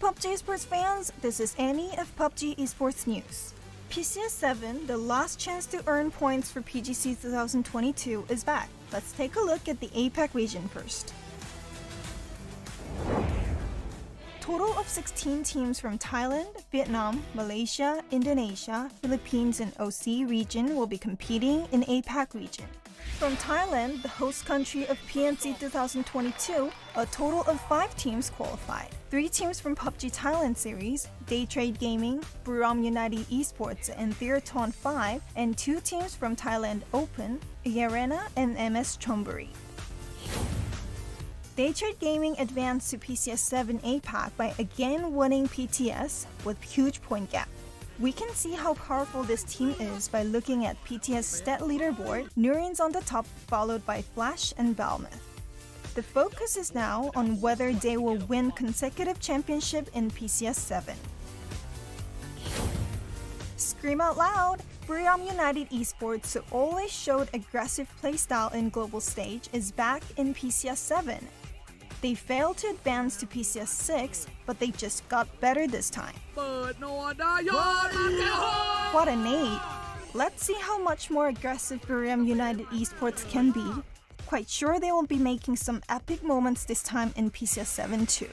PUBG Esports fans, this is Annie of PUBG Esports News. PCS 7, the last chance to earn points for PGC 2022 is back. Let's take a look at the APAC region first. Total of 16 teams from Thailand, Vietnam, Malaysia, Indonesia, Philippines, and OC region will be competing in APAC region. From Thailand, the host country of PNC 2022, a total of 5 teams qualified. 3 teams from PUBG Thailand series, Daytrade Gaming, Buildup United Esports, and Theaton 5, and 2 teams from Thailand Open, Yarena and MS Chonburi. Daytrade Gaming advanced to PCS 7 APAC by again winning PTS with huge point gap. We can see how powerful this team is by looking at PTS stat leaderboard, Nurin's on the top followed by Flash and Balmeth. The focus is now on whether they will win consecutive championship in PCS 7. Scream out loud! Buildup United Esports, who always showed aggressive playstyle in global stage, is back in PCS 7. They failed to advance to PCS 6, but they just got better this time. What a nade! Let's see how much more aggressive Buildup United Esports can be. Quite sure they will be making some epic moments this time in PCS 7 too.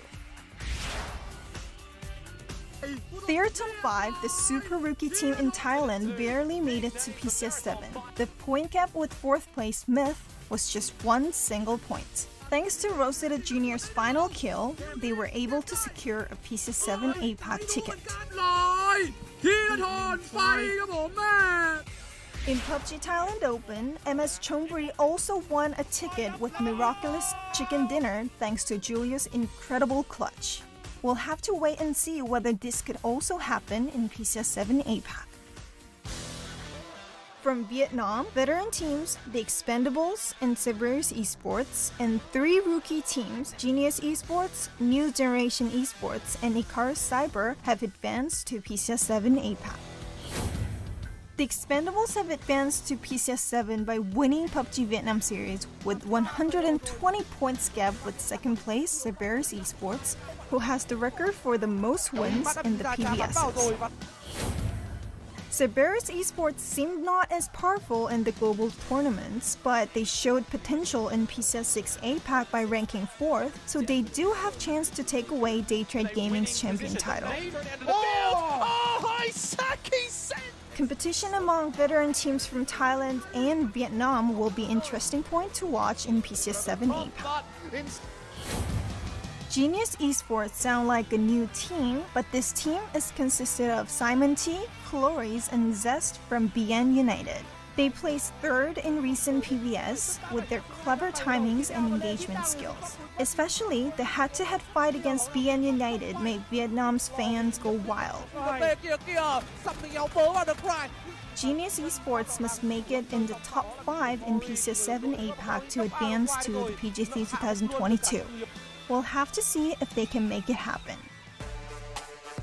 Theaton 5, the super rookie team in Thailand, barely made it to PCS 7. The point gap with 4th place Myth was just 1 single point. Thanks to Rosetta Jr.'s final kill, they were able to secure a PCS 7 APAC ticket. In PUBG Thailand Open, MS Chonburi also won a ticket with miraculous chicken dinner thanks to Julia's incredible clutch. We'll have to wait and see whether this could also happen in PCS 7 APAC. From Vietnam, veteran teams, The Expendables and Cerberus Esports, and 3 rookie teams, Genius Esports, New Generation Esports, and Icarus Cyber have advanced to PCS 7 APAC. The Expendables have advanced to PCS 7 by winning PUBG Vietnam series with 120 points gap with 2nd place Cerberus Esports, who has the record for the most wins in the PVSs. Cerberus Esports seemed not as powerful in the global tournaments, but they showed potential in PCS 6 APAC by ranking 4th, so they do have chance to take away Daytrade Gaming's champion title. Competition among veteran teams from Thailand and Vietnam will be an interesting point to watch in PCS 7 APAC. Genius Esports sound like a new team, but this team is consisted of Simon T, Chloris, and Zest from BN United. They placed 3rd in recent PVS with their clever timings and engagement skills. Especially, the head-to-head fight against BN United made Vietnam's fans go wild. Genius Esports must make it in the top 5 in PCS 7 APAC to advance to the PGC 2022. We'll have to see if they can make it happen.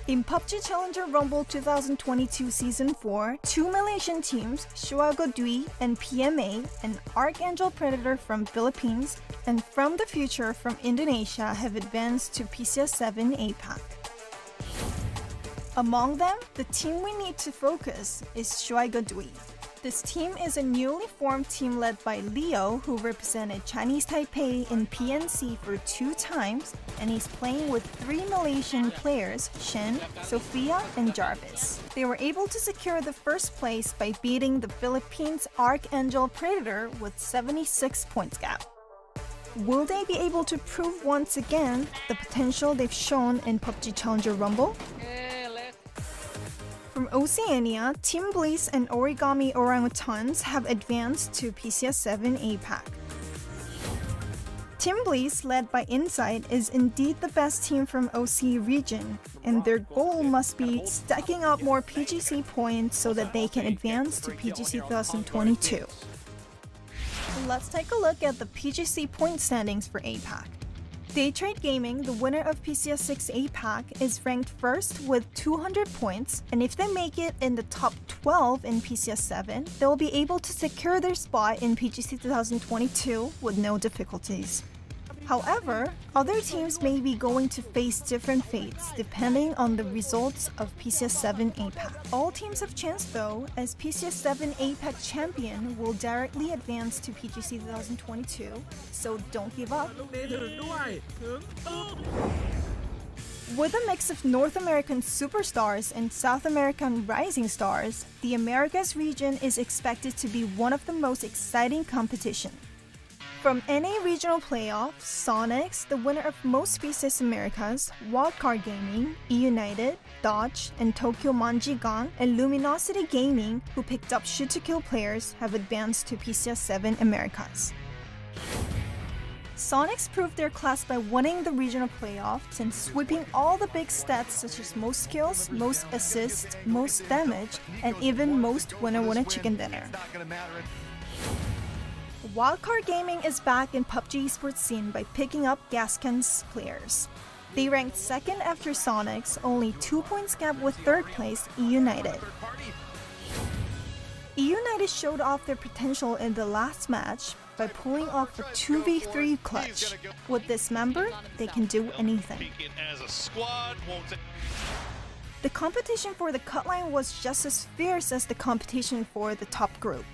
In PUBG Challenger Rumble 2022 Season 4, 2 Malaysian teams, Shuago Dwi and PMA, and Archangel Predator from Philippines, and From the Future from Indonesia have advanced to PCS 7 APAC. Among them, the team we need to focus is Shuago Dwi. This team is a newly formed team led by Leo, who represented Chinese Taipei in PNC for 2 times, and he's playing with 3 Malaysian players, Shen, Sophia, and Jarvis. They were able to secure the 1st place by beating the Philippines Archangel Predator with 76 points gap. Will they be able to prove once again the potential they've shown in PUBG Challenger Rumble? From Oceania, Team Bliss and Origami Orangutans have advanced to PCS 7 APAC. Team Bliss, led by Insight, is indeed the best team from OC region, and their goal must be stacking up more PGC points so that they can advance to PGC 2022. Let's take a look at the PGC point standings for APAC. Daytrade Gaming, the winner of PCS 6 APAC, is ranked 1st with 200 points, and if they make it in the top 12 in PCS 7, they'll be able to secure their spot in PGC 2022 with no difficulties. However, other teams may be going to face different fates depending on the results of PCS7 APAC. All teams have chance though, as PCS7 APAC champion will directly advance to PGC 2022, so don't give up. With a mix of North American superstars and South American rising stars, the Americas region is expected to be one of the most exciting competitions. From NA regional playoffs, Sonics, the winner of most PCS Americas, Wildcard Gaming, E-United, Dodge, and Tokyo Manjigang, and Luminosity Gaming, who picked up shoot-to-kill players, have advanced to PCS 7 Americas. Sonics proved their class by winning the regional playoffs and sweeping all the big stats such as most kills, most assists, most damage, and even most winner-winner chicken dinner. Wildcard Gaming is back in PUBG esports scene by picking up Gascon's players. They ranked second after Sonics, only 2 points gap with third place E-United. E-United showed off their potential in the last match by pulling off a 2v3 clutch. With this member, they can do anything. The competition for the cutline was just as fierce as the competition for the top group.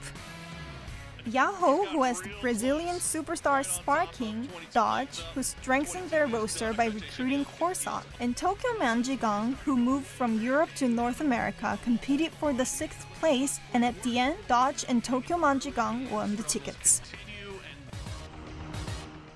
Yahoo, who has the Brazilian superstar Sparking, Dodge, who strengthened their roster by recruiting Corsac, and Tokyo Manjigang, who moved from Europe to North America, competed for the 6th place, and at the end, Dodge and Tokyo Manjigang won the tickets.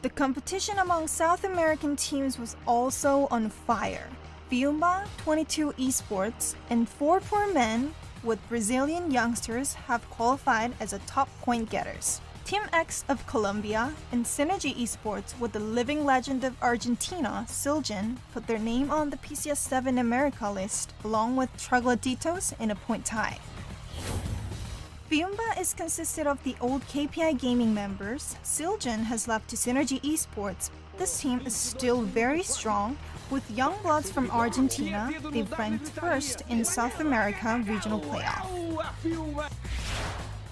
The competition among South American teams was also on fire. Fiumba, 22 Esports, and 4-4-Men with Brazilian youngsters have qualified as a top point getters. Team X of Colombia and Synergy Esports with the living legend of Argentina, Siljan, put their name on the PCS 7 America list, along with Trogloditos in a point tie. Fiumba is consisted of the old KPI Gaming members. Siljan has left to Synergy Esports. This team is still very strong. With young bloods from Argentina, they've ranked first in South America regional playoff.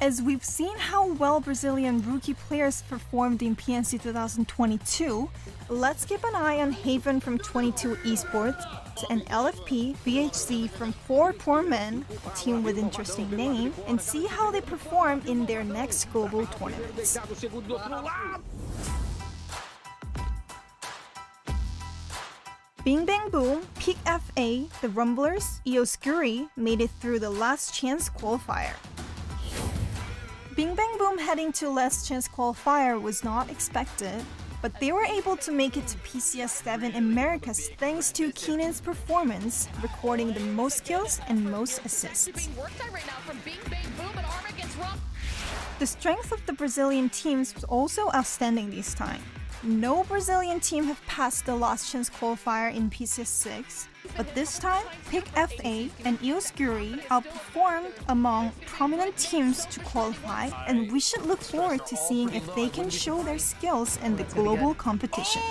As we've seen how well Brazilian rookie players performed in PNC 2022, let's keep an eye on Haven from 22 Esports and LFP VHC from 4-4-Men, a team with interesting name, and see how they perform in their next global tournaments. Bing Bang Boom, Peak FA, the Rumblers, Eoscuri made it through the Last Chance qualifier. Bing Bang Boom heading to Last Chance qualifier was not expected, but they were able to make it to PCS 7 Americas thanks to Keenan's performance, recording the most kills and most assists. The strength of the Brazilian teams was also outstanding this time. No Brazilian team have passed the Last Chance qualifier in PCS 6, but this time, Pick FA and Eoscuri outperformed among prominent teams to qualify, and we should look forward to seeing if they can show their skills in the global competition.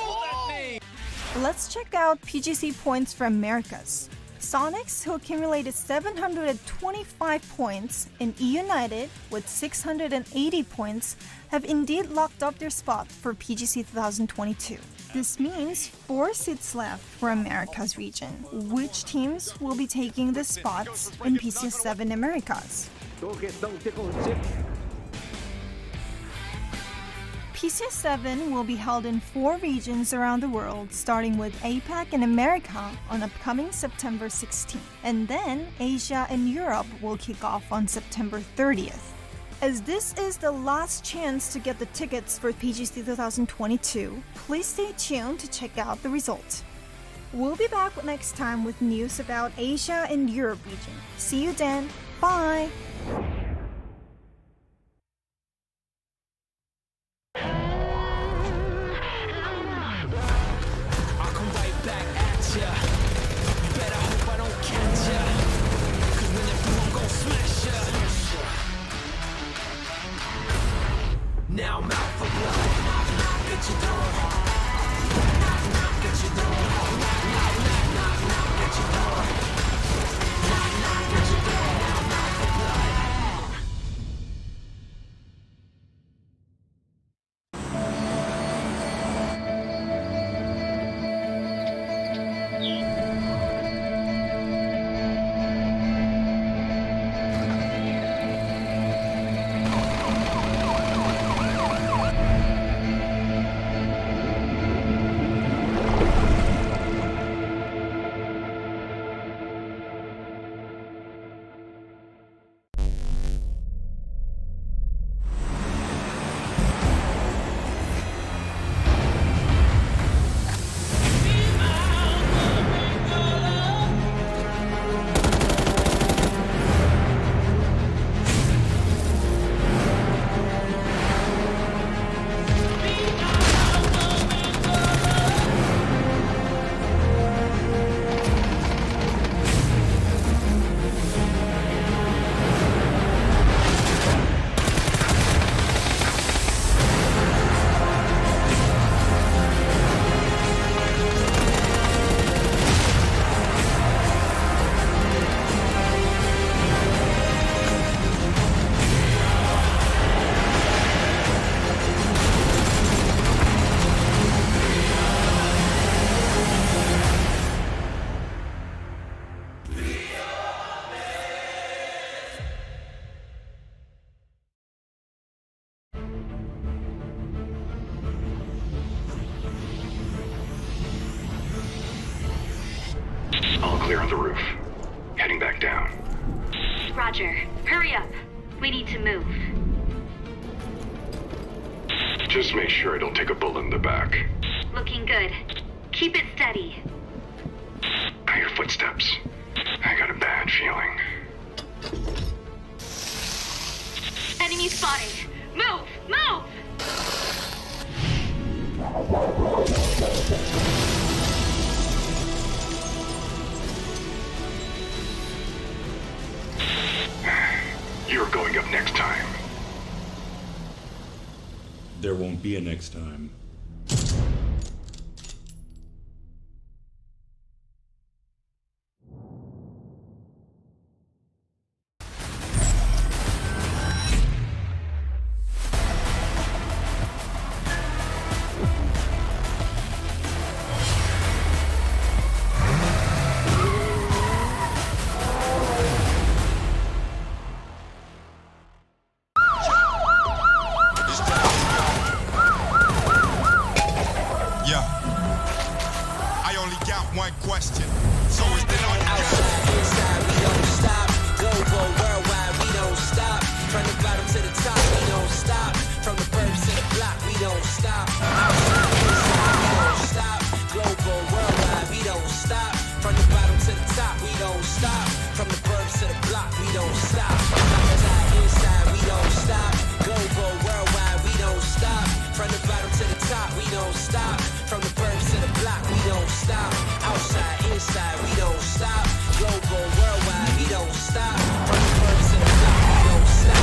Let's check out PGC points for Americas. Sonics, who accumulated 725 points, and E-United, with 680 points, have indeed locked up their spot for PGC 2022. This means 4 seats left for Americas region. Which teams will be taking the spots in PCS 7 Americas? PCS 7 will be held in 4 regions around the world, starting with APAC and America on upcoming September 16th. And then Asia and Europe will kick off on September 30th. As this is the last chance to get the tickets for PGC 2022, please stay tuned to check out the result. We'll be back next time with news about Asia and Europe region. See you then. Bye! Now I'm out for blood. Get you doing? Get you doing? Get you doing? Get you doing? Now I'm out for blood. All clear on the roof. Heading back down. Roger. Hurry up. We need to move. Just make sure I don't take a bullet in the back. Looking good. Keep it steady. I hear footsteps. I got a bad feeling. Enemy spotted. Move! Move! You're going up next time. There won't be a next time. One question. So is that all you got? Outside, inside, we don't stop. Global, worldwide, we don't stop. From the bottom to the top, we don't stop. From the burbs to the block, we don't stop. Outside, inside, we don't stop. Global, worldwide, we don't stop. From the bottom to the top, we don't stop. From the burbs to the block, we don't stop. Outside, inside, we don't stop. Global, worldwide, we don't stop. From the bottom to the top, we don't stop. From the burbs to the block, we don't stop. Outside, inside, we don't stop. Global, worldwide, we don't stop. From the burbs to the block, we don't stop.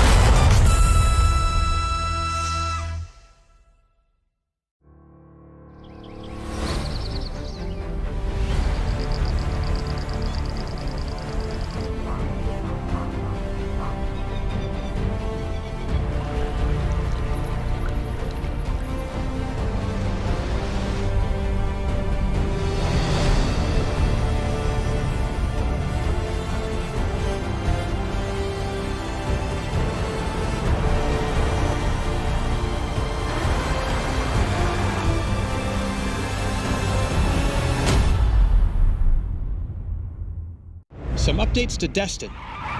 Some updates to Destin,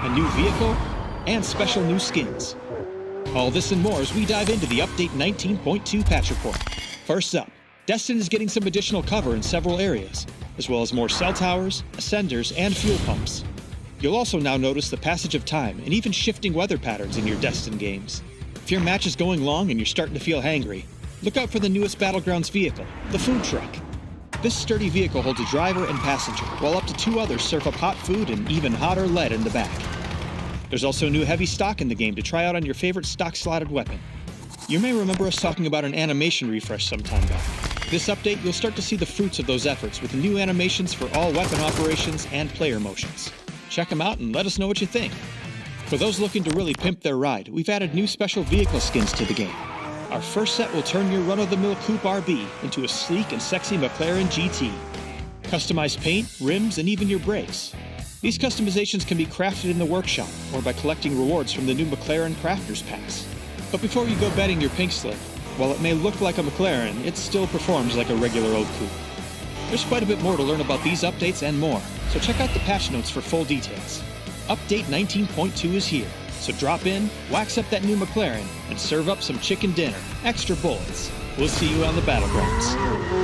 a new vehicle, and special new skins. All this and more as we dive into the Update 19.2 patch report. First up, Destin is getting some additional cover in several areas, as well as more cell towers, ascenders, and fuel pumps. You'll also now notice the passage of time and even shifting weather patterns in your Destin games. If your match is going long and you're starting to feel hangry, look out for the newest Battlegrounds vehicle, the food truck. This sturdy vehicle holds a driver and passenger, while up to 2 others serve up hot food and even hotter lead in the back. There's also new heavy stock in the game to try out on your favorite stock-slotted weapon. You may remember us talking about an animation refresh some time back. This update, you'll start to see the fruits of those efforts with new animations for all weapon operations and player motions. Check them out and let us know what you think. For those looking to really pimp their ride, we've added new special vehicle skins to the game. Our first set will turn your run-of-the-mill Coupe RB into a sleek and sexy McLaren GT. Customized paint, rims, and even your brakes. These customizations can be crafted in the workshop or by collecting rewards from the new McLaren Crafters Pass. But before you go betting your pink slip, while it may look like a McLaren, it still performs like a regular old coupe. There's quite a bit more to learn about these updates and more, so check out the patch notes for full details. Update 19.2 is here. So drop in, wax up that new McLaren, and serve up some chicken dinner, extra bullets. We'll see you on the battlegrounds.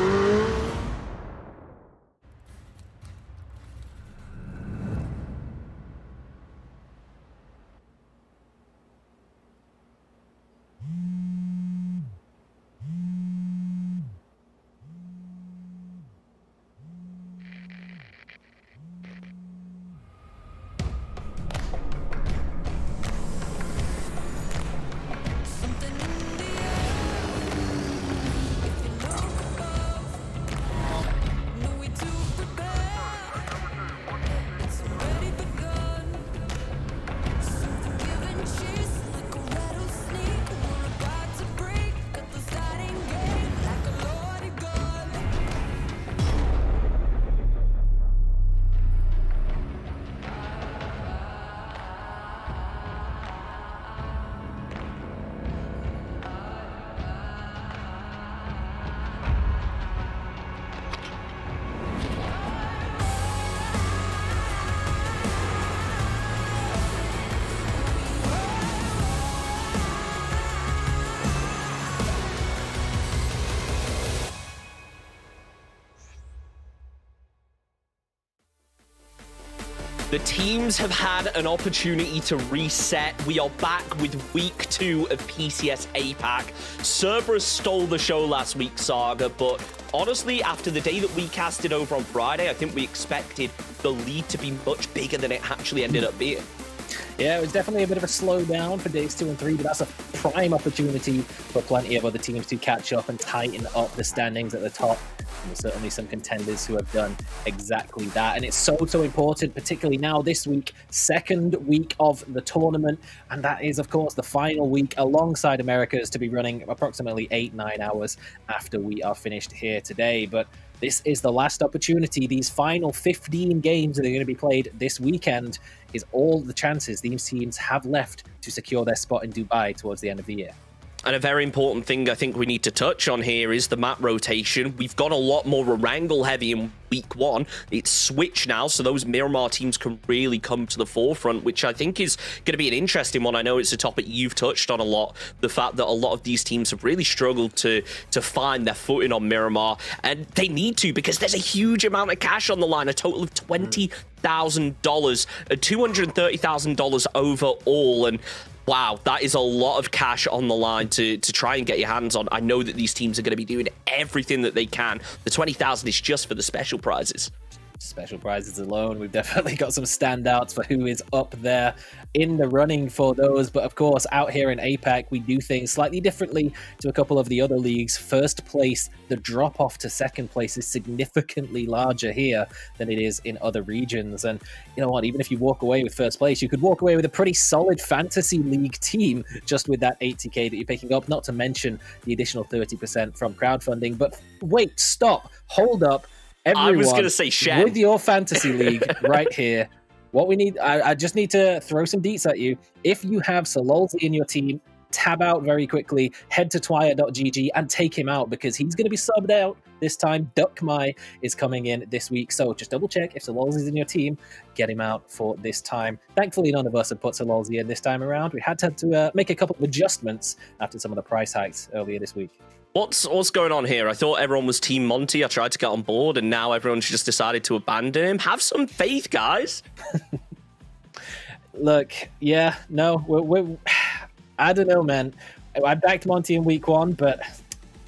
The teams have had an opportunity to reset. We are back with week 2 of PCS APAC. Cerberus stole the show last week, Saga, but honestly, after the day that we casted over on Friday, I think we expected the lead to be much bigger than it actually ended up being. Yeah, it was definitely a bit of a slowdown for days 2 and 3, but that's a prime opportunity for plenty of other teams to catch up and tighten up the standings at the top. And there's certainly some contenders who have done exactly that. And it's so important, particularly now this week, second week of the tournament. And that is, of course, the final week alongside America's to be running approximately 8-9 hours after we are finished here today. But this is the last opportunity. These final 15 games that are going to be played this weekend is all the chances these teams have left to secure their spot in Dubai towards the end of the year. And a very important thing I think we need to touch on here is the map rotation. We've got a lot more Erangel heavy in week 1. It's switched now, so those Miramar teams can really come to the forefront, which I think is going to be an interesting one. I know it's a topic you've touched on a lot, the fact that a lot of these teams have really struggled to find their footing on Miramar, and they need to, because there's a huge amount of cash on the line, a total of $20,000, $230,000 overall, and wow, that is a lot of cash on the line to try and get your hands on. I know that these teams are going to be doing everything that they can. The 20,000 is just for the special prizes. Special prizes alone, we've definitely got some standouts for who is up there in the running for those. But of course, out here in APAC, we do things slightly differently to a couple of the other leagues. First place, the drop off to second place is significantly larger here than it is in other regions. And you know what, even if you walk away with first place, you could walk away with a pretty solid fantasy league team just with that 80k that you're picking up, not to mention the additional 30% from crowdfunding. But wait, stop, hold up. Everyone, I was going to say Shen. With your fantasy league right here, what we need, I just need to throw some deets at you. If you have Sololzi in your team, tab out very quickly, head to twire.gg and take him out, because he's going to be subbed out this time. Duckmai is coming in this week, so just double check if Sololzi's in your team, get him out for this time. Thankfully, none of us have put Sololzi in this time around. We had to make a couple of adjustments after some of the price hikes earlier this week. What's going on here? I thought everyone was Team Monty. I tried to get on board, and now everyone's just decided to abandon him. Have some faith, guys. Look, yeah, no, I don't know, man. I backed Monty in week 1, but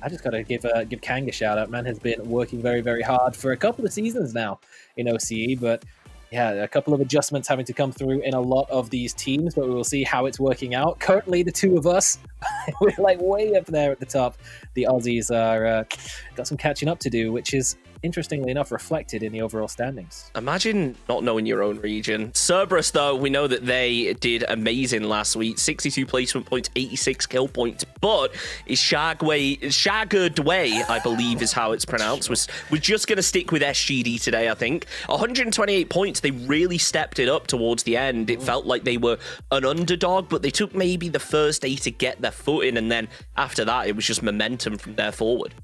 I just got to give Kang a shout out. Man has been working very, very hard for a couple of seasons now in OCE, but yeah, a couple of adjustments having to come through in a lot of these teams, but we will see how it's working out. Currently, the two of us, we're like way up there at the top. The Aussies are got some catching up to do, which is interestingly enough reflected in the overall standings. Imagine not knowing your own region. Cerberus, though, we know that they did amazing last week. 62 placement points, 86 kill points, but is Shagardway, I believe is how it's pronounced. We're just going to stick with SGD today, I think. 128 points. They really stepped it up towards the end. It felt like they were an underdog, but they took maybe the first day to get their foot in, and then after that, it was just momentum from there forward.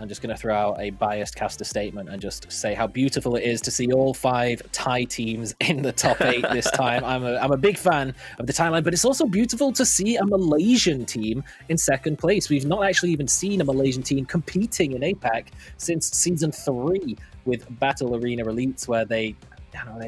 I'm just going to throw out a biased caster statement and just say how beautiful it is to see all 5 Thai teams in the top 8 this time. I'm a big fan of the Thai line, but it's also beautiful to see a Malaysian team in second place. We've not actually even seen a Malaysian team competing in APAC since season 3 with Battle Arena Elites, where they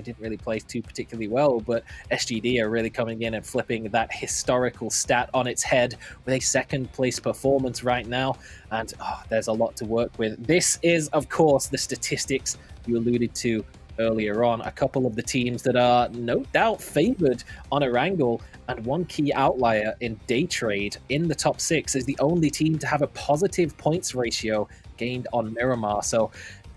didn't really play too particularly well, but SGD are really coming in and flipping that historical stat on its head with a second place performance right now. And there's a lot to work with. This is, of course, the statistics you alluded to earlier on. A couple of the teams that are no doubt favored on Erangel, and one key outlier in day trade in the top 6 is the only team to have a positive points ratio gained on Miramar. So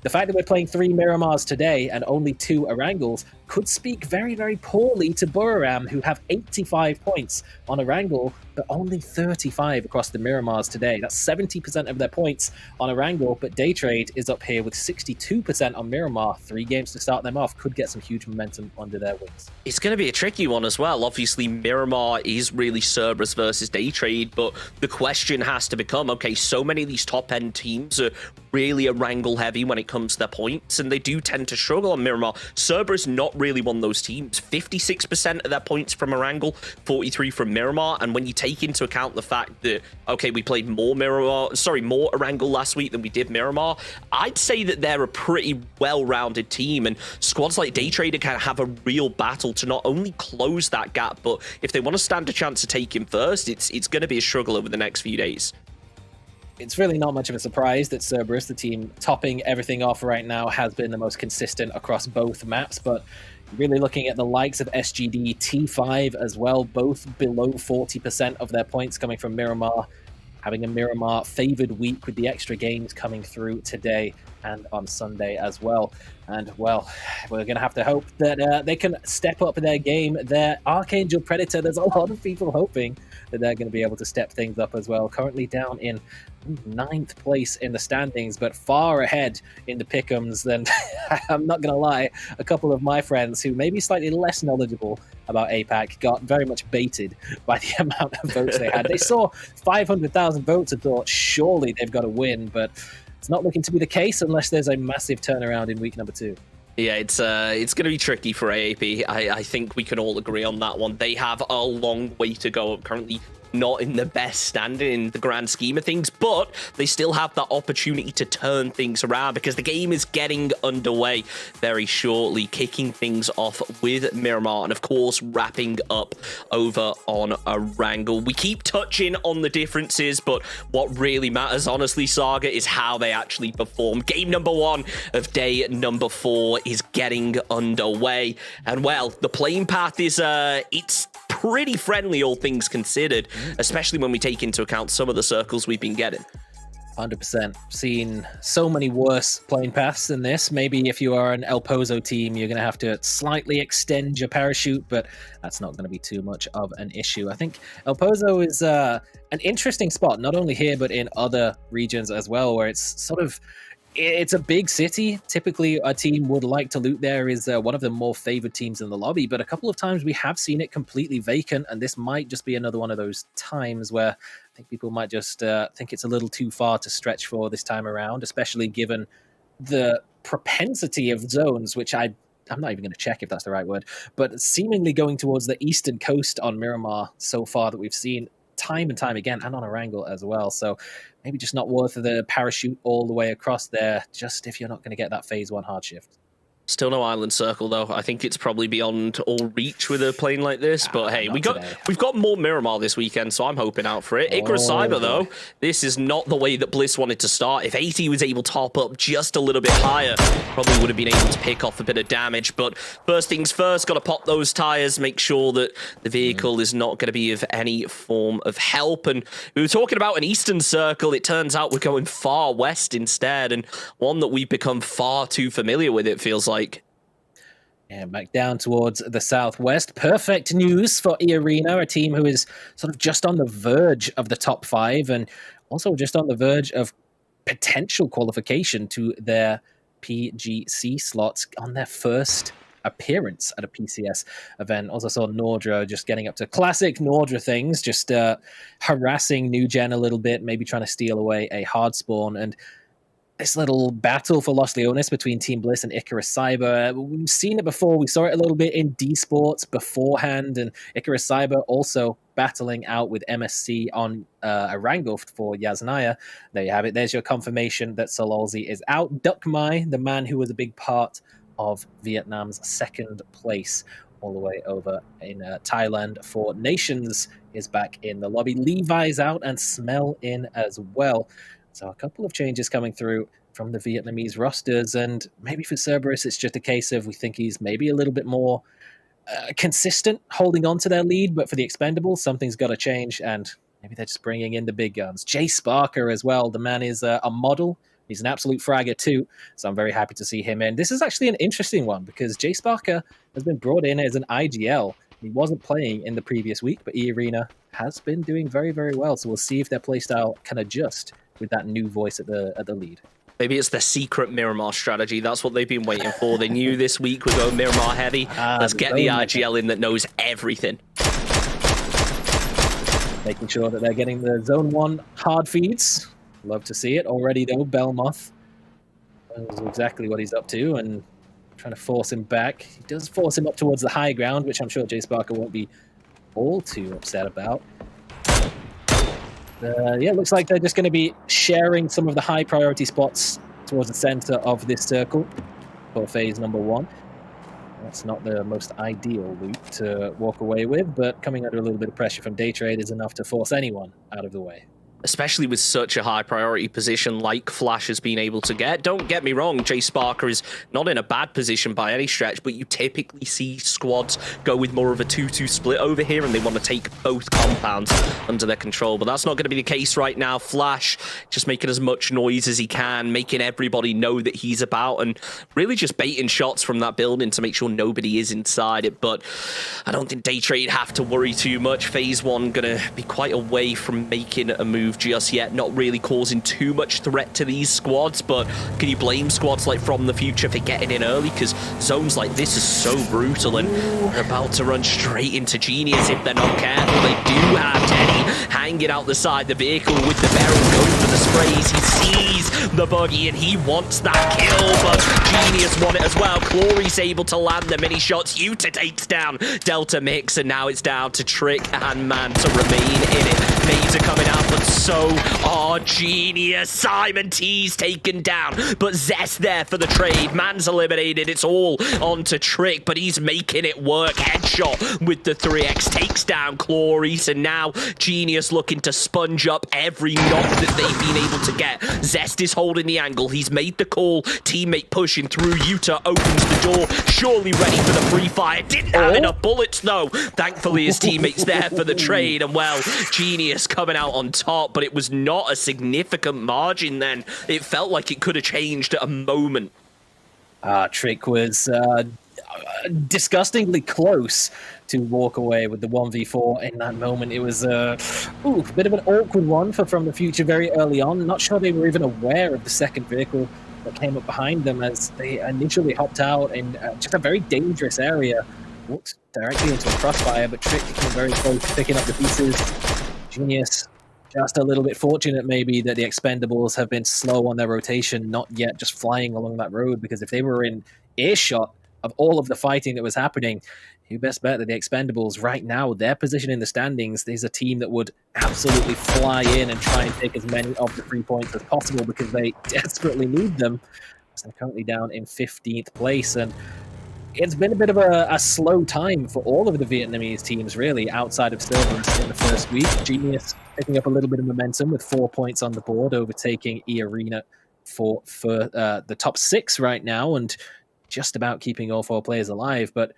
the fact that we're playing 3 Miramars today and only 2 Erangels could speak very, very poorly to Buriram, who have 85 points on Erangel, but only 35 across the Miramars today. That's 70% of their points on Erangel, but Daytrade is up here with 62% on Miramar. 3 games to start them off could get some huge momentum under their wings. It's going to be a tricky one as well. Obviously, Miramar is really Cerberus versus Daytrade, but the question has to become, okay, so many of these top-end teams are really Erangel heavy when it comes to their points, and they do tend to struggle on Miramar. Cerberus not really one of those teams. 56% of their points from Erangel, 43 from Miramar, and when you take into account the fact that, okay, we played more Erangel last week than we did Miramar, I'd say that they're a pretty well-rounded team, and squads like Daytrader can have a real battle to not only close that gap, but if they want to stand a chance to take him first, it's going to be a struggle over the next few days. It's really not much of a surprise that Cerberus, the team topping everything off right now, has been the most consistent across both maps, but really looking at the likes of SGD, T5 as well, both below 40% of their points coming from Miramar, having a Miramar favored week with the extra games coming through today and on Sunday as well. And, well, we're going to have to hope that they can step up their game. Their Archangel Predator, there's a lot of people hoping that they're going to be able to step things up as well. Currently down in 9th place in the standings, but far ahead in the pick'ems than, I'm not going to lie, a couple of my friends who may be slightly less knowledgeable about APAC got very much baited by the amount of votes they had. They saw 500,000 votes and thought, surely they've got to win, but it's not looking to be the case unless there's a massive turnaround in week number 2. Yeah, it's going to be tricky for AAP. I think we can all agree on that one. They have a long way to go. Currently not in the best standing in the grand scheme of things, but they still have that opportunity to turn things around because the game is getting underway very shortly, kicking things off with Miramar and, of course, wrapping up over on Erangel. We keep touching on the differences, but what really matters, honestly, Saga, is how they actually perform. Game number 1 of day number 4 is getting underway, and, well, the playing path is, it's pretty friendly, all things considered, especially when we take into account some of the circles we've been getting. 100%. Seen so many worse playing paths than this. Maybe if you are an El Pozo team, you're going to have to slightly extend your parachute, but that's not going to be too much of an issue. I think El Pozo is an interesting spot, not only here, but in other regions as well, where it's sort of, it's a big city. Typically, a team would like to loot there, is one of the more favored teams in the lobby, but a couple of times we have seen it completely vacant, and this might just be another one of those times where I think people might just think it's a little too far to stretch for this time around, especially given the propensity of zones, which I'm not even going to check if that's the right word, but seemingly going towards the eastern coast on Miramar so far that we've seen time and time again, and on Erangel as well. So maybe just not worth the parachute all the way across there, just if you're not going to get that phase 1 hard shift. Still no island circle, though. I think it's probably beyond all reach with a plane like this. But hey, we've got more Miramar this weekend, so I'm hoping out for it. Icarus Cyber, though, this is not the way that Bliss wanted to start. If AT was able to top up just a little bit higher, probably would have been able to pick off a bit of damage. But first things first, got to pop those tires, make sure that the vehicle is not going to be of any form of help. And we were talking about an eastern circle. It turns out we're going far west instead, and one that we've become far too familiar with, it feels like. And back down towards the southwest. Perfect news for E-Arena, a team who is sort of just on the verge of the top 5 and also just on the verge of potential qualification to their PGC slots on their first appearance at a PCS event. Also saw Nordra just getting up to classic Nordra things, just harassing New Gen a little bit, maybe trying to steal away a hard spawn. And this little battle for Los Leones between Team Bliss and Icarus Cyber, we've seen it before. We saw it a little bit in Esports beforehand, and Icarus Cyber also battling out with MSC on Erangel for Yasnaya. There you have it. There's your confirmation that Sololzi is out. Duck Mai, the man who was a big part of Vietnam's 2nd place all the way over in Thailand for Nations, is back in the lobby. Levi's out and Smell in as well. So a couple of changes coming through from the Vietnamese rosters, and maybe for Cerberus it's just a case of we think he's maybe a little bit more consistent holding on to their lead, but for the Expendables something's got to change, and maybe they're just bringing in the big guns. Jay Sparker as well, the man is a model. He's an absolute fragger too, so I'm very happy to see him in. This is actually an interesting one because Jay Sparker has been brought in as an IGL. He wasn't playing in the previous week, but E-Arena has been doing very, very well, so we'll see if their playstyle can adjust with that new voice at the lead. Maybe it's the secret Miramar strategy. That's what they've been waiting for. They knew this week we're going Miramar heavy. Let's get the IGL in that knows everything. Making sure that they're getting the Zone 1 hard feeds. Love to see it. Already, though, Belmoth knows exactly what he's up to, and trying to force him back. He does force him up towards the high ground, which I'm sure Jay Sparker won't be all too upset about. Yeah, looks like they're just going to be sharing some of the high priority spots towards the center of this circle for phase number 1. That's not the most ideal loot to walk away with, but coming under a little bit of pressure from Daytrade is enough to force anyone out of the way. Especially with such a high priority position like Flash has been able to get. Don't get me wrong, Jay Sparker is not in a bad position by any stretch, but you typically see squads go with more of a 2-2 split over here, and they want to take both compounds under their control. But that's not going to be the case right now. Flash just making as much noise as he can, making everybody know that he's about, and really just baiting shots from that building to make sure nobody is inside it. But I don't think Daytrade have to worry too much. Phase 1 going to be quite away from making a move just yet, not really causing too much threat to these squads. But can you blame squads like From the Future for getting in early? Because zones like this is so brutal, and they're about to run straight into Genius if they're not careful. They do have Teddy hanging out the side of the vehicle with the barrel, going for the sprays. He sees the buggy and he wants that kill, but Genius won it as well. Clory's able to land the mini shots. Yuta takes down Delta Mix, and now it's down to Trick and Man to remain in it. Maze are coming out, but so are Genius. Simon T's taken down, but Zest there for the trade. Man's eliminated. It's all on to Trick, but he's making it work. Headshot with the 3x takes down Cloris, and now Genius looking to sponge up every knock that they've been able to get. Zest is holding the angle. He's made the call. Teammate pushing through. Yuta opens the door, surely ready for the free fire. Didn't have enough bullets though. Thankfully his teammate's there for the trade, and well, Genius coming out on top, but it was not a significant margin then. It felt like it could have changed at a moment. Trick was disgustingly close to walk away with the 1v4 in that moment. It was a bit of an awkward one for From the Future very early on. Not sure they were even aware of the second vehicle that came up behind them as they initially hopped out in just a very dangerous area. Walked directly into a crossfire, but Trick came very close to picking up the pieces. Genius just a little bit fortunate maybe that the Expendables have been slow on their rotation, not yet just flying along that road, because if they were in earshot of all of the fighting that was happening, you best bet that the Expendables right now, their position in the standings, there's a team that would absolutely fly in and try and take as many of the 3 points as possible because they desperately need them. So they're currently down in 15th place, and it's been a bit of a slow time for all of the Vietnamese teams, really, outside of Silver in the first week. Genius picking up a little bit of momentum with 4 points on the board, overtaking E-Arena for the top 6 right now, and just about keeping all 4 players alive. But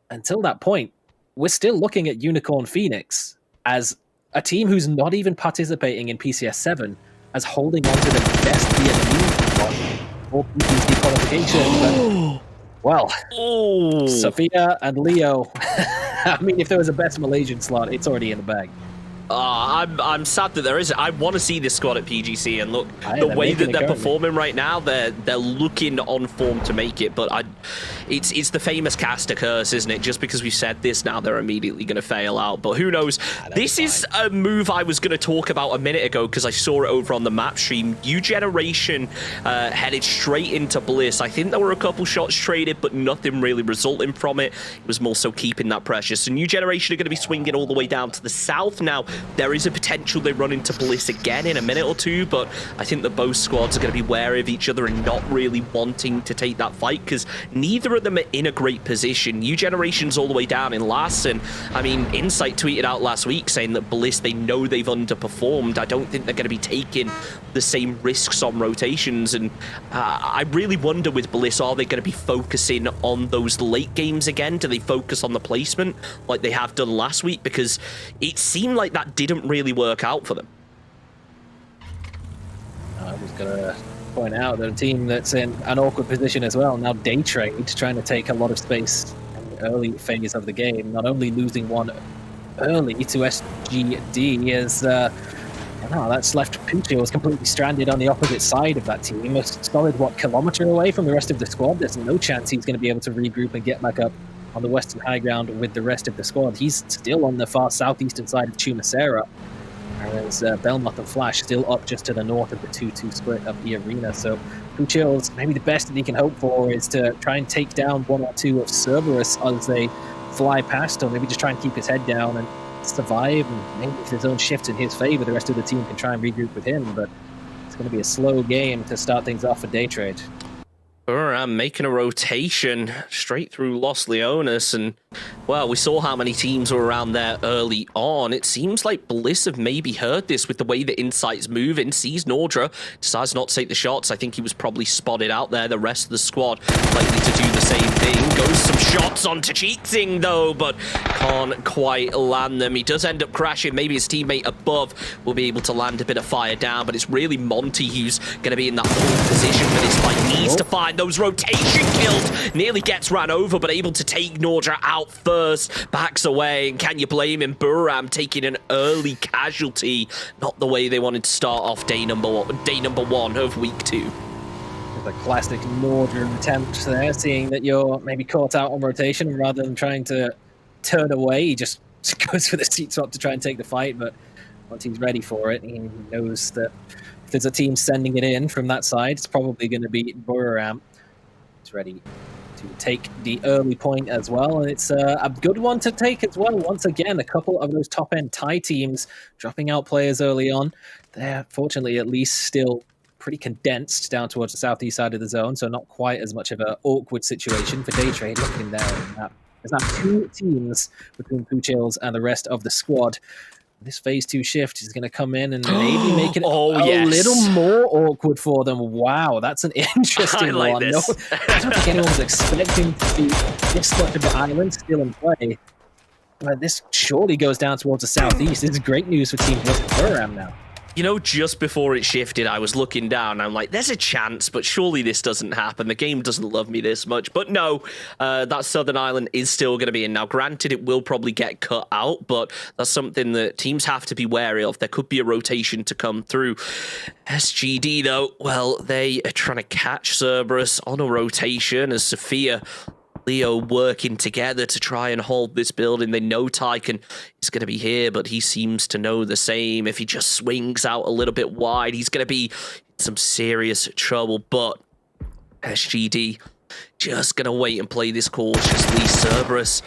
until that point, we're still looking at Unicorn Phoenix as a team who's not even participating in PCS 7 as holding on to the best Vietnamese one for PCS qualification. Well, Sophia and Leo, I mean, if there was a best Malaysian slot, it's already in the bag. I'm sad that there isn't. I want to see this squad at PGC, and look, the way that they're performing right now, they're looking on form to make it. But it's the famous caster curse, isn't it? Just because we've said this now, they're immediately going to fail out. But who knows? This is a move I was going to talk about a minute ago because I saw it over on the map stream. New Generation headed straight into Bliss. I think there were a couple shots traded, but nothing really resulting from it. It was more so keeping that pressure. So New Generation are going to be swinging all the way down to the south now. There is a potential they run into Bliss again in a minute or two, but I think that both squads are going to be wary of each other and not really wanting to take that fight because neither of them are in a great position. New Generation's all the way down in last, and I mean, Insight tweeted out last week saying that Bliss, they know they've underperformed. I don't think they're going to be taking the same risks on rotations, and I really wonder with Bliss, are they going to be focusing on those late games again? Do they focus on the placement like they have done last week? Because it seemed like that didn't really work out for them. I was going to point out that a team that's in an awkward position as well, now Daytrade, trying to take a lot of space in the early phase of the game, not only losing one early to SGD as that's left Puccio completely stranded on the opposite side of that team, a solid, kilometer away from the rest of the squad. There's no chance he's going to be able to regroup and get back up on the western high ground with the rest of the squad. He's still on the far southeastern side of Chumacera. Whereas Belmont and Flash still up just to the north of the 2-2 split of the arena. So Puchil's, maybe the best that he can hope for is to try and take down one or two of Cerberus as they fly past him. Maybe just try and keep his head down and survive, and maybe if his own shifts in his favor, the rest of the team can try and regroup with him. But it's going to be a slow game to start things off for Day Trade. I'm making a rotation straight through Los Leones, and well, we saw how many teams were around there early on. It seems like Bliss have maybe heard this with the way the Insight's moving, sees Nordra, decides not to take the shots. I think he was probably spotted out there. The rest of the squad likely to do the same thing. Goes some shots onto Cheatsing though, but can't quite land them. He does end up crashing. Maybe his teammate above will be able to land a bit of fire down, but it's really Monty who's going to be in that pole position for this fight. Needs to find those rotation kills. Nearly gets ran over, but able to take Nordra out first. Backs away, and can you blame him? Buram taking an early casualty. Not the way they wanted to start off day number one of week 2. The classic Nordra attempt there, seeing that you're maybe caught out on rotation rather than trying to turn away. He just goes for the seat swap to try and take the fight, but once he's ready for it, he knows that if there's a team sending it in from that side, it's probably going to be Buram. He's ready to take the early point as well, and it's a good one to take as well. Once again, a couple of those top-end Thai teams dropping out players early on. They're fortunately at least still pretty condensed down towards the southeast side of the zone, so not quite as much of an awkward situation for Day Trade. Looking there, there's now 2 teams between Puchil's and the rest of the squad. This phase 2 shift is going to come in and maybe make it a little more awkward for them. Wow, that's an interesting one. This. No, I don't think anyone was expecting to be this much of the island still in play. But this surely goes down towards the southeast. This is great news for Team Buram now. You know, just before it shifted, I was looking down. I'm like, there's a chance, but surely this doesn't happen. The game doesn't love me this much. But no, that Southern Island is still going to be in. Now, granted, it will probably get cut out, but that's something that teams have to be wary of. There could be a rotation to come through. SGD, though, well, they are trying to catch Cerberus on a rotation as Sophia Leo working together to try and hold this building. They know Tyken is going to be here, but he seems to know the same. If he just swings out a little bit wide, he's going to be in some serious trouble. But SGD just going to wait and play this cautiously. Cerberus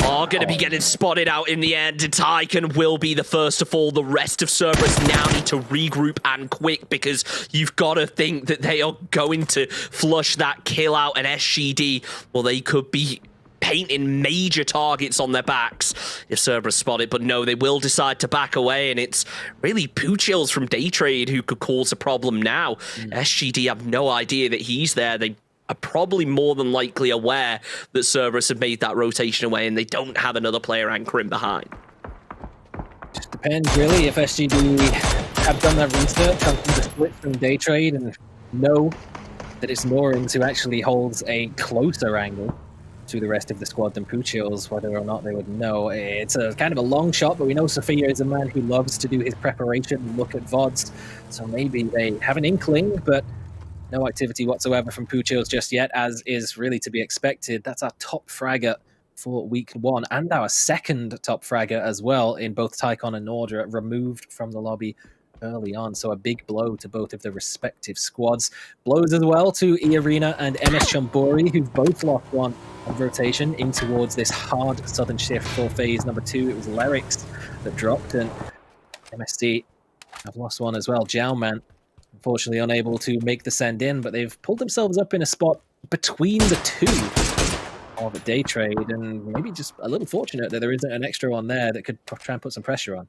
are going to be getting spotted out in the end, and Tyken will be the first to fall. The rest of Cerberus now need to regroup and quick, because you've got to think that they are going to flush that kill out, and SGD, well, they could be painting major targets on their backs if Cerberus spot it, but no, they will decide to back away, and it's really Puchil's from Day Trade who could cause a problem now. SGD have no idea that he's there. They are probably more than likely aware that Cerberus have made that rotation away, and they don't have another player anchoring behind. Just depends, really, if SGD have done their research on the split from Day Trade and know that it's Norins who actually holds a closer angle to the rest of the squad than Puchil's. Whether or not they would know, it's a kind of a long shot, but we know Sophia is a man who loves to do his preparation and look at VODs, so maybe they have an inkling, but no activity whatsoever from Puchil's just yet, as is really to be expected. That's our top fragger for week 1, and our second top fragger as well in both Tycon and Nordra, removed from the lobby early on. So a big blow to both of the respective squads. Blows as well to E-Arena and MS Chambori, who've both lost one on rotation in towards this hard southern shift for phase number 2. It was Lyrics that dropped, and MSC have lost one as well. Jiaoman, unfortunately unable to make the send in, but they've pulled themselves up in a spot between the two of a Day Trade, and maybe just a little fortunate that there isn't an extra one there that could try and put some pressure on.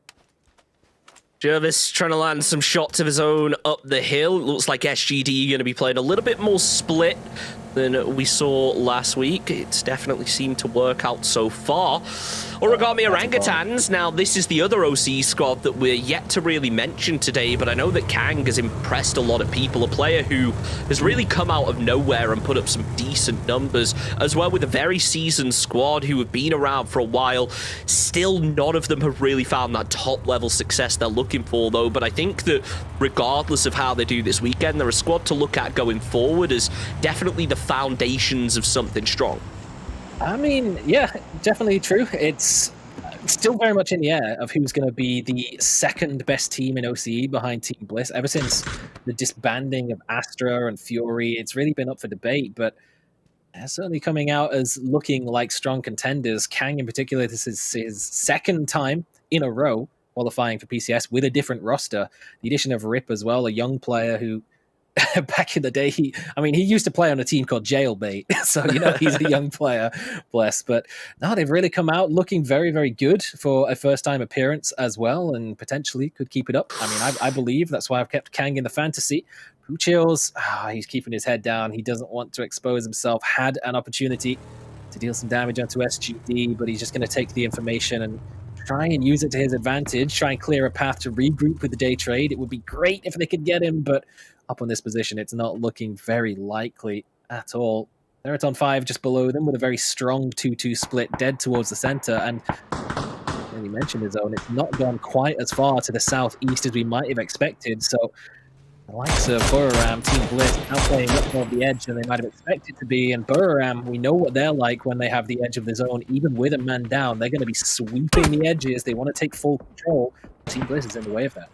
Jervis trying to land some shots of his own up the hill. Looks like SGD going to be playing a little bit more split than we saw last week. It's definitely seemed to work out so far. Origami Orangutans. Now, this is the other OC squad that we're yet to really mention today, but I know that Kang has impressed a lot of people. A player who has really come out of nowhere and put up some decent numbers, as well with a very seasoned squad who have been around for a while. Still, none of them have really found that top-level success they're looking for, though. But I think that regardless of how they do this weekend, they're a squad to look at going forward as definitely the foundations of something strong. I mean, yeah, definitely true. It's still very much in the air of who's going to be the second best team in OCE behind Team Bliss. Ever since the disbanding of Astra and Fury, it's really been up for debate, but they're certainly coming out as looking like strong contenders. Kang in particular, this is his second time in a row qualifying for PCS with a different roster. The addition of Rip as well, a young player who back in the day, he used to play on a team called Jailbait, so he's a young player, bless. But no, they've really come out looking very, very good for a first-time appearance as well, and potentially could keep it up. I mean, I believe that's why I've kept Kang in the fantasy. Puchills, he's keeping his head down. He doesn't want to expose himself. Had an opportunity to deal some damage onto SGD, but he's just going to take the information and try and use it to his advantage, try and clear a path to regroup with the day trade. It would be great if they could get him, but up on this position, it's not looking very likely at all. They're at on 5 just below them with a very strong 2-2 split dead towards the center. And when you mentioned his own, it's not gone quite as far to the southeast as we might have expected. So the likes of Buriram, Team Bliss, now playing much more of the edge than they might have expected to be. And Buriram, we know what they're like when they have the edge of the zone. Even with a man down, they're going to be sweeping the edges. They want to take full control. Team Bliss is in the way of that.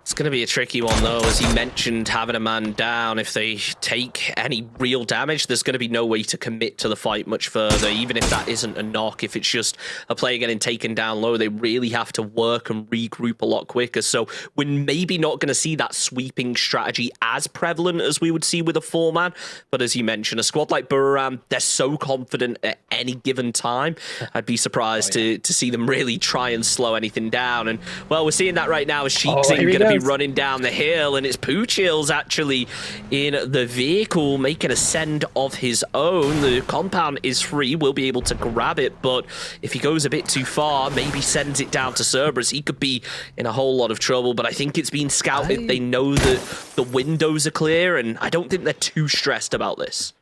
It's going to be a tricky one, though. As he mentioned, having a man down, if they take any real damage, there's going to be no way to commit to the fight much further, even if that isn't a knock. If it's just a player getting taken down low, they really have to work and regroup a lot quicker. So we're maybe not going to see that sweeping strategy as prevalent as we would see with a 4-man. But as you mentioned, a squad like Buriram, they're so confident at any given time. I'd be surprised to see them really try and slow anything down. And, well, we're seeing that right now as Sheik's going to be running down the hill, and it's Puchills actually in the vehicle making a send of his own. The compound is free, we'll be able to grab it, but if he goes a bit too far, maybe sends it down to Cerberus, he could be in a whole lot of trouble. But I think it's been scouted. They know that the windows are clear, and I don't think they're too stressed about this.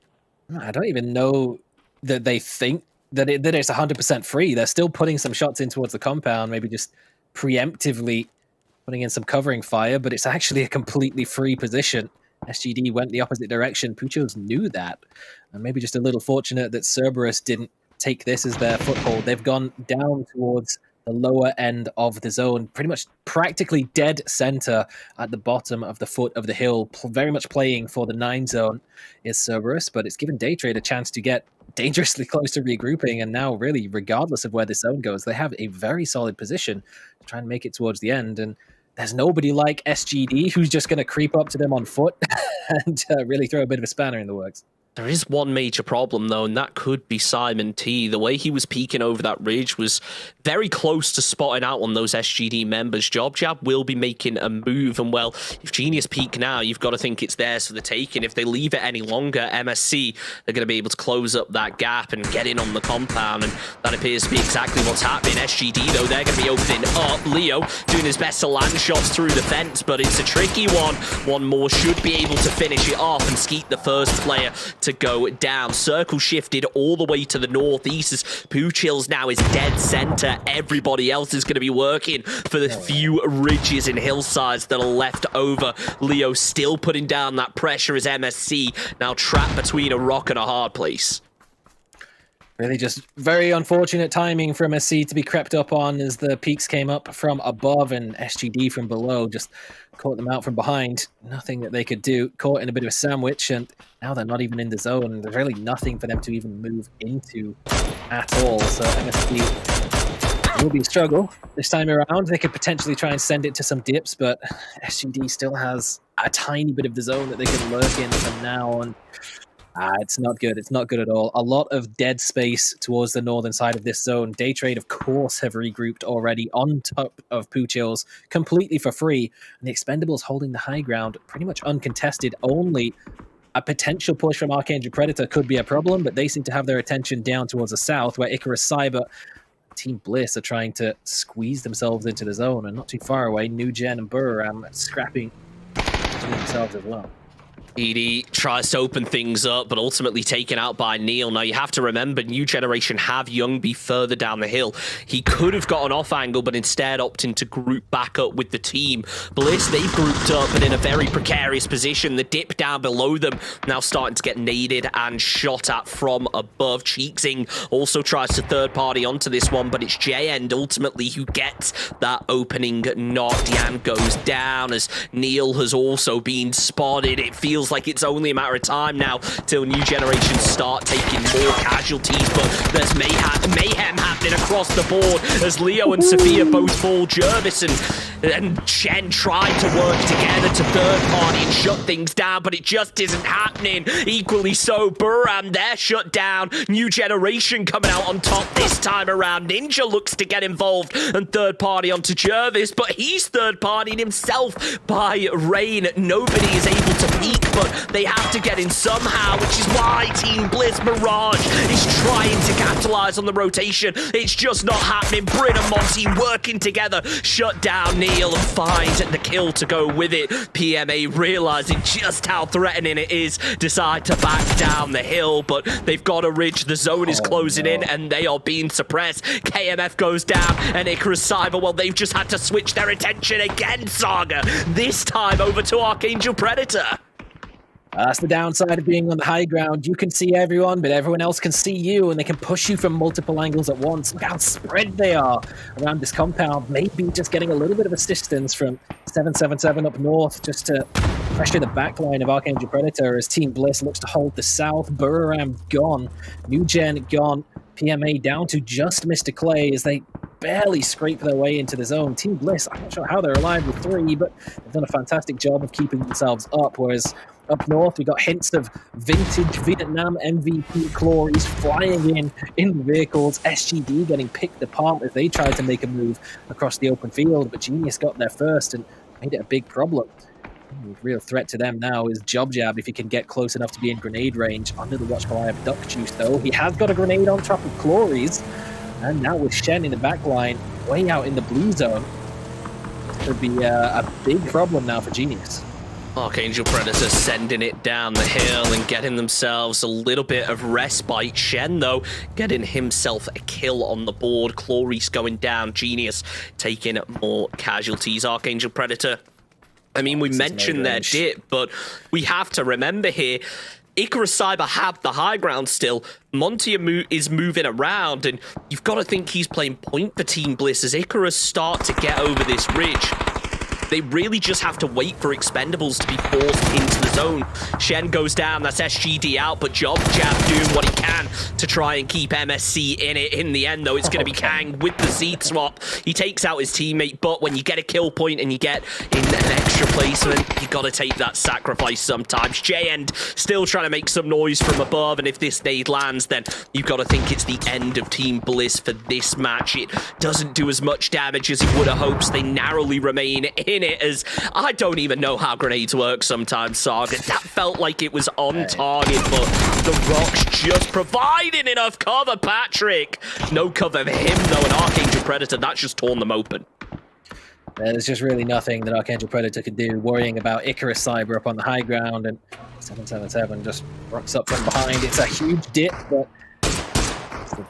I don't even know that they think that it's 100% free. They're still putting some shots in towards the compound, maybe just preemptively putting in some covering fire, but it's actually a completely free position. SGD went the opposite direction. Puchills knew that. And maybe just a little fortunate that Cerberus didn't take this as their foothold. They've gone down towards the lower end of the zone, pretty much practically dead center at the bottom of the foot of the hill, very much playing for the 9 zone is Cerberus, but it's given Daytrade a chance to get dangerously close to regrouping, and now really, regardless of where the zone goes, they have a very solid position to try and make it towards the end. And there's nobody like SGD who's just going to creep up to them on foot and really throw a bit of a spanner in the works. There is one major problem, though, and that could be Simon T. The way he was peeking over that ridge was very close to spotting out on those SGD members. Jobjab will be making a move, and, well, if Genius peek now, you've got to think it's theirs for the taking. If they leave it any longer, MSC, they're going to be able to close up that gap and get in on the compound, and that appears to be exactly what's happening. SGD, though, they're going to be opening up. Leo doing his best to land shots through the fence, but it's a tricky one. One more should be able to finish it off, and Skeet, the first player to go down. Circle shifted all the way to the northeast as Puchills now is dead center. Everybody else is going to be working for the few ridges and hillsides that are left over. Leo still putting down that pressure as MSC now trapped between a rock and a hard place. Really just very unfortunate timing for MSC to be crept up on as the peaks came up from above and SGD from below just caught them out from behind. Nothing that they could do. Caught in a bit of a sandwich, and now they're not even in the zone. There's really nothing for them to even move into at all. So MSC will be a struggle this time around. They could potentially try and send it to some dips, but SGD still has a tiny bit of the zone that they can lurk in from now on. It's not good. It's not good at all. A lot of dead space towards the northern side of this zone. Daytrade, of course, have regrouped already on top of Puchills completely for free. And the Expendables holding the high ground pretty much uncontested. Only a potential push from Archangel Predator could be a problem, but they seem to have their attention down towards the south where Icarus Cyber, Team Bliss are trying to squeeze themselves into the zone. And not too far away, New Gen and Buriram scrapping between themselves as well. Edie tries to open things up, but ultimately taken out by Neil. Now, you have to remember, New Generation have Youngby further down the hill. He could have got an off angle, but instead opting to group back up with the team. Bliss, they've grouped up, but in a very precarious position. The dip down below them now starting to get naded and shot at from above. Cheeksing also tries to third party onto this one, but it's J-End ultimately who gets that opening knock. Diane goes down as Neil has also been spotted. It feels like it's only a matter of time now till New Generation start taking more casualties, but there's mayhem happening across the board as Leo and Sophia both fall. Jervis and Shen tried to work together to third party and shut things down, but it just isn't happening. Equally so, Buram, they're shut down. New Generation coming out on top this time around. Ninja looks to get involved and third party onto Jervis, but he's third partied himself by Rain. Nobody is able to peek, but they have to get in somehow, which is why Team Bliss Mirage is trying to capitalize on the rotation. It's just not happening. Bryn and Monty working together, shut down Neil and find the kill to go with it. PMA realizing just how threatening it is, decide to back down the hill, but they've got a ridge. The zone is closing in and they are being suppressed. KMF goes down and Icarus Cyber, well, they've just had to switch their attention again, Saga. This time over to Archangel Predator. That's the downside of being on the high ground. You can see everyone, but everyone else can see you, and they can push you from multiple angles at once. Look how spread they are around this compound. Maybe just getting a little bit of assistance from 777 up north just to pressure the backline of Archangel Predator as Team Bliss looks to hold the south. Buram gone. New Gen gone. PMA down to just Mr. Clay as they barely scrape their way into the zone. Team Bliss, I'm not sure how they're alive with 3, but they've done a fantastic job of keeping themselves up, whereas up north, we got hints of vintage Vietnam MVP Clories flying in the vehicles. SGD getting picked apart as they tried to make a move across the open field, but Genius got there first and made it a big problem. The real threat to them now is Job Jab if he can get close enough to be in grenade range. Under the watchful eye of Duck Juice, though. He has got a grenade on top of Clories, and now with Shen in the back line, way out in the blue zone, could be a big problem now for Genius. Archangel Predator sending it down the hill and getting themselves a little bit of respite. Shen, though, getting himself a kill on the board. Cloris going down. Genius taking more casualties. Archangel Predator, I mean, we mentioned their dip, but we have to remember here, Icarus Cyber have the high ground still. Monty is moving around, and you've got to think he's playing point for Team Bliss as Icarus start to get over this ridge. They really just have to wait for Expendables to be forced into the zone. Shen goes down, that's SGD out, but Job Jab doing what he can to try and keep MSC in it. In the end, though, it's going to be Kang with the seat swap. He takes out his teammate, but when you get a kill point and you get in an extra placement, you got to take that sacrifice sometimes. J-End still trying to make some noise from above, and if this nade lands, then you've got to think it's the end of Team Bliss for this match. It doesn't do as much damage as he would have hoped. They narrowly remain in it, as I don't even know how grenades work sometimes, Saga. That felt like it was on target, but the rocks just providing enough cover. Patrick, no cover for him though, and Archangel Predator, that's just torn them open. There's just really nothing that Archangel Predator could do, worrying about Icarus Cyber up on the high ground, and 777 just rocks up from behind. It's a huge dip, but the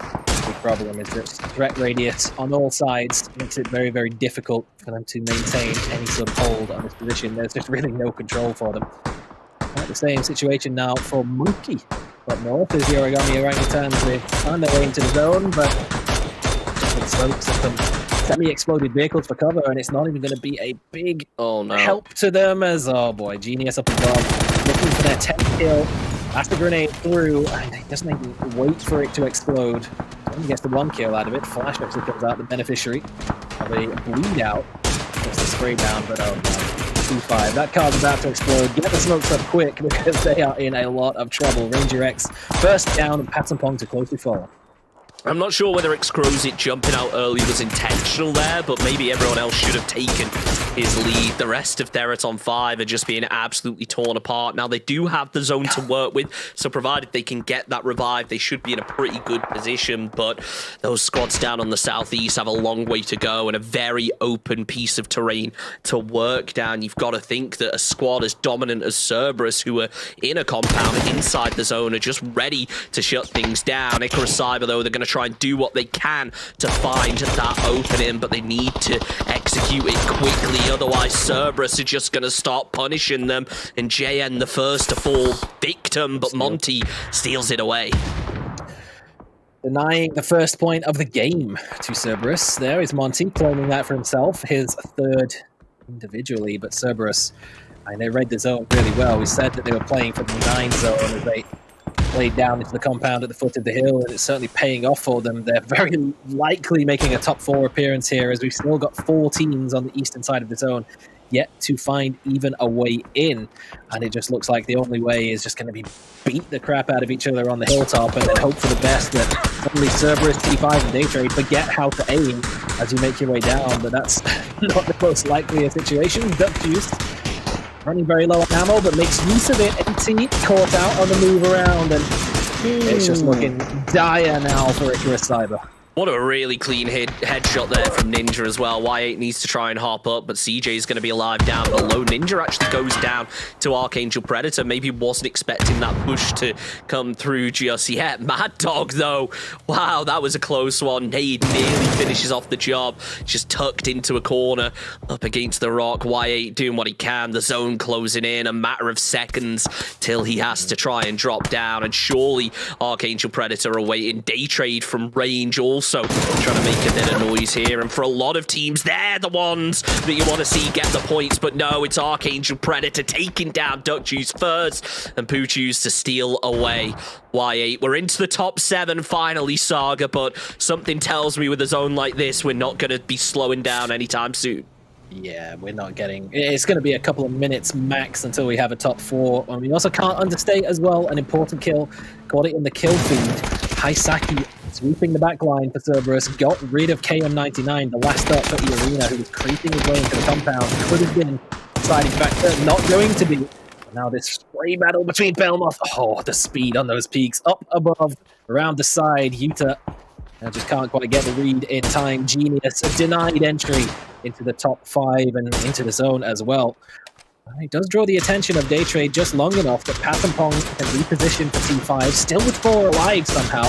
big problem is that threat radius on all sides makes it very, very difficult for them to maintain any sort of hold on this position. There's just really no control for them. Quite the same situation now for Monkey. Up north is the Origami Orangutans. They find their way into the zone, but the slopes of them semi-exploded vehicles for cover, and it's not even going to be a big help to them as, oh boy, Genius up above, looking for their 10th kill. That's the grenade through, and he doesn't even wait for it to explode. He gets the 1 kill out of it. Flash actually comes out, the beneficiary of a bleed out. Gets the spray down, but oh no. 2-5. That car's about to explode. Get the smokes up quick because they are in a lot of trouble. Ranger X first down, and Pat and Pong to closely follow. I'm not sure whether Excrosit jumping out early was intentional there, but maybe everyone else should have taken his lead. The rest of Theraton 5 are just being absolutely torn apart. Now, they do have the zone to work with, so provided they can get that revive, they should be in a pretty good position, but those squads down on the southeast have a long way to go and a very open piece of terrain to work down. You've got to think that a squad as dominant as Cerberus, who are in a compound inside the zone, are just ready to shut things down. Icarus Cyber, though, they're going to try and do what they can to find that opening, but they need to execute it quickly, otherwise Cerberus are just going to start punishing them, and JN the first to fall victim, but Monty steals it away. Denying the first point of the game to Cerberus. There is Monty claiming that for himself, his third individually, but Cerberus, they read the zone really well. We said that they were playing for the 9 zone as they played down into the compound at the foot of the hill, and it's certainly paying off for them. They're very likely making a top 4 appearance here, as we've still got 4 teams on the eastern side of the zone yet to find even a way in, and it just looks like the only way is just going to be beat the crap out of each other on the hilltop and then hope for the best that only Cerberus, T5 and Daytrade forget how to aim as you make your way down, but that's not the most likely a situation. Duck Juice running very low on ammo, but makes use of it. NT caught out on the move around, and it's just looking dire now for Icarus Cyber. What a really clean headshot there from Ninja as well. Y8 needs to try and hop up, but CJ is going to be alive down below. Ninja actually goes down to Archangel Predator. Maybe wasn't expecting that push to come through just yet. Mad Dog, though. Wow, that was a close one. Nade nearly finishes off the job. Just tucked into a corner up against the rock. Y8 doing what he can. The zone closing in. A matter of seconds till he has to try and drop down. And surely Archangel Predator awaiting Daytrade from range also trying to make a bit of noise here, and for a lot of teams, they're the ones that you want to see get the points, but no, it's Archangel Predator taking down Duck Juice first, and Poochoo's to steal away Y8. We're into the top 7 finally, Saga, but something tells me with a zone like this, we're not going to be slowing down anytime soon. Yeah, we're not getting... It's going to be a couple of minutes max until we have a top 4. And we also can't understate as well an important kill. Caught it in the kill feed. Haisaki sweeping the back line for Cerberus. Got rid of KM99, the last up for Arena, who was creeping his way into the compound. Could have been deciding factor. Not going to be. Now this spray battle between Belmoth. Oh, the speed on those peaks. Up above, around the side. Yuta just can't quite get the read in time. Genius. A denied entry into the top 5 and into the zone as well. It does draw the attention of Daytrade just long enough that Pathampong can reposition for T5, still with 4 alive somehow.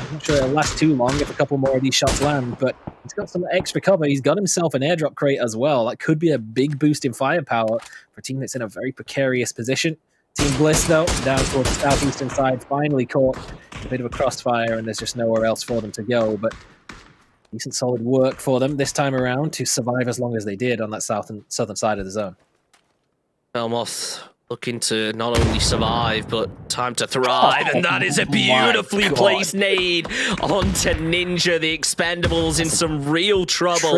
I'm not sure it'll last too long if a couple more of these shots land, but he's got some extra cover. He's got himself an airdrop crate as well. That could be a big boost in firepower for a team that's in a very precarious position. Team Bliss, though, down towards the southeastern side, finally caught a bit of a crossfire, and there's just nowhere else for them to go, but decent solid work for them this time around to survive as long as they did on that southern side of the zone. Belmoth looking to not only survive, but time to thrive, and that is a beautifully placed nade onto Ninja. The Expendables in some real trouble,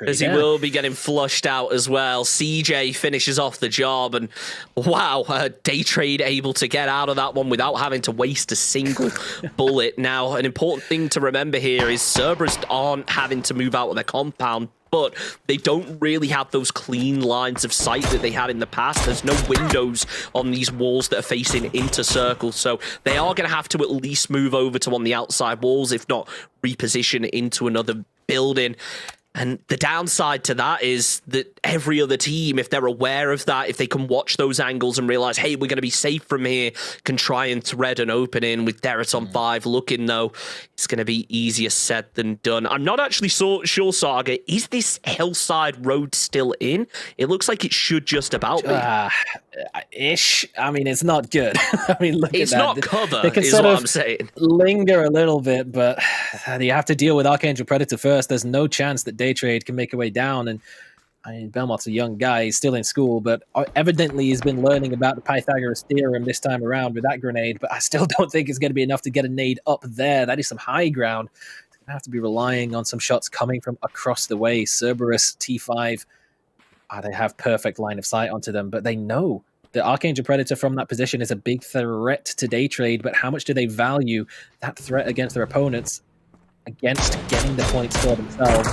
as he will be getting flushed out as well. CJ finishes off the job, and wow, Daytrade able to get out of that one without having to waste a single bullet. Now, an important thing to remember here is Cerberus aren't having to move out of their compound, but they don't really have those clean lines of sight that they had in the past. There's no windows on these walls that are facing into circles, so they are going to have to at least move over to one of the outside walls, if not reposition into another building. And the downside to that is that every other team, if they're aware of that, if they can watch those angles and realize, hey, we're going to be safe from here, can try and thread an opening. With Theraton 5 looking, though, it's going to be easier said than done. I'm not actually sure, Saga, is this Hillside Road still in? It looks like it should just about be. Ish. I mean, it's not good. I mean, look it's at that. Not cover, they can is sort what of I'm saying. Linger a little bit, but you have to deal with Archangel Predator first. There's no chance that Daytrade can make a way down, and I mean, Belmont's a young guy, he's still in school, but evidently he's been learning about the Pythagoras theorem this time around with that grenade, but I still don't think it's going to be enough to get a nade up there. That is some high ground. He's going to have to be relying on some shots coming from across the way. Cerberus, T5, they have perfect line of sight onto them, but they know the Archangel Predator from that position is a big threat to Daytrade, but how much do they value that threat against their opponents, against getting the points for themselves?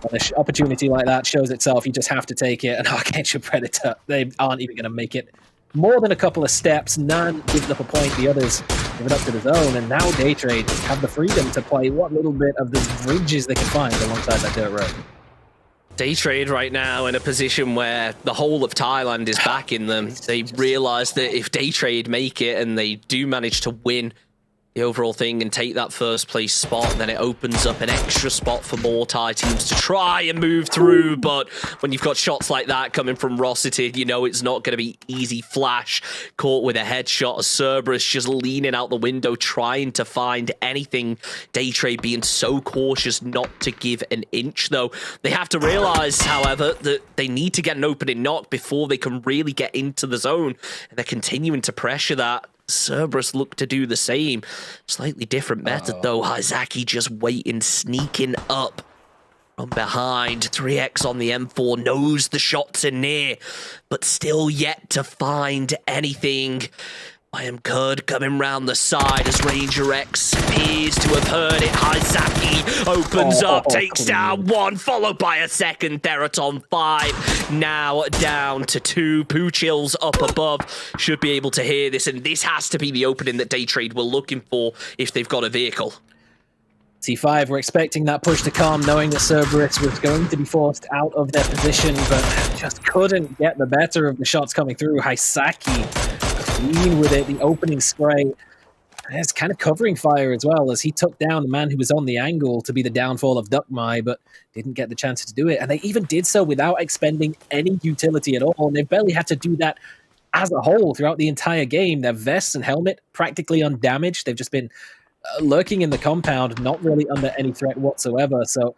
When an opportunity like that shows itself, you just have to take it. And Archangel Predator, they aren't even going to make it more than a couple of steps. None gives up a point. The others give it up to the zone. And now Daytrade have the freedom to play what little bit of the bridges they can find alongside that dirt road. Daytrade right now in a position where the whole of Thailand is backing them. They realize that if Daytrade make it and they do manage to win the overall thing and take that first place spot, then it opens up an extra spot for more Thai teams to try and move through. But when you've got shots like that coming from Rossitid, you know it's not going to be easy. Flash caught with a headshot. Cerberus just leaning out the window trying to find anything. Daytrade being so cautious not to give an inch, though. They have to realize, however, that they need to get an opening knock before they can really get into the zone, and they're continuing to pressure that. Cerberus look to do the same. Slightly different method, though. Haizaki just waiting, sneaking up from behind. 3x on the M4, knows the shots are near, but still yet to find anything. I am Kurd coming round the side as Ranger X appears to have heard it. Haizaki opens up, takes down one, followed by a second. Theraton 5, now down to 2. Poochills up above should be able to hear this, and this has to be the opening that Daytrade were looking for if they've got a vehicle. T5 were expecting that push to come, knowing that Cerberus was going to be forced out of their position, but just couldn't get the better of the shots coming through. Haizaki clean with it, the opening spray. It's kind of covering fire as well, as he took down the man who was on the angle to be the downfall of Duckmai, but didn't get the chance to do it. And they even did so without expending any utility at all, and they barely had to do that as a whole throughout the entire game. Their vests and helmet practically undamaged. They've just been lurking in the compound, not really under any threat whatsoever. So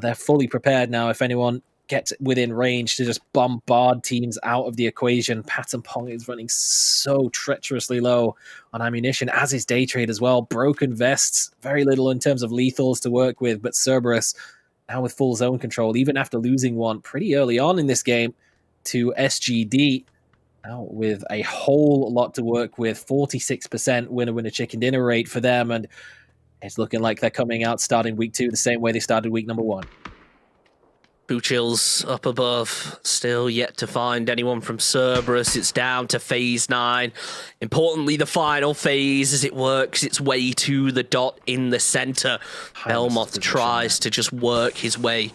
they're fully prepared now if anyone gets within range to just bombard teams out of the equation. Patton Pong is running so treacherously low on ammunition, as is Daytrade as well. Broken vests, very little in terms of lethals to work with, but Cerberus now with full zone control, even after losing one pretty early on in this game to SGD. Now with a whole lot to work with, 46% winner chicken dinner rate for them, and it's looking like they're coming out starting week 2 the same way they started week number 1. Poochills up above, still yet to find anyone from Cerberus. It's down to phase 9. Importantly, the final phase as it works its way to the dot in the center. Belmoth tries to just work his way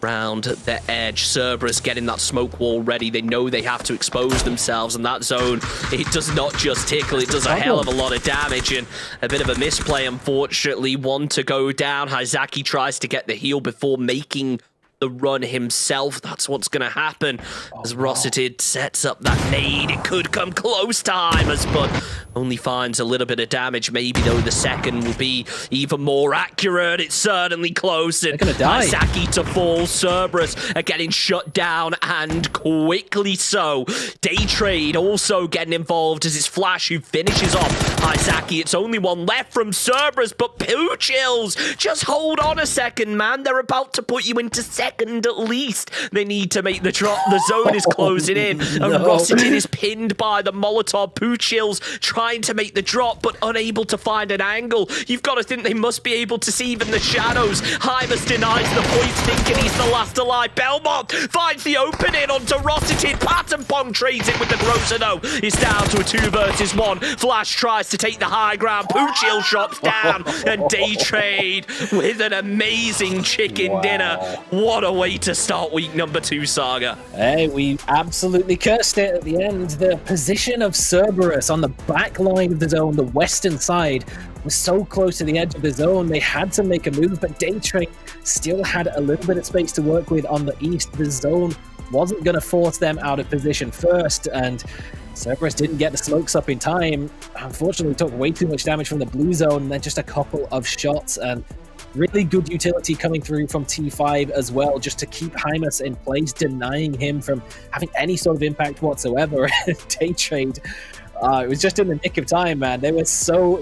round the edge. Cerberus getting that smoke wall ready. They know they have to expose themselves, and that zone, it does not just tickle, it does a hell of a lot of damage, and a bit of a misplay, unfortunately. One to go down. Haizaki tries to get the heal before making the run himself. That's what's going to happen as Rossitid sets up that nade. It could come close to Hymas, but only finds a little bit of damage. Maybe, though, the second will be even more accurate. It's certainly close. And Haizaki to fall. Cerberus are getting shut down, and quickly so. Daytrade also getting involved as it's Flash who finishes off Haizaki. It's only one left from Cerberus, but Poochills, just hold on a second, man. They're about to put you into second at least. They need to make the drop. The zone is closing in, and Rossitid is pinned by the Molotov. Poochills trying to make the drop, but unable to find an angle. You've got to think they must be able to see even the shadows. Hymas denies the points, thinking he's the last alive. Belmont finds the opening onto Rossitid. Patton Pong trades it with the Grocer, though. It's down to a 2 versus 1. Flash tries to take the high ground. Poochill shots down, and Daytrade with an amazing chicken dinner. What a way to start week number 2, Saga. Hey, we absolutely cursed it at the end. The position of Cerberus on the back line of the zone, the western side, was so close to the edge of the zone, they had to make a move, but Daytrade still had a little bit of space to work with on the east. The zone wasn't going to force them out of position first, and Cerberus didn't get the smokes up in time. Unfortunately, took way too much damage from the blue zone, and then just a couple of shots, and really good utility coming through from T5 as well, just to keep Hymas in place, denying him from having any sort of impact whatsoever. Daytrade, it was just in the nick of time, man. They were so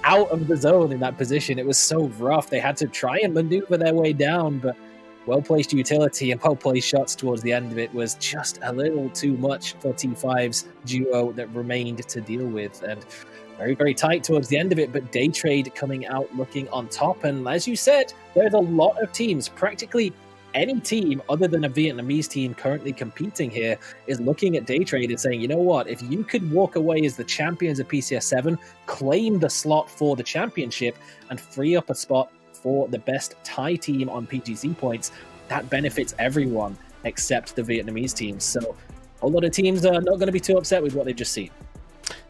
out of the zone in that position. It was so rough. They had to try and maneuver their way down, but well-placed utility and well-placed shots towards the end of it was just a little too much for T5's duo that remained to deal with. And very, very tight towards the end of it, but Day Trade coming out looking on top. And as you said, there's a lot of teams, practically any team other than a Vietnamese team currently competing here is looking at Day Trade and saying, you know what, if you could walk away as the champions of PCS 7, claim the slot for the championship, and free up a spot for the best Thai team on PGC points, that benefits everyone except the Vietnamese teams. So a lot of teams are not going to be too upset with what they've just seen.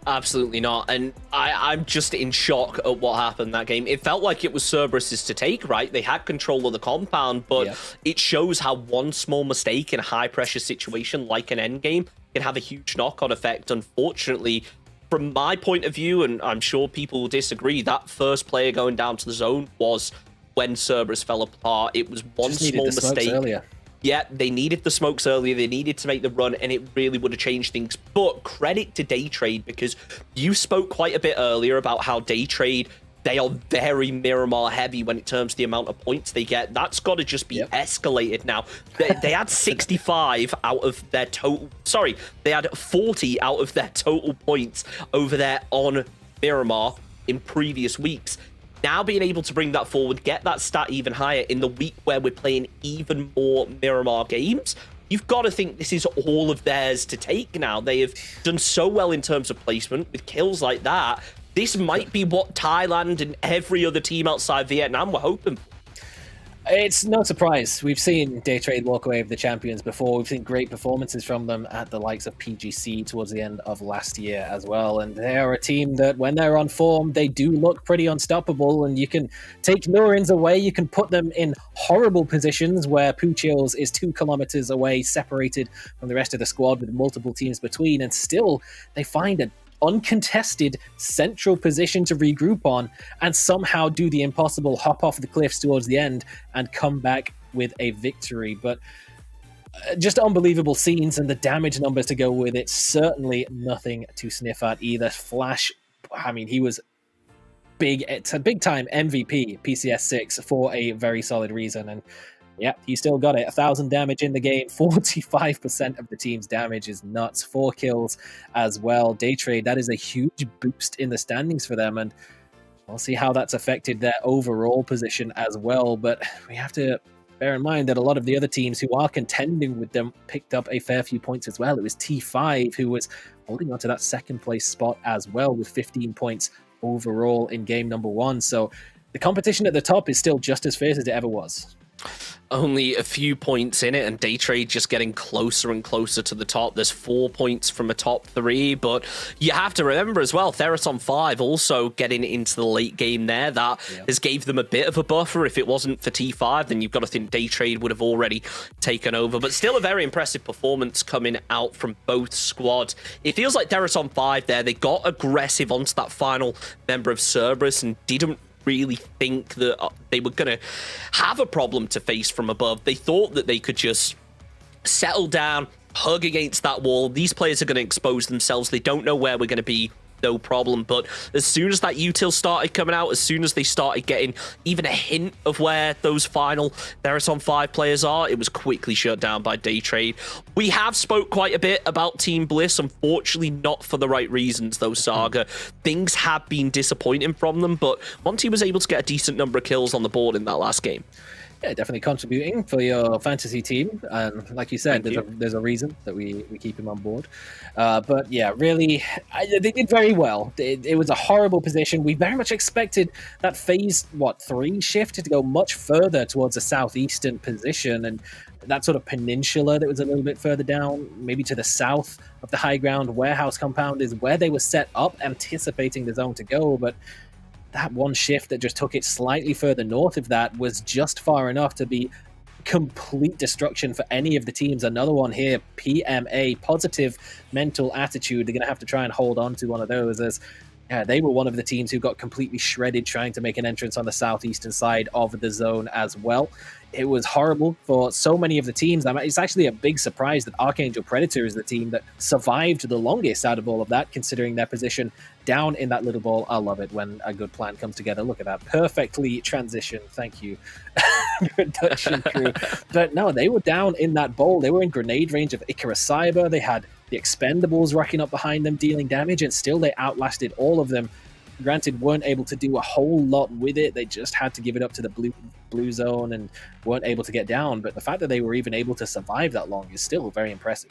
Absolutely not. And I'm just in shock at what happened in that game. It felt like it was Cerberus's to take, right? They had control of the compound, but it shows how one small mistake in a high-pressure situation like an endgame can have a huge knock-on effect. Unfortunately, from my point of view, and I'm sure people will disagree, that first player going down to the zone was when Cerberus fell apart. It was one small mistake. Earlier. Yeah, they needed the smokes earlier, they needed to make the run, and it really would have changed things. But credit to Day Trade, because you spoke quite a bit earlier about how Day Trade, they are very Miramar heavy when it comes to the amount of points they get. That's got to just be escalated now. They had 65 out of their total... Sorry, they had 40 out of their total points over there on Miramar in previous weeks. Now being able to bring that forward, get that stat even higher in the week where we're playing even more Miramar games, you've got to think this is all of theirs to take now. They have done so well in terms of placement with kills like that. This might be what Thailand and every other team outside Vietnam were hoping for. It's no surprise. We've seen Day Trade walk away with the champions before. We've seen great performances from them at the likes of PGC towards the end of last year as well. And they are a team that, when they're on form, they do look pretty unstoppable. And you can take Norins away. You can put them in horrible positions where Puchils is 2 kilometers away, separated from the rest of the squad with multiple teams between. And still, they find a uncontested central position to regroup on and somehow do the impossible, hop off the cliffs towards the end and come back with a victory. But just unbelievable scenes, and the damage numbers to go with it, certainly nothing to sniff at either. Flash, I mean, he was big. It's a big time MVP PCS 6 for a very solid reason. And yeah, he still got it. 1,000 damage in the game. 45% of the team's damage is nuts. 4 kills as well. Day Trade, that is a huge boost in the standings for them. And we'll see how that's affected their overall position as well. But we have to bear in mind that a lot of the other teams who are contending with them picked up a fair few points as well. It was T5 who was holding on to that second place spot as well with 15 points overall in game number 1. So the competition at the top is still just as fierce as it ever was. Only a few points in it, and Day Trade just getting closer and closer to the top. There's 4 points from a top 3, but you have to remember as well, Theros on 5 also getting into the late game there. That has gave them a bit of a buffer. If it wasn't for T5, then you've got to think Day Trade would have already taken over. But still a very impressive performance coming out from both squads. It feels like Theros on 5 there, they got aggressive onto that final member of Cerberus and didn't really think that they were going to have a problem to face from above. They thought that they could just settle down, hug against that wall. These players are going to expose themselves. They don't know where we're going to be. No problem. But as soon as that util started coming out, as soon as they started getting even a hint of where those final Theros on 5 players are, it was quickly shut down by Day Trade. We have spoke quite a bit about Team Bliss, unfortunately not for the right reasons though, Saga. Things have been disappointing from them, but Monty was able to get a decent number of kills on the board in that last game. Yeah, definitely contributing for your fantasy team. And like you said, there's a reason that we keep him on board. But yeah, really, they did very well. It was a horrible position. We very much expected that phase, 3 shift to go much further towards the southeastern position. And that sort of peninsula that was a little bit further down, maybe to the south of the high ground warehouse compound, is where they were set up, anticipating the zone to go. But that one shift that just took it slightly further north of that was just far enough to be complete destruction for any of the teams. Another one here, PMA, positive mental attitude. They're going to have to try and hold on to one of those, as they were one of the teams who got completely shredded trying to make an entrance on the southeastern side of the zone as well. It was horrible for so many of the teams. It's actually a big surprise that Archangel Predator is the team that survived the longest out of all of that, considering their position down in that little ball. I love it when a good plan comes together. Look at that. Perfectly transitioned. Thank you. production crew. But no, they were down in that bowl. They were in grenade range of Icarus Cyber. They had the Expendables racking up behind them, dealing damage, and still they outlasted all of them. Granted, weren't able to do a whole lot with it. They just had to give it up to the blue zone and weren't able to get down. But the fact that they were even able to survive that long is still very impressive.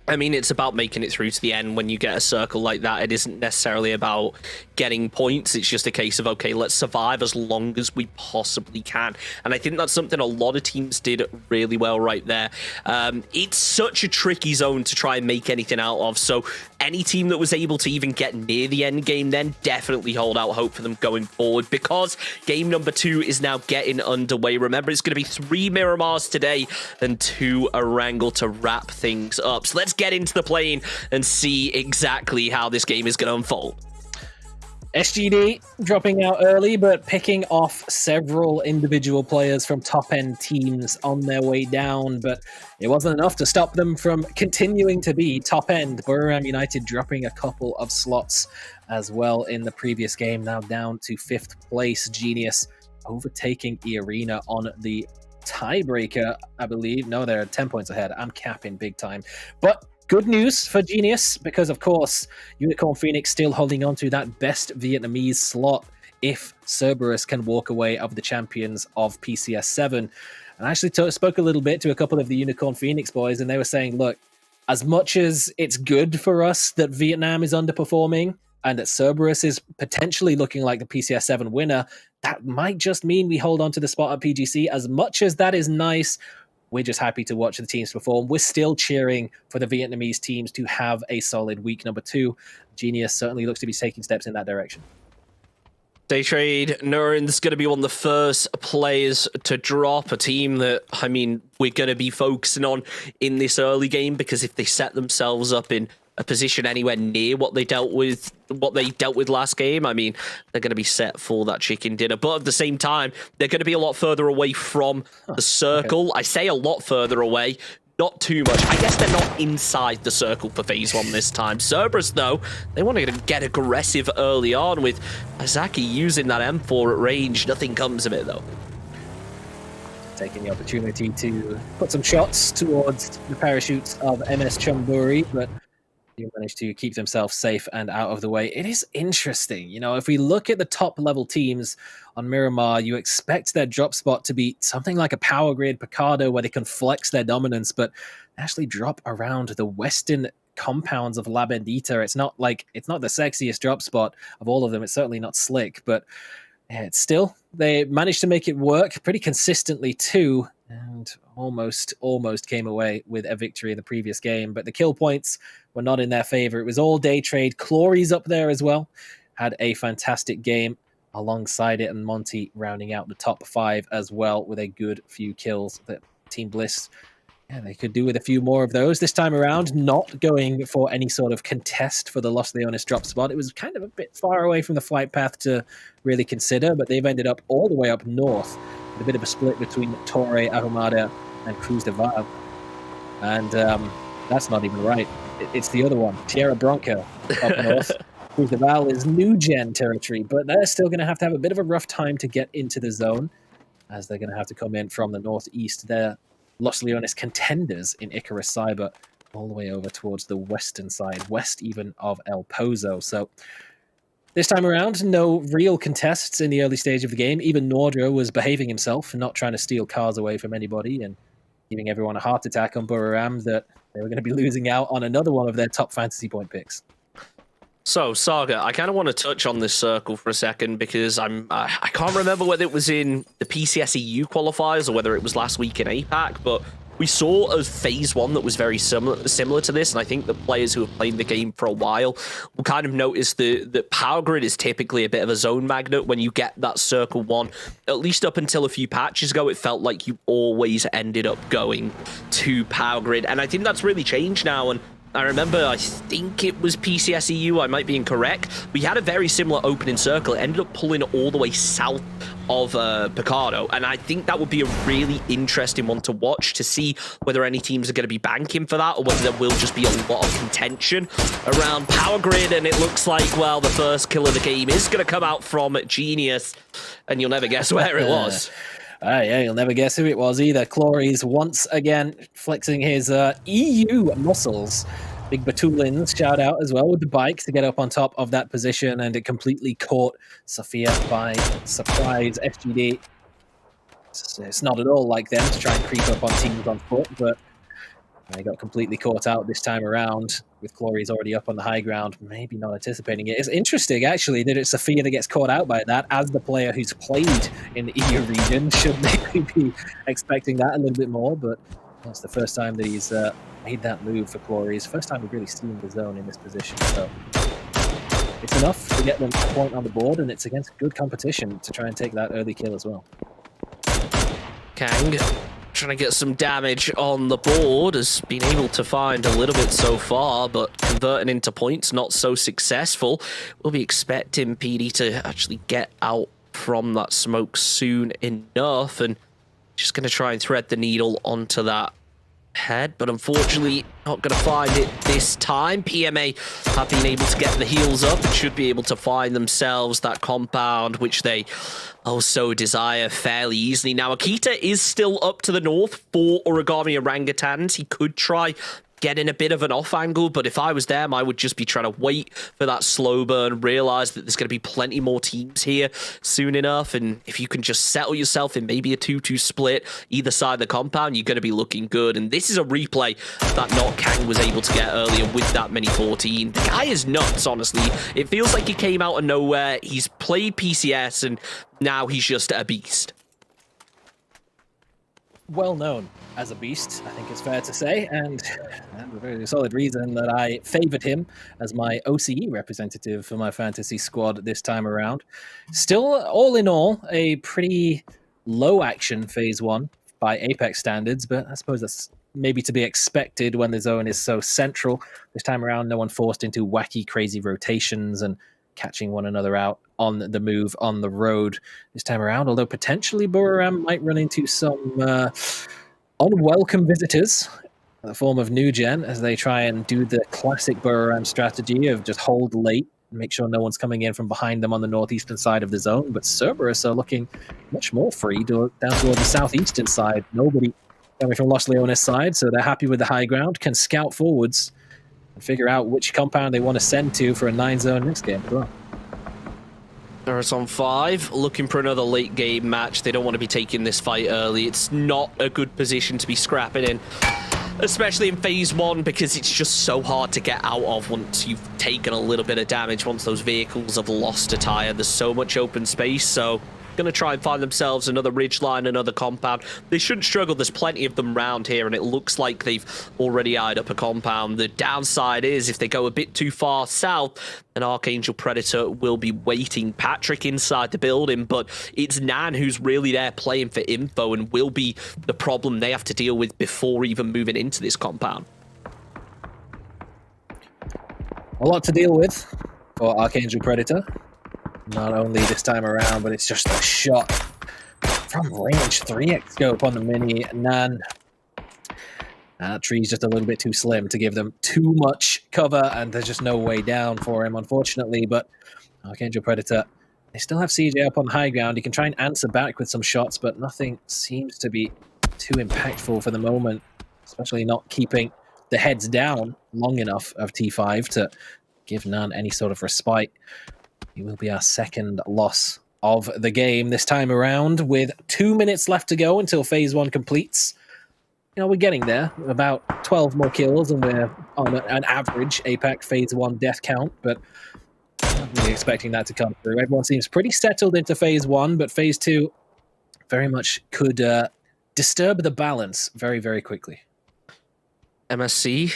I mean, it's about making it through to the end when you get a circle like that. It isn't necessarily about getting points. It's just a case of, okay, let's survive as long as we possibly can. And I think that's something a lot of teams did really well right there. It's such a tricky zone to try and make anything out of. So any team that was able to even get near the end game, then definitely hold out hope for them going forward, because game number 2 is now getting underway. Remember, it's going to be 3 Miramars today and 2 Erangel to wrap things up. So let's get into the plane and see exactly how this game is going to unfold. SGD dropping out early, but picking off several individual players from top-end teams on their way down, but it wasn't enough to stop them from continuing to be top-end. Buriram United dropping a couple of slots as well in the previous game, now down to 5th place. Genius overtaking E-Arena on the tiebreaker, I believe. No, they're 10 points ahead. I'm capping big time. But good news for Genius, because of course, Unicorn Phoenix still holding on to that best Vietnamese slot if Cerberus can walk away of the champions of PCS 7. And I actually spoke a little bit to a couple of the Unicorn Phoenix boys, and they were saying, look, as much as it's good for us that Vietnam is underperforming and that Cerberus is potentially looking like the PCS 7 winner, that might just mean we hold on to the spot at PGC. As much as that is nice, we're just happy to watch the teams perform. We're still cheering for the Vietnamese teams to have a solid week number 2. Genius certainly looks to be taking steps in that direction. Daytrade, Nurin's going to be one of the first players to drop, a team that, I mean, we're going to be focusing on in this early game, because if they set themselves up in a position anywhere near what they dealt with last game, I mean, they're going to be set for that chicken dinner. But at the same time, they're going to be a lot further away from the circle. Okay. I say a lot further away, not too much. I guess they're not inside the circle for phase 1 this time. Cerberus, though, they want to get aggressive early on with Azaki using that M4 at range. Nothing comes of it, though. Taking the opportunity to put some shots towards the parachutes of MS Chonburi, but managed to keep themselves safe and out of the way. It is interesting, you know, if we look at the top level teams on Miramar, you expect their drop spot to be something like a Power Grid Picardo where they can flex their dominance, but actually drop around the western compounds of La Bendita. It's not the sexiest drop spot of all of them. It's certainly not slick, but it's still, they managed to make it work pretty consistently too, and almost came away with a victory in the previous game. But the kill points were not in their favor. It was all Daytrade. Clory's up there as well. Had a fantastic game alongside it, and Monty rounding out the top 5 as well with a good few kills. That Team Bliss, yeah, they could do with a few more of those. This time around, not going for any sort of contest for the Los Leones drop spot. It was kind of a bit far away from the flight path to really consider, but they've ended up all the way up north. A bit of a split between Torre, Ahumada, and Cruz de Val. And that's not even right. It's the other one, Tierra Bronca up north. Cruz de Val is new gen territory, but they're still going to have a bit of a rough time to get into the zone, as they're going to have to come in from the northeast. They're Los Leones contenders in Icarus Cyber, all the way over towards the western side, west even of El Pozo. So this time around, no real contests in the early stage of the game. Even Nordra was behaving himself, not trying to steal cars away from anybody, and giving everyone a heart attack on Buriram that they were going to be losing out on another one of their top fantasy point picks. So, Saga, I kind of want to touch on this circle for a second, because I can't remember whether it was in the PCS EU qualifiers or whether it was last week in APAC, but we saw a phase 1 that was very similar to this, and I think the players who have played the game for a while will kind of notice that Power Grid is typically a bit of a zone magnet when you get that circle 1. At least up until a few patches ago, it felt like you always ended up going to Power Grid, and I think that's really changed now. And I remember, I think it was PCS EU, I might be incorrect. We had a very similar opening circle. It ended up pulling all the way south of Picardo, and I think that would be a really interesting one to watch, to see whether any teams are going to be banking for that, or whether there will just be a lot of contention around Power Grid. And it looks like, well, the first kill of the game is going to come out from Genius, and you'll never guess where it was. Yeah, you'll never guess who it was either. Clories once again flexing his EU muscles. Big Batulins shout out as well with the bike to get up on top of that position, and it completely caught Sophia by surprise. FGD, it's not at all like them to try and creep up on teams on foot, but they got completely caught out this time around with Clories already up on the high ground, maybe not anticipating it. It's interesting, actually, that it's Sophia that gets caught out by that. As the player who's played in the EU region, should maybe be expecting that a little bit more, but that's the first time that he's made that move for Clories. First time we've really seen the zone in this position, so it's enough to get them a point on the board, and it's against good competition to try and take that early kill as well. Kang trying to get some damage on the board, has been able to find a little bit so far, but converting into points, not so successful. We'll be expecting PD to actually get out from that smoke soon enough, and just going to try and thread the needle onto that head, but unfortunately not going to find it this time. PMA have been able to get the heals up and should be able to find themselves that compound, which they also desire fairly easily. Now, Akita is still up to the north for Origami Orangutans. He could try getting a bit of an off angle, but if I was them, I would just be trying to wait for that slow burn, realize that there's going to be plenty more teams here soon enough, and if you can just settle yourself in maybe a 2-2 split either side of the compound, you're going to be looking good. And this is a replay that not Kang was able to get earlier with that mini 14. The guy is nuts, honestly. It feels like he came out of nowhere. He's played PCS and now he's just a beast. Well known as a beast, I think it's fair to say, and a very solid reason that I favoured him as my OCE representative for my fantasy squad this time around. Still, all in all, a pretty low action phase one by APAC standards, but I suppose that's maybe to be expected when the zone is so central. This time around, no one forced into wacky, crazy rotations and catching one another out on the move on the road this time around, although potentially Buriram might run into some unwelcome visitors in the form of New Gen as they try and do the classic Buriram strategy of just hold late and make sure no one's coming in from behind them on the northeastern side of the zone. But Cerberus are looking much more free down toward the southeastern side. Nobody coming from Los Leones side, so they're happy with the high ground, can scout forwards and figure out which compound they want to send to for a 9-zone next game as well. It's on 5, looking for another late game match. They don't want to be taking this fight early. It's not a good position to be scrapping in, especially in phase 1, because it's just so hard to get out of once you've taken a little bit of damage, once those vehicles have lost a tire. There's so much open space, so going to try and find themselves another ridgeline, another compound. They shouldn't struggle. There's plenty of them around here, and it looks like they've already eyed up a compound. The downside is if they go a bit too far south, an Archangel Predator will be waiting. Patrick inside the building, but it's Nan who's really there playing for info and will be the problem they have to deal with before even moving into this compound. A lot to deal with for Archangel Predator. Not only this time around, but it's just a shot from range 3x scope on the mini. Nan. That tree's just a little bit too slim to give them too much cover, and there's just no way down for him, unfortunately. But Archangel Predator, they still have CJ up on high ground. He can try and answer back with some shots, but nothing seems to be too impactful for the moment, especially not keeping the heads down long enough of T5 to give Nan any sort of respite. It will be our second loss of the game this time around, with 2 minutes left to go until phase 1 completes. You know, we're getting there, about 12 more kills, and we're on an average APAC phase 1 death count, but I'm not really expecting that to come through. Everyone seems pretty settled into phase 1, but phase 2 very much could disturb the balance very, very quickly. MSC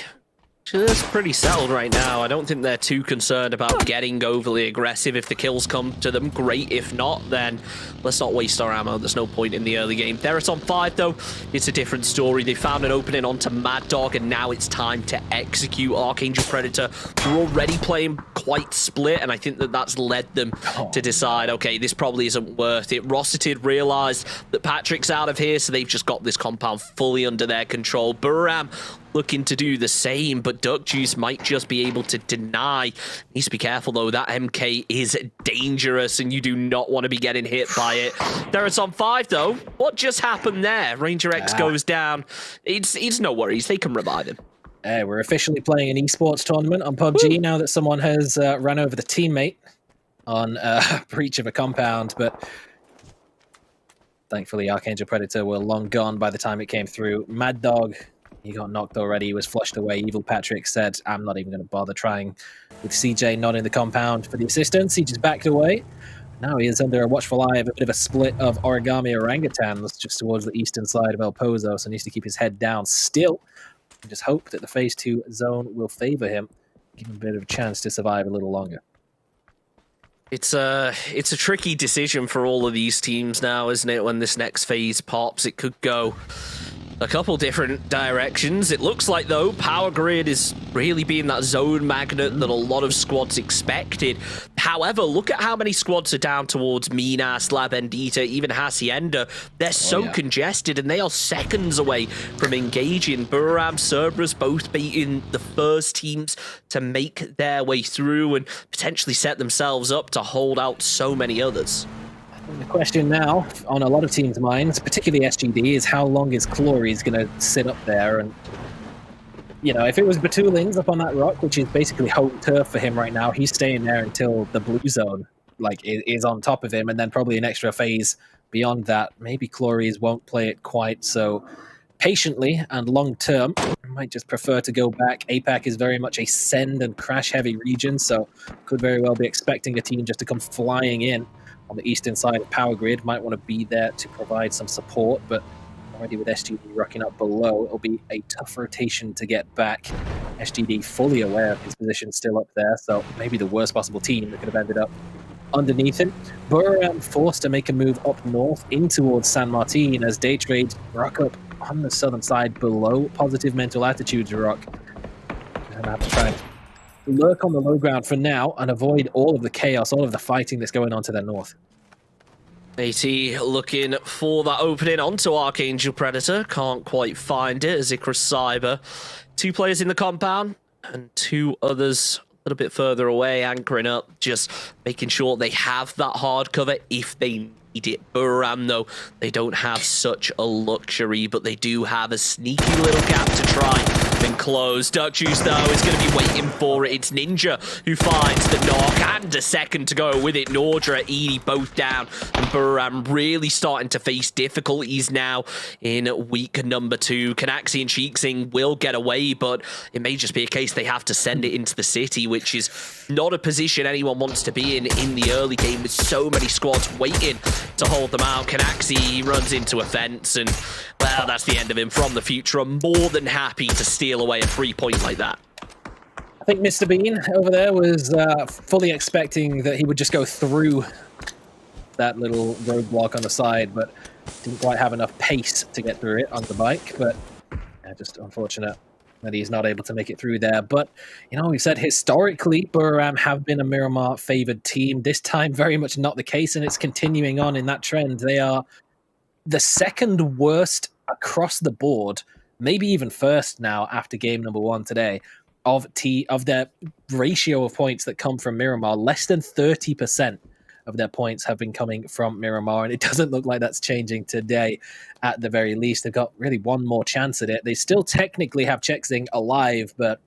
just pretty settled right now. I don't think they're too concerned about getting overly aggressive. If the kills come to them, great. If not, then let's not waste our ammo. There's no point in the early game. They're on 5, though. It's a different story. They found an opening onto Mad Dog, and now it's time to execute. Archangel Predator were already playing quite split, and I think that that's led them to decide, okay, this probably isn't worth it. Rossitid realized that Patrick's out of here, so they've just got this compound fully under their control. Buriram looking to do the same, but Duck Juice might just be able to deny. Needs to be careful though, that MK is dangerous and you do not want to be getting hit by it. There is on 5 though. What just happened there? Ranger X goes down. It's no worries, they can revive him. We're officially playing an esports tournament on PUBG now that someone has run over the teammate on breach of a compound, but thankfully Archangel Predator were long gone by the time it came through. Mad Dog, he got knocked already, he was flushed away. Evil Patrick said, I'm not even going to bother trying, with CJ not in the compound for the assistance. He just backed away. Now he is under a watchful eye of a bit of a split of origami orangutans just towards the eastern side of El Pozo, so needs to keep his head down still. And just hope that the phase 2 zone will favor him, give him a bit of a chance to survive a little longer. It's a tricky decision for all of these teams now, isn't it? When this next phase pops, it could go a couple different directions. It looks like, though, Power Grid is really being that zone magnet that a lot of squads expected. However, look at how many squads are down towards Minas, La Bendita, even Hacienda. They're so congested, and they are seconds away from engaging. Buram, Cerberus both beating the first teams to make their way through and potentially set themselves up to hold out so many others. The question now on a lot of teams' minds, particularly SGD, is how long is Clory's going to sit up there? And, you know, if it was Batulings up on that rock, which is basically home turf for him right now, he's staying there until the blue zone is on top of him, and then probably an extra phase beyond that. Maybe Clory's won't play it quite so patiently and long term. Might just prefer to go back. APAC is very much a send and crash heavy region, so could very well be expecting a team just to come flying in on the eastern side of Power Grid. Might want to be there to provide some support, but already with SGD rocking up below, it'll be a tough rotation to get back. SGD fully aware of his position still up there, so maybe the worst possible team that could have ended up underneath him. Buram forced to make a move up north in towards San Martin as Day Trade rock up on the southern side below Positive Mental Attitudes rock. And I have to try and lurk on the low ground for now and avoid all of the chaos, all of the fighting that's going on to their north. AT looking for that opening onto Archangel Predator. Can't quite find it as Icarus Cyber. 2 players in the compound and 2 others a little bit further away, anchoring up, just making sure they have that hard cover if they need it. Buram, though, they don't have such a luxury, but they do have a sneaky little gap to try and close. Duck Juice, though, is going to be waiting for it. It's Ninja who finds the knock and a second to go with it. Nordra, Edie both down, and Buram really starting to face difficulties now in week number 2. Canaxi and Cheeksing will get away, but it may just be a case they have to send it into the city, which is not a position anyone wants to be in the early game with so many squads waiting to hold them out. Canaxi runs into a fence, and well, that's the end of him. From the future, I'm more than happy to steal away a 3-point like that. I think Mr. Bean over there was fully expecting that he would just go through that little roadblock on the side, but didn't quite have enough pace to get through it on the bike. But yeah, just unfortunate that he's not able to make it through there. But, you know, we said historically, Buram have been a Miramar-favored team. This time, very much not the case, and it's continuing on in that trend. They are the second worst across the board, maybe even first now after game number 1 today, of their ratio of points that come from Miramar. Less than 30% of their points have been coming from Miramar, and it doesn't look like that's changing today at the very least. They've got really one more chance at it. They still technically have Cheeksing alive, but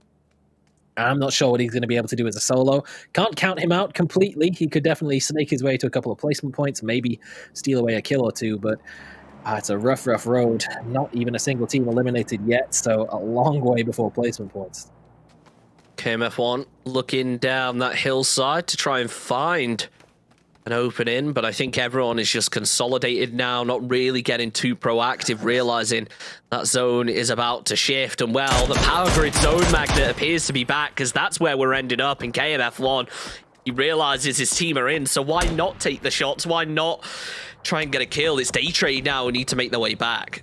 I'm not sure what he's going to be able to do as a solo. Can't count him out completely. He could definitely snake his way to a couple of placement points, maybe steal away a kill or 2, but it's a rough road. Not even a single team eliminated yet, so a long way before placement points. KMF1 looking down that hillside to try and find an opening, but I think everyone is just consolidated now, not really getting too proactive, realizing that zone is about to shift. And well, the Power Grid zone magnet appears to be back, because that's where we're ending up in KMF1. He realizes his team are in, so why not take the shots? Why not try and get a kill? It's Day Trade now who need to make their way back.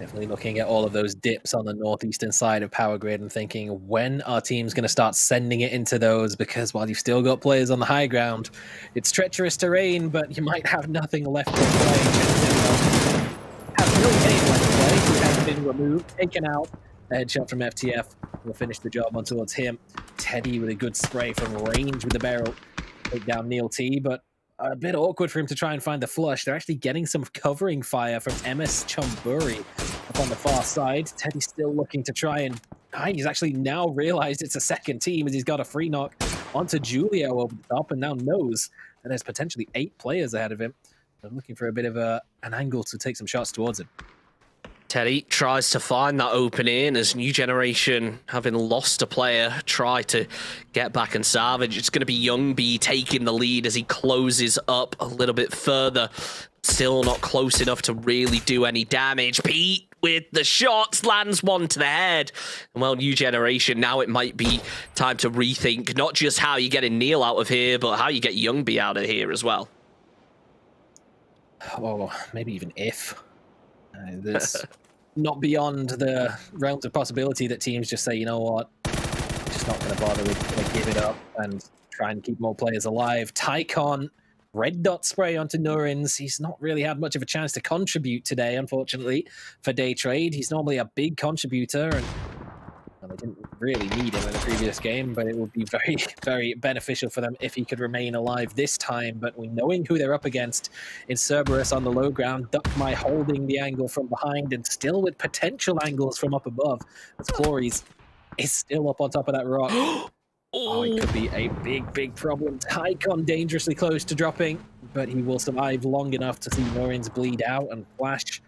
Definitely looking at all of those dips on the northeastern side of Power Grid and thinking, when are teams going to start sending it into those? Because while you've still got players on the high ground, it's treacherous terrain, but you might have nothing left to play. Have no game left to play. You have been removed, taken out. A headshot from FTF will finish the job on towards him. Teddy with a good spray from range with the barrel. Take down Neil T, but a bit awkward for him to try and find the flush. They're actually getting some covering fire from MS Chumburi up on the far side. Teddy's still looking to try and hide. He's actually now realized it's a second team as he's got a free knock onto Julio over the top and now knows that there's potentially 8 players ahead of him. They're looking for a bit of an angle to take some shots towards him. Teddy tries to find that opening as New Generation, having lost a player, try to get back and salvage. It's going to be Young B taking the lead as he closes up a little bit further. Still not close enough to really do any damage. Pete with the shots, lands one to the head. And well, New Generation, now it might be time to rethink not just how you get Neil out of here, but how you get Young B out of here as well. Or maybe even if. There's not beyond the realms of possibility that teams just say, you know what, just not going to bother with going to give it up and try and keep more players alive. Tycon, red dot spray onto Nurins. He's not really had much of a chance to contribute today, unfortunately, for Day Trade. He's normally a big contributor, and they didn't really need him in the previous game, but it would be very, very beneficial for them if he could remain alive this time. But knowing who they're up against in Cerberus on the low ground, Duckmy holding the angle from behind and still with potential angles from up above, as Clories is still up on top of that rock. Oh, it could be a big, big problem. Tycon dangerously close to dropping, but he will survive long enough to see Norins bleed out and Flash.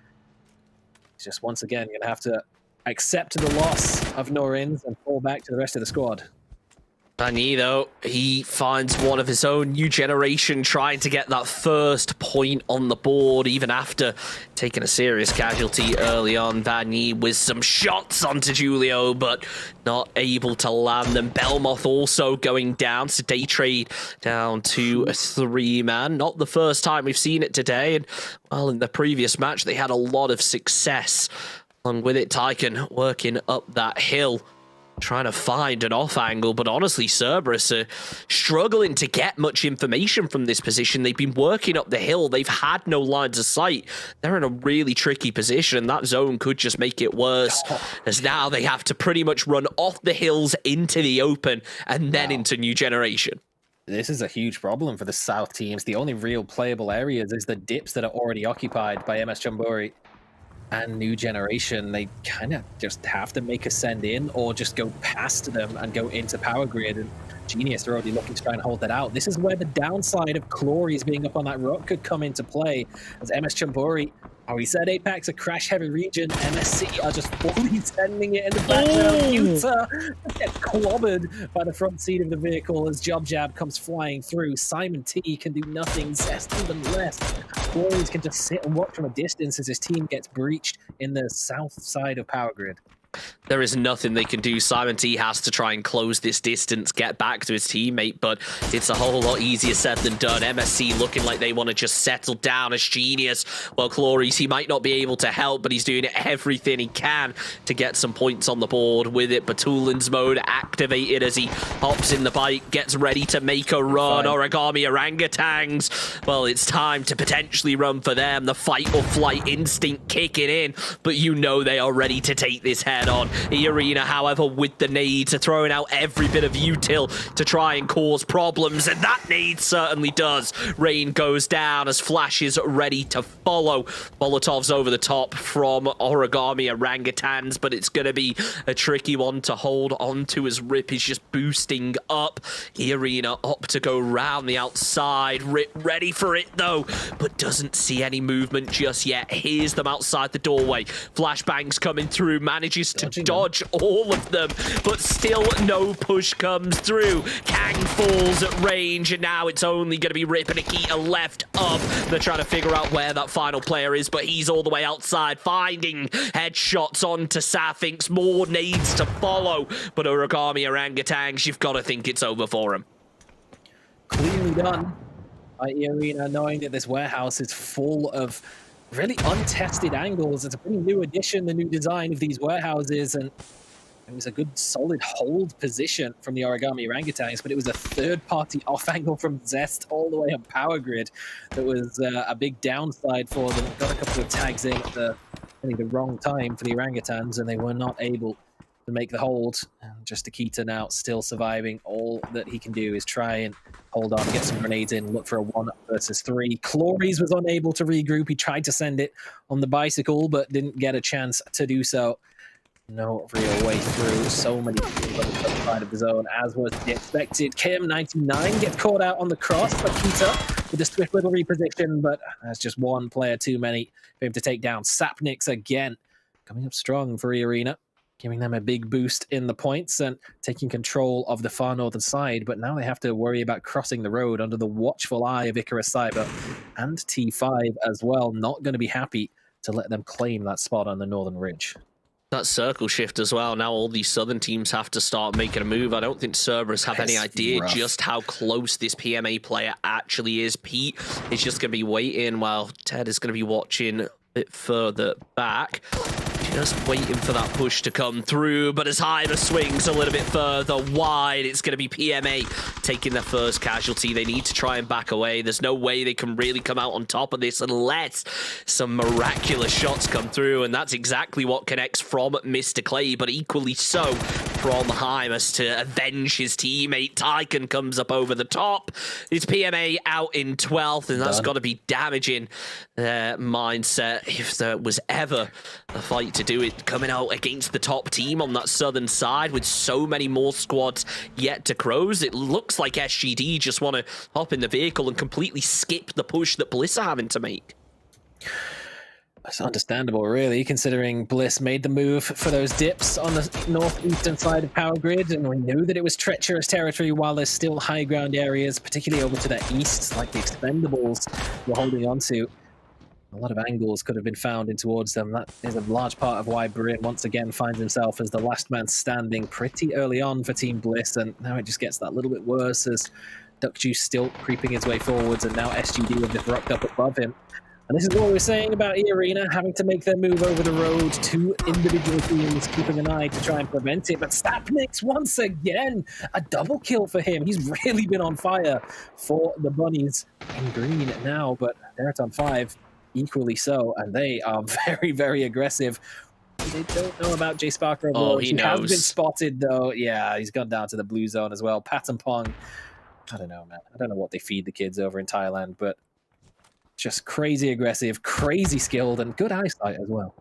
He's just once again going to have to accept the loss of Norins and fall back to the rest of the squad. Vanny, though, he finds one of his own. New Generation trying to get that first point on the board, even after taking a serious casualty early on. Vanny with some shots onto Julio, but not able to land them. Belmoth also going down, so Day Trade down to a 3-man. Not the first time we've seen it today, and well, in the previous match, they had a lot of success. Along with it, Tycon working up that hill, trying to find an off angle, but honestly, Cerberus are struggling to get much information from this position. They've been working up the hill. They've had no lines of sight. They're in a really tricky position, and that zone could just make it worse, as now they have to pretty much run off the hills into the open and then into New Generation. This is a huge problem for the South teams. The only real playable areas is the dips that are already occupied by MS Chumburi and New Generation. They kind of just have to make a send in or just go past them and go into Power Grid. And Genius are already looking to try and hold that out. This is where the downside of Clories being up on that rock could come into play, as MS Chumburi, we said APAC's a crash-heavy region. MSC are just fully sending it in the background. Utah gets clobbered by the front seat of the vehicle as Job Jab comes flying through. Simon T can do nothing. Zest even less. Clories can just sit and watch from a distance as his team gets breached in the south side of Power Grid. There is nothing they can do. Simon T has to try and close this distance, get back to his teammate, but it's a whole lot easier said than done. MSC looking like they want to just settle down as Genius. Well, Clories, he might not be able to help, but he's doing everything he can to get some points on the board with it. Batulin's mode activated as he hops in the bike, gets ready to make a run. Origami orangutans. Well, it's time to potentially run for them. The fight or flight instinct kicking in, but you know they are ready to take this head on. E-Arena, however, with the nades, are throwing out every bit of util to try and cause problems, and that nade certainly does. Rain goes down as Flash is ready to follow. Molotov's over the top from Origami orangutans, but it's going to be a tricky one to hold on to as Rip is just boosting up. E-Arena up to go round the outside. Rip ready for it though, but doesn't see any movement just yet. Hears them outside the doorway. Flashbangs coming through, manages to dodge all of them, but still no push comes through. Kang falls at range, and now it's only going to be Rip and Akita left up. They're trying to figure out where that final player is, but he's all the way outside, finding headshots onto Saphinx. More nades to follow, but Origami orangutans, you've got to think it's over for him. Cleanly done by E-Arena, knowing that this warehouse is full of really untested angles. It's a pretty new addition, the new design of these warehouses, and it was a good solid hold position from the Origami orangutans, but it was a third-party off angle from Zest all the way up Power Grid that was a big downside for them. Got a couple of tags in at the definitely the wrong time for the orangutans, and they were not able to make the hold. And just Akita now still surviving. All that he can do is try and hold on, get some grenades in, look for a 1 versus 3. Clories was unable to regroup. He tried to send it on the bicycle, but didn't get a chance to do so. No real way through. So many people on the other side of the zone, as was expected. KM99 gets caught out on the cross. Akita with a swift little reposition, but that's just one player too many for him to take down. Sapnix again coming up strong for E-Arena, giving them a big boost in the points and taking control of the far northern side. But now they have to worry about crossing the road under the watchful eye of Icarus Cyber and T5 as well. Not going to be happy to let them claim that spot on the northern ridge. That circle shift as well. Now all these southern teams have to start making a move. I don't think Cerberus have any idea just how close this PMA player actually is. Pete is just going to be waiting while Ted is going to be watching a bit further back. Just waiting for that push to come through, but as Hymer swings a little bit further wide, it's going to be PMA taking their first casualty. They need to try and back away. There's no way they can really come out on top of this unless some miraculous shots come through, and that's exactly what connects from Mr. Clay, but equally so from Hymus to avenge his teammate. Tycoon comes up over the top. It's PMA out in 12th, and that's got to be damaging their mindset if there was ever a fight to do it, coming out against the top team on that southern side with so many more squads yet to close. It looks like SGD just want to hop in the vehicle and completely skip the push that Bliss are having to make. It's understandable, really, considering Bliss made the move for those dips on the northeastern side of Power Grid, and we knew that it was treacherous territory while there's still high ground areas, particularly over to the east, like the Expendables were holding on to. A lot of angles could have been found in towards them. That is a large part of why Bryn once again finds himself as the last man standing pretty early on for Team Bliss, and now it just gets that little bit worse as Duck Juice still creeping his way forwards, and now SGD have just rocked up above him. And this is what we were saying about E-Arena having to make their move over the road. 2 individual teams keeping an eye to try and prevent it. But Stapnix, once again, a double kill for him. He's really been on fire for the Bunnies in green now, but they're at on 5, equally so. And they are very, very aggressive. They don't know about Jay Sparker. Oh, he knows. Has been spotted, though. Yeah, he's gone down to the blue zone as well. Patton Pong. I don't know, man. I don't know what they feed the kids over in Thailand, but just crazy aggressive, crazy skilled, and good eyesight as well.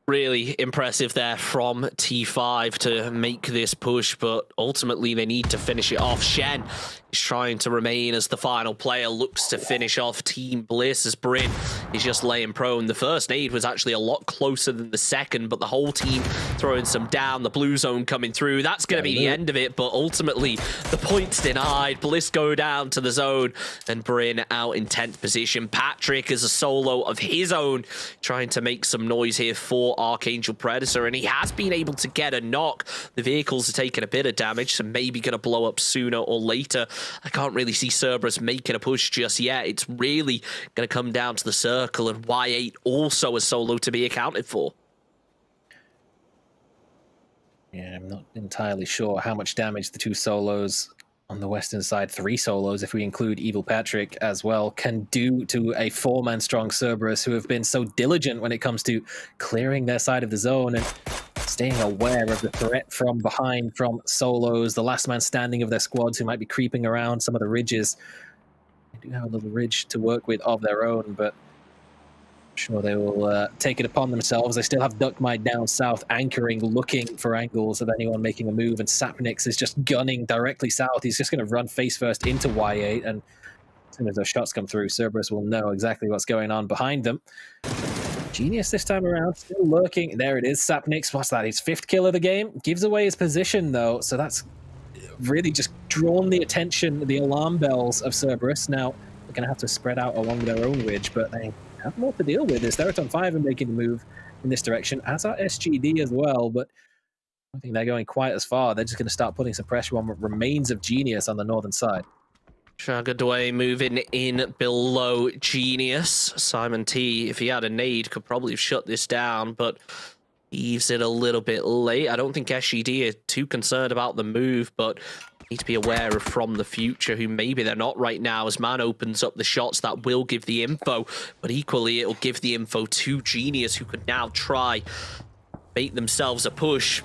Really impressive there from T5 to make this push, but ultimately they need to finish it off. Shen is trying to remain as the final player, looks to finish off Team Bliss as Bryn is just laying prone. The first nade was actually a lot closer than the second, but the whole team throwing some down, the blue zone coming through. That's going to be the end of it, but ultimately the points denied. Bliss go down to the zone, and Bryn out in 10th position. Patrick is a solo of his own, trying to make some noise here for Archangel Predator, and he has been able to get a knock. The vehicles are taking a bit of damage, so maybe going to blow up sooner or later. I can't really see Cerberus making a push just yet. It's really going to come down to the circle, and Y8 also a solo to be accounted for. Yeah, I'm not entirely sure how much damage the 2 solos on the western side, 3 solos if we include Evil Patrick as well, can do to a 4-man strong Cerberus who have been so diligent when it comes to clearing their side of the zone and staying aware of the threat from behind from solos, the last man standing of their squads who might be creeping around some of the ridges. They do have a little ridge to work with of their own, but I'm sure they will take it upon themselves. They still have Duckmite down south, anchoring, looking for angles of anyone making a move, and Sapnix is just gunning directly south. He's just going to run face first into Y8, and as soon as those shots come through, Cerberus will know exactly what's going on behind them. Genius this time around, still lurking. There it is, Sapnix. What's that? His 5th kill of the game. Gives away his position, though, so that's really just drawn the attention, the alarm bells of Cerberus. Now, they're going to have to spread out along their own ridge, but they have more to deal with. They're at on 5 and making the move in this direction, as are SGD as well, but I don't think they're going quite as far. They're just going to start putting some pressure on what remains of Genius on the northern side. Shagadway moving in below Genius. Simon T, if he had a nade, could probably have shut this down, but leaves it a little bit late. I don't think SGD are too concerned about the move, but need to be aware of from the future, who maybe they're not right now, as Man opens up the shots. That will give the info, but equally it'll give the info to Genius, who could now try make themselves a push.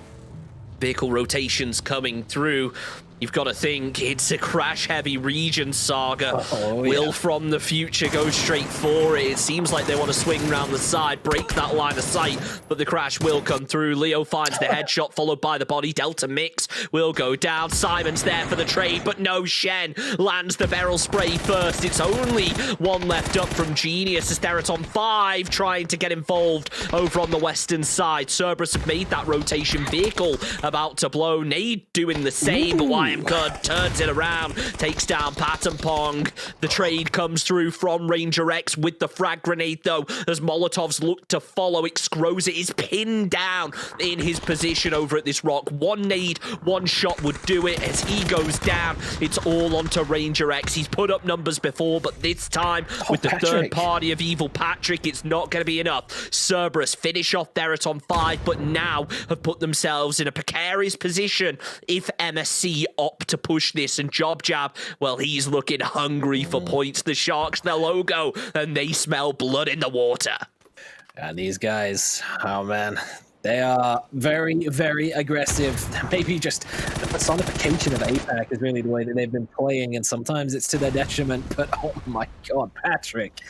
Vehicle rotations coming through. You've got to think it's a crash-heavy region, Saga. Will from the future go straight for it? It seems like they want to swing around the side, break that line of sight, but the crash will come through. Leo finds the headshot, followed by the body. Delta Mix will go down. Simon's there for the trade, but no, Shen lands the barrel spray first. It's only one left up from Genius, as they're on 5, trying to get involved over on the western side. Cerberus have made that rotation. Vehicle about to blow. Nade doing the same, but why Good turns it around, takes down Pattern Pong. The trade comes through from Ranger X with the frag grenade, though, as Molotovs look to follow. Exgroza is pinned down in his position over at this rock. One nade, one shot would do it. As he goes down, it's all onto Ranger X. He's put up numbers before, but this time with the third party of Evil Patrick, it's not going to be enough. Cerberus finish off there on 5, but now have put themselves in a precarious position if MSC opt to push this. And Job Jab, well, he's looking hungry for points. The Sharks, their logo, and they smell blood in the water. And these guys, oh man, they are very, very aggressive. Maybe just the personification of APAC is really the way that they've been playing, and sometimes it's to their detriment, but oh my god, Patrick,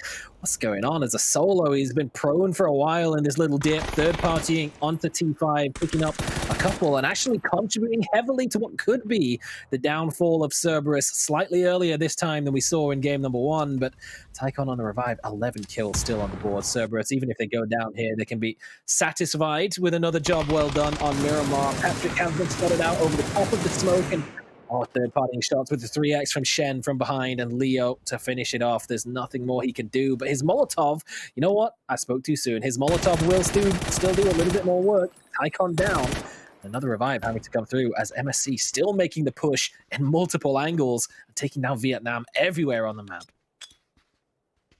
what's going on as a solo? He's been prone for a while in this little dip, third partying onto T5, picking up a couple and actually contributing heavily to what could be the downfall of Cerberus slightly earlier this time than we saw in game number 1, but Tycon on the revive, 11 kills still on the board. Cerberus, even if they go down here, they can be satisfied with another job well done on Miramar. Patrick has been spotted out over the top of the smoke, and third-partying shots with the 3x from Shen from behind, and Leo to finish it off. There's nothing more he can do, but his Molotov, you know what? I spoke too soon. His Molotov will still do a little bit more work. Tycon down. Another revive having to come through, as MSC still making the push in multiple angles, taking down Vietnam everywhere on the map.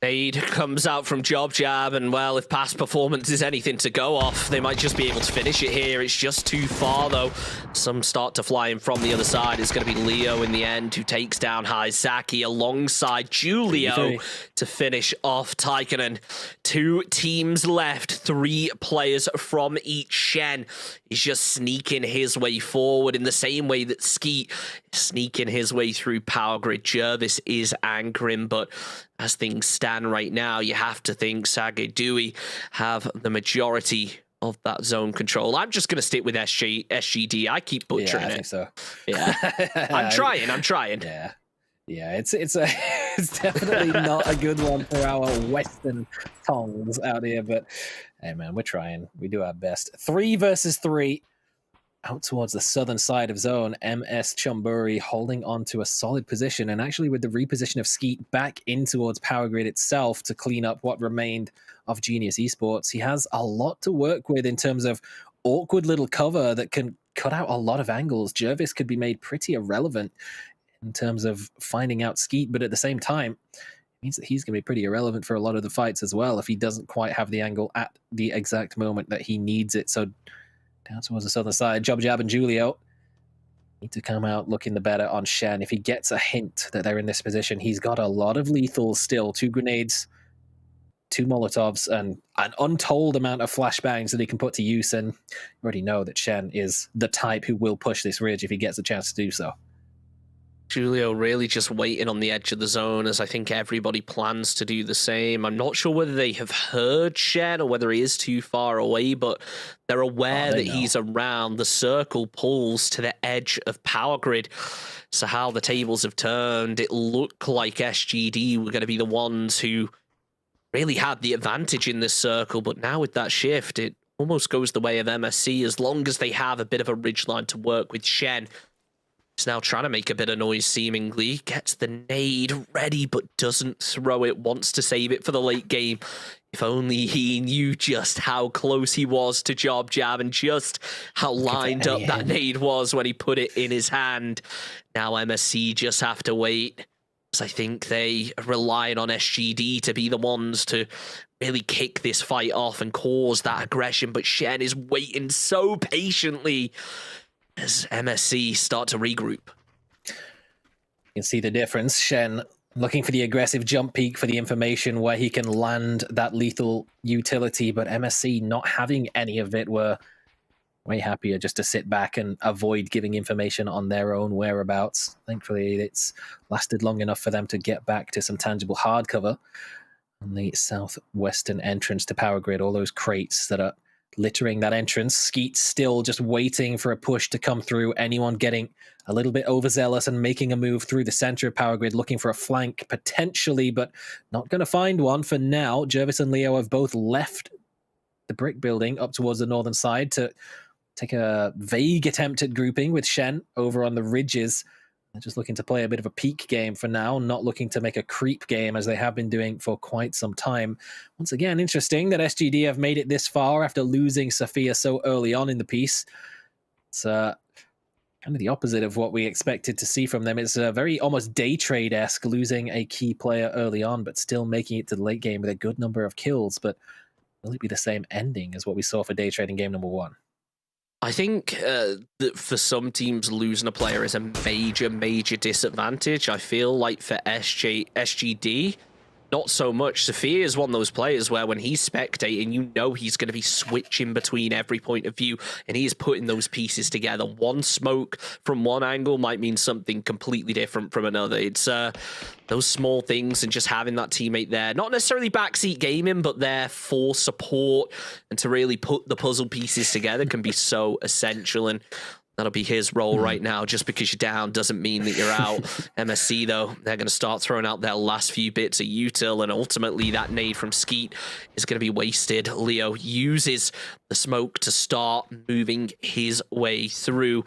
Nade comes out from Job Jab, and well, if past performance is anything to go off, they might just be able to finish it here. It's just too far, though. Some start to fly in from the other side. It's going to be Leo in the end who takes down Haizaki alongside Julio to finish off Tycoon. 2 teams left, 3 players from each. Shen is just sneaking his way forward in the same way that Skeet is sneaking his way through Power Grid. Jervis is anchoring, but as things stand right now, you have to think Saga Dewey have the majority of that zone control. I'm just going to stick with SGD. I keep butchering I it. think so. Yeah, I'm trying. Yeah, it's definitely not a good one for our Western tongues out here, but hey man, we're trying. We do our best. 3 versus 3. Out towards the southern side of zone, MS Chumburi holding on to a solid position, and actually with the reposition of Skeet back in towards Power Grid itself to clean up what remained of Genius Esports, he has a lot to work with in terms of awkward little cover that can cut out a lot of angles. Jervis could be made pretty irrelevant in terms of finding out Skeet, but at the same time, it means that he's going to be pretty irrelevant for a lot of the fights as well if he doesn't quite have the angle at the exact moment that he needs it. So down towards the southern side, Job Jab and Julio need to come out looking the better on Shen. If he gets a hint that they're in this position, he's got a lot of lethals still. 2 grenades, 2 Molotovs, and an untold amount of flashbangs that he can put to use. And you already know that Shen is the type who will push this ridge if he gets a chance to do so. Julio really just waiting on the edge of the zone, as I think everybody plans to do the same. I'm not sure whether they have heard Shen or whether he is too far away, but they're aware that he's around. The circle pulls to the edge of Power Grid. So how the tables have turned, it looked like SGD were going to be the ones who really had the advantage in this circle, but now with that shift, it almost goes the way of MSC. As long as they have a bit of a ridgeline to work with, Shen is now trying to make a bit of noise, seemingly. Gets the nade ready, but doesn't throw it. Wants to save it for the late game. If only he knew just how close he was to Job Jab and just how lined up that nade was when he put it in his hand. Now MSC just have to wait. I think they are relying on SGD to be the ones to really kick this fight off and cause that aggression. But Shen is waiting so patiently as MSC start to regroup. You can see the difference. Shen looking for the aggressive jump peak for the information where he can land that lethal utility, but MSC not having any of it, were way happier just to sit back and avoid giving information on their own whereabouts. Thankfully, it's lasted long enough for them to get back to some tangible hard cover on the southwestern entrance to Power Grid. All those crates that are littering that entrance. Skeet still just waiting for a push to come through. Anyone getting a little bit overzealous and making a move through the center of Power Grid, looking for a flank potentially, but not going to find one for now. Jervis and Leo have both left the brick building up towards the northern side to take a vague attempt at grouping with Shen over on the ridges. They're just looking to play a bit of a peak game for now, not looking to make a creep game as they have been doing for quite some time. Once again, interesting that SGD have made it this far after losing Sophia so early on in the piece. It's kind of the opposite of what we expected to see from them. It's very almost day trade-esque, losing a key player early on, but still making it to the late game with a good number of kills. But will it be the same ending as what we saw for day trading game number 1? I think that for some teams, losing a player is a major disadvantage. I feel like for SGD, not so much. Sophia is one of those players where when he's spectating, you know he's going to be switching between every point of view, and he's putting those pieces together. One smoke from one angle might mean something completely different from another. It's those small things and just having that teammate there, not necessarily backseat gaming, but there for support and to really put the puzzle pieces together can be so essential. And that'll be his role right now. Just because you're down doesn't mean that you're out. MSC, though, they're going to start throwing out their last few bits of util, and ultimately that nade from Skeet is going to be wasted. Leo uses the smoke to start moving his way through.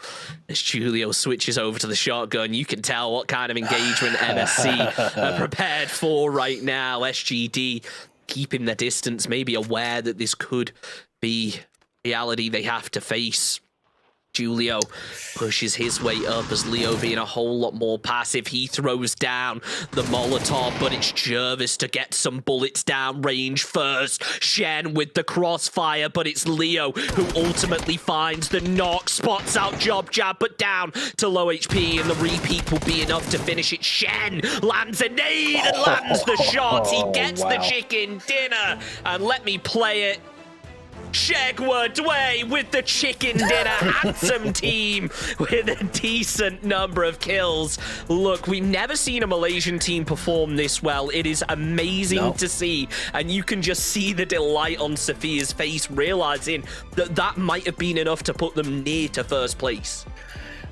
As Julio switches over to the shotgun, you can tell what kind of engagement MSC are prepared for right now. SGD keeping their distance, maybe aware that this could be reality they have to face. Julio pushes his way up as Leo being a whole lot more passive. He throws down the Molotov, but it's Jervis to get some bullets down range first. Shen with the crossfire, but it's Leo who ultimately finds the knock, spots out Job Jab, but down to low HP, and the repeat will be enough to finish it. Shen lands a nade and lands the shot. He gets the chicken dinner, and let me play it. Shegwa Dway with the chicken dinner. Handsome team with a decent number of kills. Look, we've never seen a Malaysian team perform this well. It is amazing to see, and you can just see the delight on Sophia's face, realizing that that might have been enough to put them near to first place.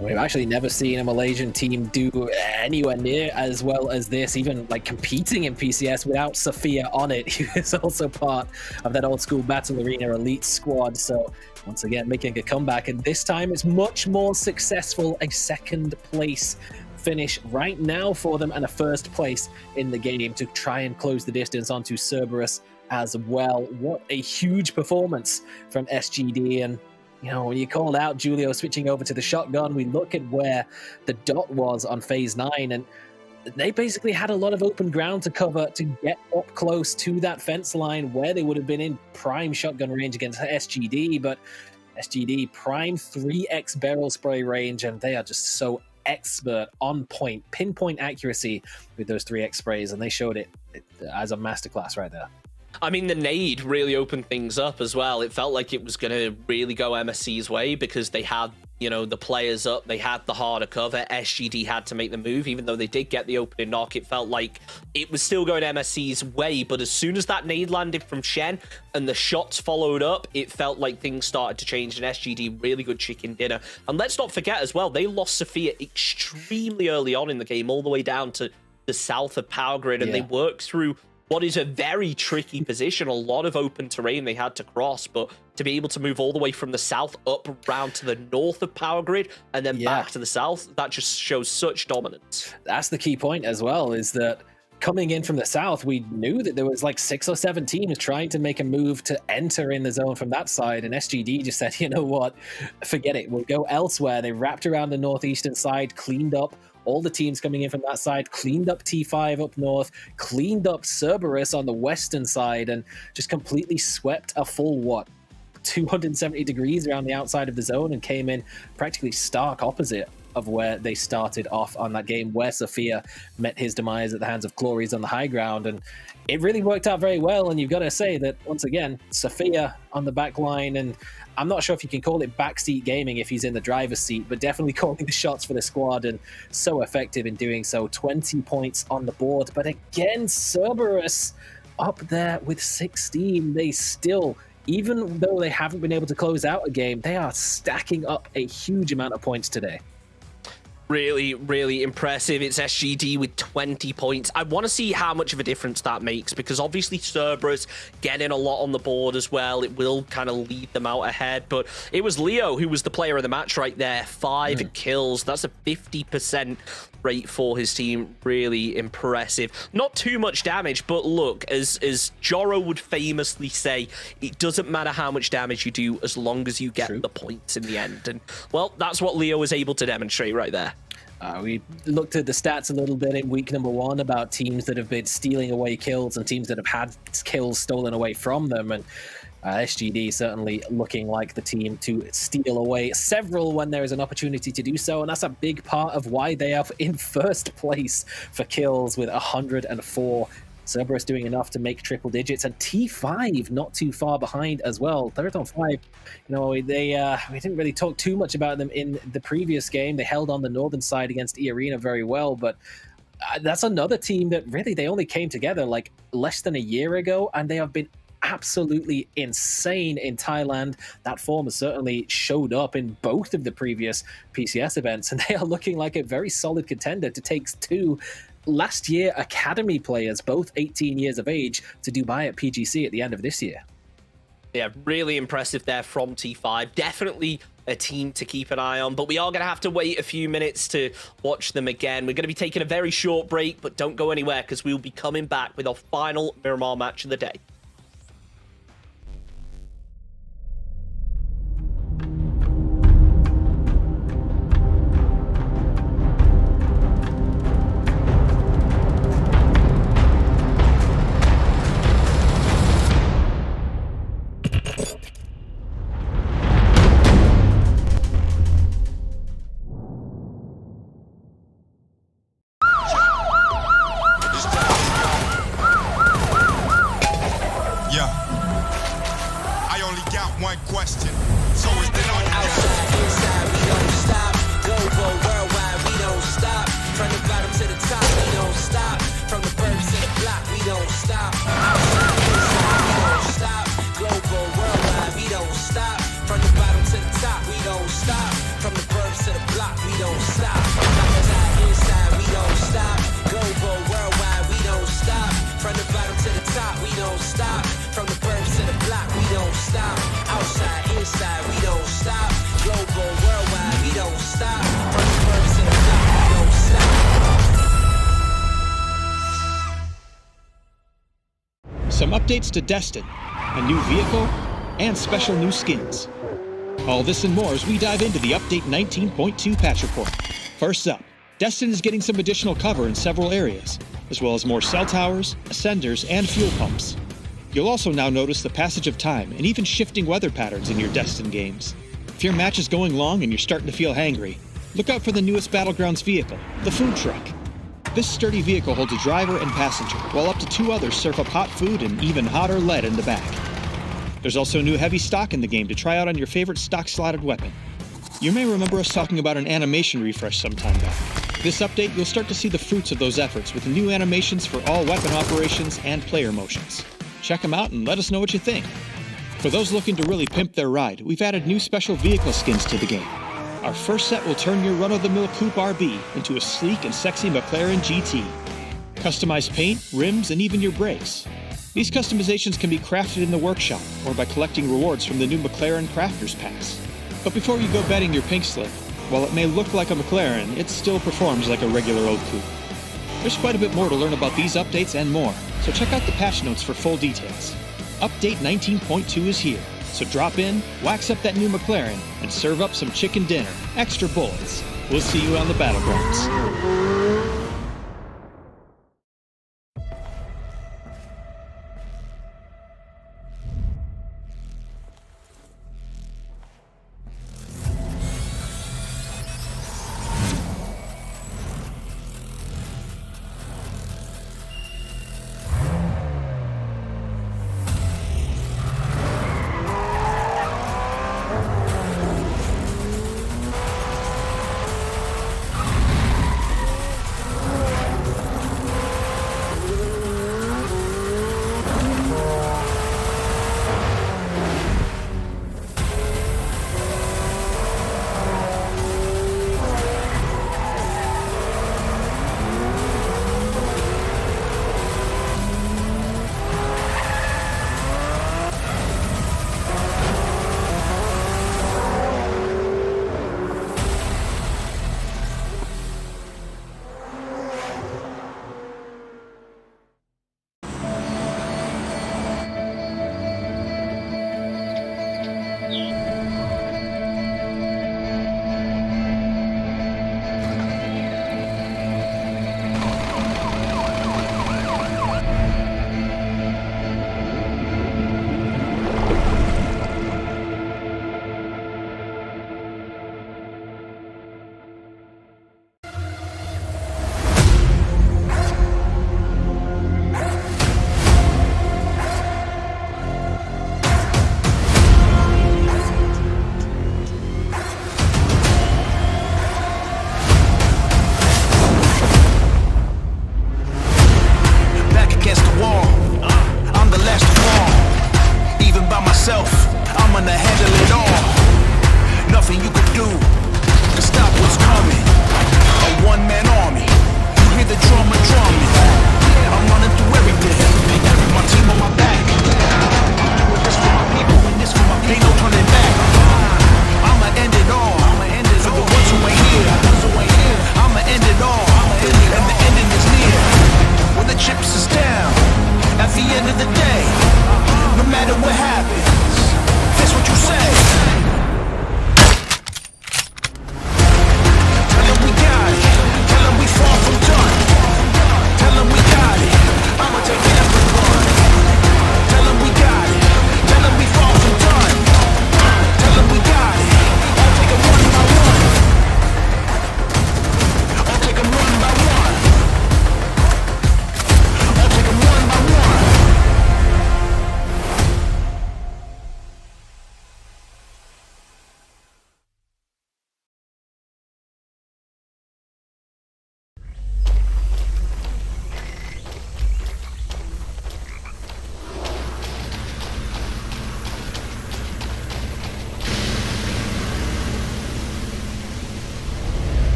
We've actually never seen a Malaysian team do anywhere near as well as this, even like competing in PCS without Sophia on it. He was also part of that old school Battle Arena elite squad. So once again, making a comeback, and this time it's much more successful. A second place finish right now for them and a first place in the game to try and close the distance onto Cerberus as well. What a huge performance from SGD. And you know, when you called out Julio switching over to the shotgun, we look at where the dot was on phase 9, and they basically had a lot of open ground to cover to get up close to that fence line where they would have been in prime shotgun range against SGD. But SGD prime 3x barrel spray range, and they are just so expert, on point, pinpoint accuracy with those 3x sprays, and they showed it as a masterclass right there. I mean, the nade really opened things up as well. It felt like it was going to really go MSC's way because they had, you know, the players up. They had the harder cover. SGD had to make the move. Even though they did get the opening knock, it felt like it was still going MSC's way. But as soon as that nade landed from Shen and the shots followed up, it felt like things started to change. And SGD, really good chicken dinner. And let's not forget as well, they lost Sophia extremely early on in the game, all the way down to the south of Power Grid. And they worked through what is a very tricky position, a lot of open terrain they had to cross, but to be able to move all the way from the south up around to the north of Power Grid and then back to the south, that just shows such dominance. That's the key point as well, is that coming in from the south, we knew that there was like 6 or 7 teams trying to make a move to enter in the zone from that side, and SGD just said, you know what, forget it, we'll go elsewhere. They wrapped around the northeastern side, cleaned up all the teams coming in from that side, cleaned up T5 up north, cleaned up Cerberus on the western side, and just completely swept a full, 270 degrees around the outside of the zone, and came in practically stark opposite of where they started off on that game, where Sophia met his demise at the hands of Glorious on the high ground. And it really worked out very well. And you've got to say that, once again, Sophia on the back line, and I'm not sure if you can call it backseat gaming if he's in the driver's seat, but definitely calling the shots for the squad, and so effective in doing so. 20 points on the board. But again, Cerberus up there with 16. They still, even though they haven't been able to close out a game, they are stacking up a huge amount of points today. Really, really impressive. It's SGD with 20 points. I want to see how much of a difference that makes, because obviously Cerberus getting a lot on the board as well. It will kind of lead them out ahead, but it was Leo who was the player of the match right there. 5 kills. That's a 50% rate for his team. Really impressive. Not too much damage, but look, as Joro would famously say, it doesn't matter how much damage you do as long as you get the points in the end. And, well, that's what Leo was able to demonstrate right there. We looked at the stats a little bit in week number 1 about teams that have been stealing away kills and teams that have had kills stolen away from them. And SGD certainly looking like the team to steal away several when there is an opportunity to do so. And that's a big part of why they are in first place for kills with 104. Cerberus doing enough to make triple digits, and T5 not too far behind as well. Third on 5. You know, we didn't really talk too much about them in the previous game. They held on the northern side against E-Arena very well, but that's another team that really, they only came together like less than a year ago, and they have been absolutely insane in Thailand. That form has certainly showed up in both of the previous PCS events, and they are looking like a very solid contender to take 2 last year academy players, both 18 years of age, to Dubai at PGC at the end of this year. Yeah, really impressive there from T5. Definitely a team to keep an eye on, but we are going to have to wait a few minutes to watch them again. We're going to be taking a very short break, but don't go anywhere, because we'll be coming back with our final Miramar match of the day. Some updates to Destin, a new vehicle, and special new skins. All this and more as we dive into the Update 19.2 patch report. First up, Destin is getting some additional cover in several areas, as well as more cell towers, ascenders, and fuel pumps. You'll also now notice the passage of time and even shifting weather patterns in your Destin games. If your match is going long and you're starting to feel hangry, look out for the newest Battlegrounds vehicle, the food truck. This sturdy vehicle holds a driver and passenger, while up to 2 others serve up hot food and even hotter lead in the back. There's also new heavy stock in the game to try out on your favorite stock-slotted weapon. You may remember us talking about an animation refresh some time back. This update, you'll start to see the fruits of those efforts with new animations for all weapon operations and player motions. Check them out and let us know what you think. For those looking to really pimp their ride, we've added new special vehicle skins to the game. Our first set will turn your run-of-the-mill Coupe RB into a sleek and sexy McLaren GT. Customized paint, rims, and even your brakes. These customizations can be crafted in the workshop or by collecting rewards from the new McLaren Crafter's Pass. But before you go betting your pink slip, while it may look like a McLaren, it still performs like a regular old coupe. There's quite a bit more to learn about these updates and more, so check out the patch notes for full details. Update 19.2 is here, so drop in, wax up that new McLaren, and serve up some chicken dinner, extra bullets. We'll see you on the battlegrounds.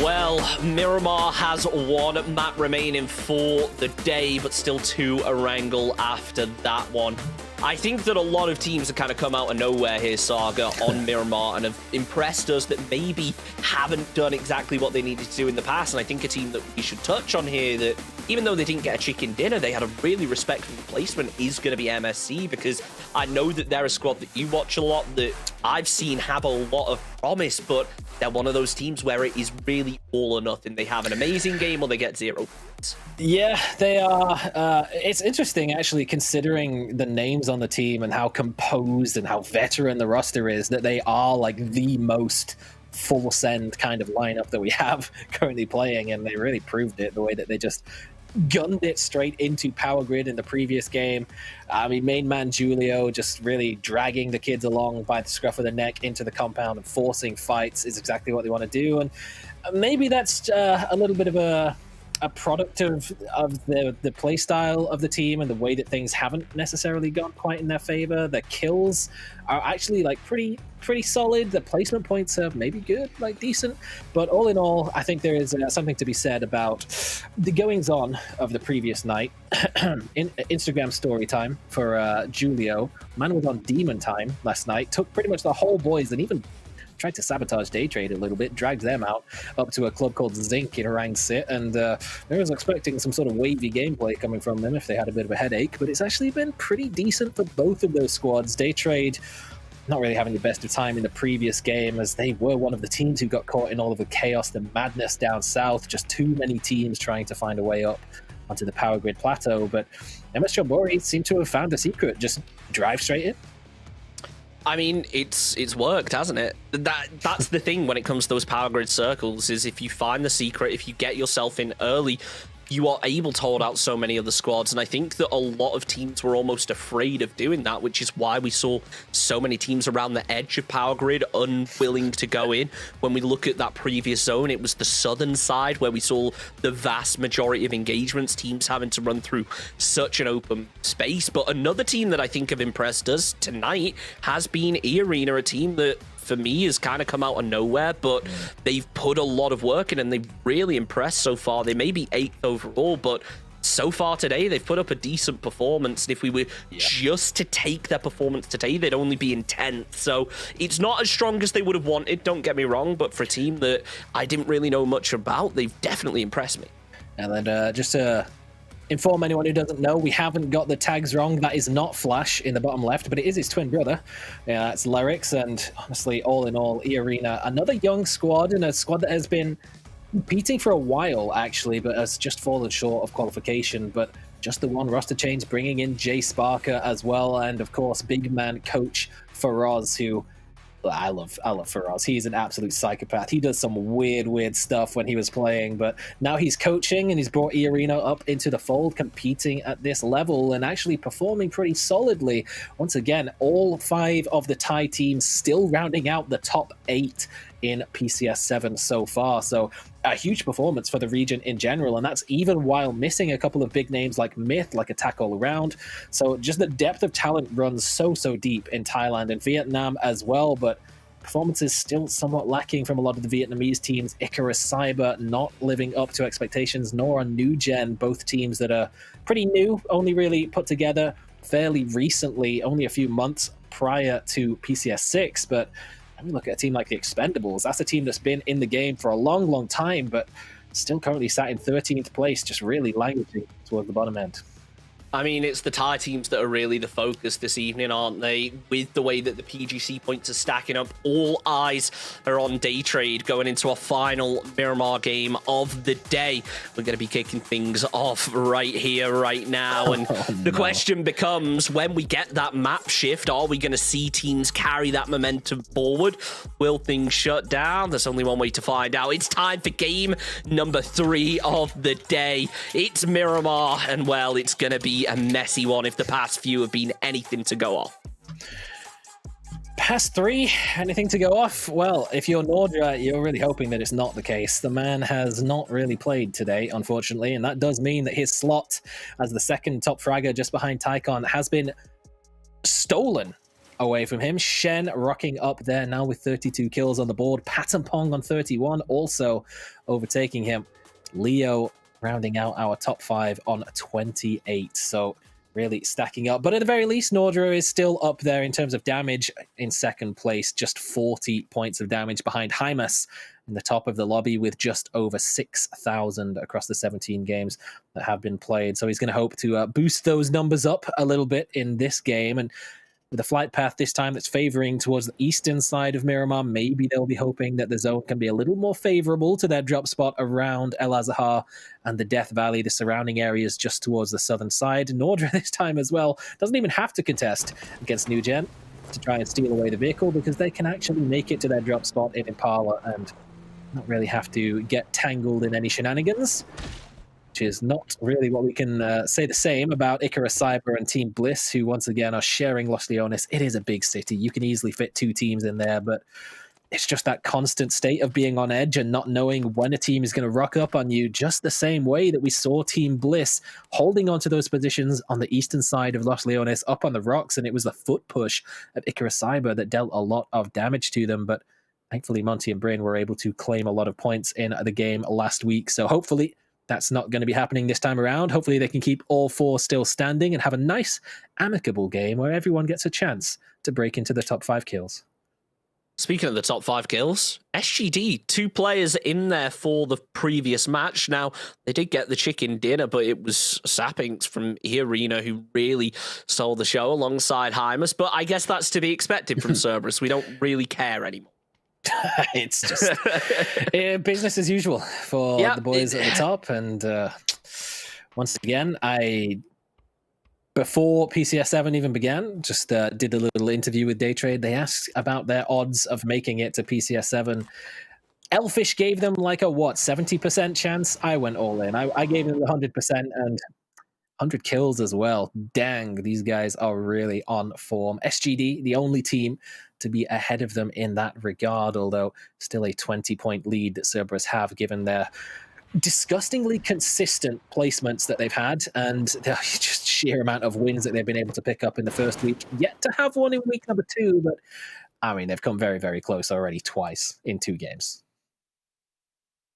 Well, Miramar has one map remaining for the day, but still 2 Erangel after that one. I think that a lot of teams have kind of come out of nowhere here, Saga, on Miramar, and have impressed us that maybe haven't done exactly what they needed to do in the past. And I think a team that we should touch on here that, even though they didn't get a chicken dinner, they had a really respectable placement, is going to be MSC, because I know that they're a squad that you watch a lot, that I've seen have a lot of promise, but they're one of those teams where it is really all or nothing. They have an amazing game or they get 0 points. Yeah, they are. It's interesting, actually, considering the names on the team and how composed and how veteran the roster is, that they are like the most full send kind of lineup that we have currently playing, and they really proved it the way that they just gunned it straight into Power Grid in the previous game. I mean, main man Julio just really dragging the kids along by the scruff of the neck into the compound and forcing fights is exactly what they want to do. And maybe that's a little bit of a product of the play style of the team and the way that things haven't necessarily gone quite in their favor. The kills are actually like pretty solid. The placement points are maybe good, like decent, but all in all, I think there is something to be said about the goings on of the previous night. In Instagram story time for Julio. Man was on demon time last night, took pretty much the whole boys and even tried to sabotage Day Trade a little bit, dragged them out up to a club called Zinc in Orang Sit, and I was expecting some sort of wavy gameplay coming from them if they had a bit of a headache, but it's actually been pretty decent for both of those squads. Day Trade not really having the best of time in the previous game, as they were one of the teams who got caught in all of the chaos and madness down south, just too many teams trying to find a way up onto the Power Grid plateau, but MS Chobori seemed to have found a secret, just drive straight in. I mean, it's worked, hasn't it? That's the thing when it comes to those Power Grid circles, is if you find the secret, if you get yourself in early, you are able to hold out so many other squads. And I think that a lot of teams were almost afraid of doing that, which is why we saw so many teams around the edge of Power Grid unwilling to go in. When we look at that previous zone, it was the southern side where we saw the vast majority of engagements, teams having to run through such an open space. But another team that I think have impressed us tonight has been E-Arena, a team that for me has kind of come out of nowhere, but they've put a lot of work in and they've really impressed so far. They may be 8th overall, but so far today they've put up a decent performance, and if we were just to take their performance today, they'd only be in 10th. So it's not as strong as they would have wanted, don't get me wrong, but for a team that I didn't really know much about, they've definitely impressed me. And then just to inform anyone who doesn't know, we haven't got the tags wrong. That is not Flash in the bottom left, but it is his twin brother. Yeah, that's Lyrics. And honestly, all in all, E-Arena, another young squad, and a squad that has been competing for a while, actually, but has just fallen short of qualification. But just the one roster change, bringing in Jay Sparker as well, and of course, big man coach Faraz, who I love Faraz. He's an absolute psychopath. He does some weird stuff when he was playing, but now he's coaching and he's brought E-Arena up into the fold, competing at this level and actually performing pretty solidly. Once again, all 5 of the Thai teams still rounding out the top 8 in PCS 7 so far. So a huge performance for the region in general, and that's even while missing a couple of big names like Myth, like Attack All Around. So just the depth of talent runs so deep in Thailand and Vietnam as well, but performance is still somewhat lacking from a lot of the Vietnamese teams. Icarus Cyber not living up to expectations, nor on New Gen, both teams that are pretty new, only really put together fairly recently, only a few months prior to PCS 6, but I mean, look at a team like the Expendables. That's a team that's been in the game for a long time, but still currently sat in 13th place, just really languishing towards the bottom end. I mean, it's the Thai teams that are really the focus this evening, aren't they? With the way that the PGC points are stacking up, all eyes are on Day Trade going into our final Miramar game of the day. We're going to be kicking things off right here, right now. And the question becomes, when we get that map shift, are we going to see teams carry that momentum forward? Will things shut down? There's only one way to find out. It's time for game number 3 of the day. It's Miramar, and well, it's going to be a messy one if the past few have been anything to go off. Past 3, anything to go off? Well, if you're Nordra, you're really hoping that it's not the case. The man has not really played today, unfortunately, and that does mean that his slot as the second top fragger just behind Tycon has been stolen away from him. Shen rocking up there now with 32 kills on the board. Pong on 31, also overtaking him. Leo rounding out our top 5 on 28. So really stacking up. But at the very least, Nordra is still up there in terms of damage in second place, just 40 points of damage behind Hymas in the top of the lobby with just over 6,000 across the 17 games that have been played. So he's going to hope to boost those numbers up a little bit in this game. And with a flight path this time that's favoring towards the eastern side of Miramar, maybe they'll be hoping that the zone can be a little more favorable to their drop spot around El Azahar and the Death Valley, the surrounding areas just towards the southern side. Nordra this time as well doesn't even have to contest against New Gen to try and steal away the vehicle, because they can actually make it to their drop spot in Impala and not really have to get tangled in any shenanigans, which is not really what we can say the same about Icarus Cyber and Team Bliss, who once again are sharing Los Leones. It is a big city. You can easily fit 2 teams in there, but it's just that constant state of being on edge and not knowing when a team is going to rock up on you, just the same way that we saw Team Bliss holding on to those positions on the eastern side of Los Leones up on the rocks, and it was the foot push of Icarus Cyber that dealt a lot of damage to them. But thankfully, Monty and Brain were able to claim a lot of points in the game last week, so hopefully that's not going to be happening this time around. Hopefully they can keep all 4 still standing and have a nice, amicable game where everyone gets a chance to break into the top 5 kills. Speaking of the top 5 kills, SGD, 2 players in there for the previous match. Now, they did get the chicken dinner, but it was Sappings from Irina who really stole the show alongside Hymas. But I guess that's to be expected from Cerberus. We don't really care anymore. It's just business as usual for the boys at the top. And once again, before PCS 7 even began, just did a little interview with Daytrade. They asked about their odds of making it to PCS 7. Elfish gave them like a 70% chance. I went all in. I gave them 100% and 100 kills as well. Dang, these guys are really on form. SGD, the only team to be ahead of them in that regard, although still a 20-point lead that Cerberus have, given their disgustingly consistent placements that they've had and the just sheer amount of wins that they've been able to pick up in the first week. Yet to have one in week number 2, but I mean, they've come very, very close already twice in 2 games.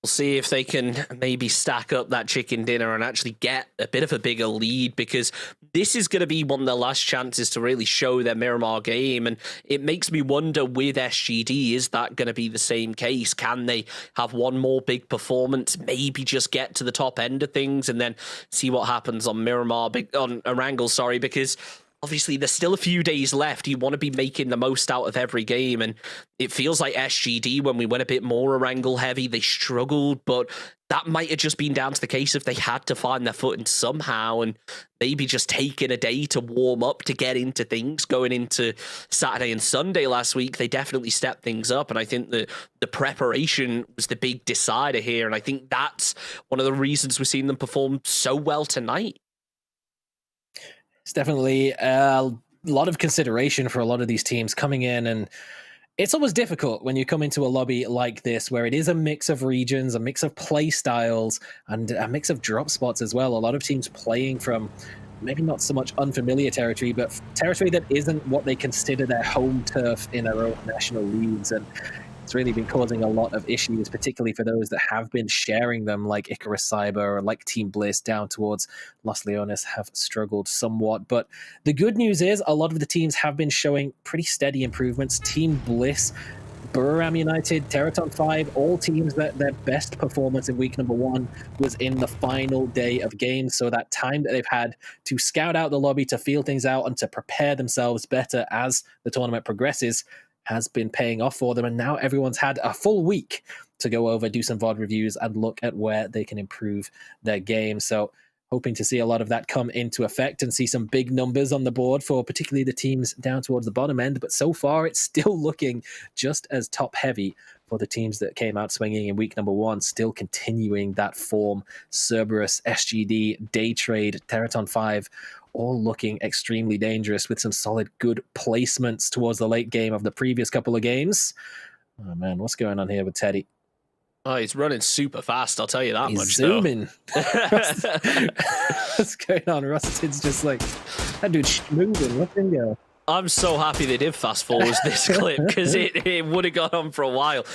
We'll see if they can maybe stack up that chicken dinner and actually get a bit of a bigger lead, because this is going to be one of their last chances to really show their Miramar game. And it makes me wonder with SGD, is that going to be the same case? Can they have one more big performance, maybe just get to the top end of things and then see what happens on Erangel, sorry, because obviously, there's still a few days left. You want to be making the most out of every game. And it feels like SGD, when we went a bit more Erangel heavy, they struggled. But that might have just been down to the case if they had to find their footing somehow and maybe just taking a day to warm up to get into things. Going into Saturday and Sunday last week, they definitely stepped things up. And I think the preparation was the big decider here. And I think that's one of the reasons we're seeing them perform so well tonight. It's definitely a lot of consideration for a lot of these teams coming in, and it's always difficult when you come into a lobby like this where it is a mix of regions, a mix of play styles, and a mix of drop spots as well. A lot of teams playing from maybe not so much unfamiliar territory, but territory that isn't what they consider their home turf in their own national leagues, and it's really been causing a lot of issues, particularly for those that have been sharing them, like Icarus Cyber or like Team Bliss down towards Los Leones have struggled somewhat. But the good news is a lot of the teams have been showing pretty steady improvements. Team Bliss, Buriram United, Teraton 5, all teams that their best performance in week number 1 was in the final day of games. So that time that they've had to scout out the lobby, to feel things out and to prepare themselves better as the tournament progresses has been paying off for them. And now everyone's had a full week to go over, do some VOD reviews and look at where they can improve their game. So hoping to see a lot of that come into effect and see some big numbers on the board for particularly the teams down towards the bottom end. But so far, it's still looking just as top heavy for the teams that came out swinging in week number 1, still continuing that form. Cerberus, SGD, Daytrade, Teraton 5, all looking extremely dangerous with some solid, good placements towards the late game of the previous couple of games. Oh man, what's going on here with Teddy? Oh, he's running super fast, I'll tell you that he's much. Zooming. What's going on? Rustin's just like, that dude's moving. Let him go. I'm so happy they did fast forward this clip because it would have gone on for a while.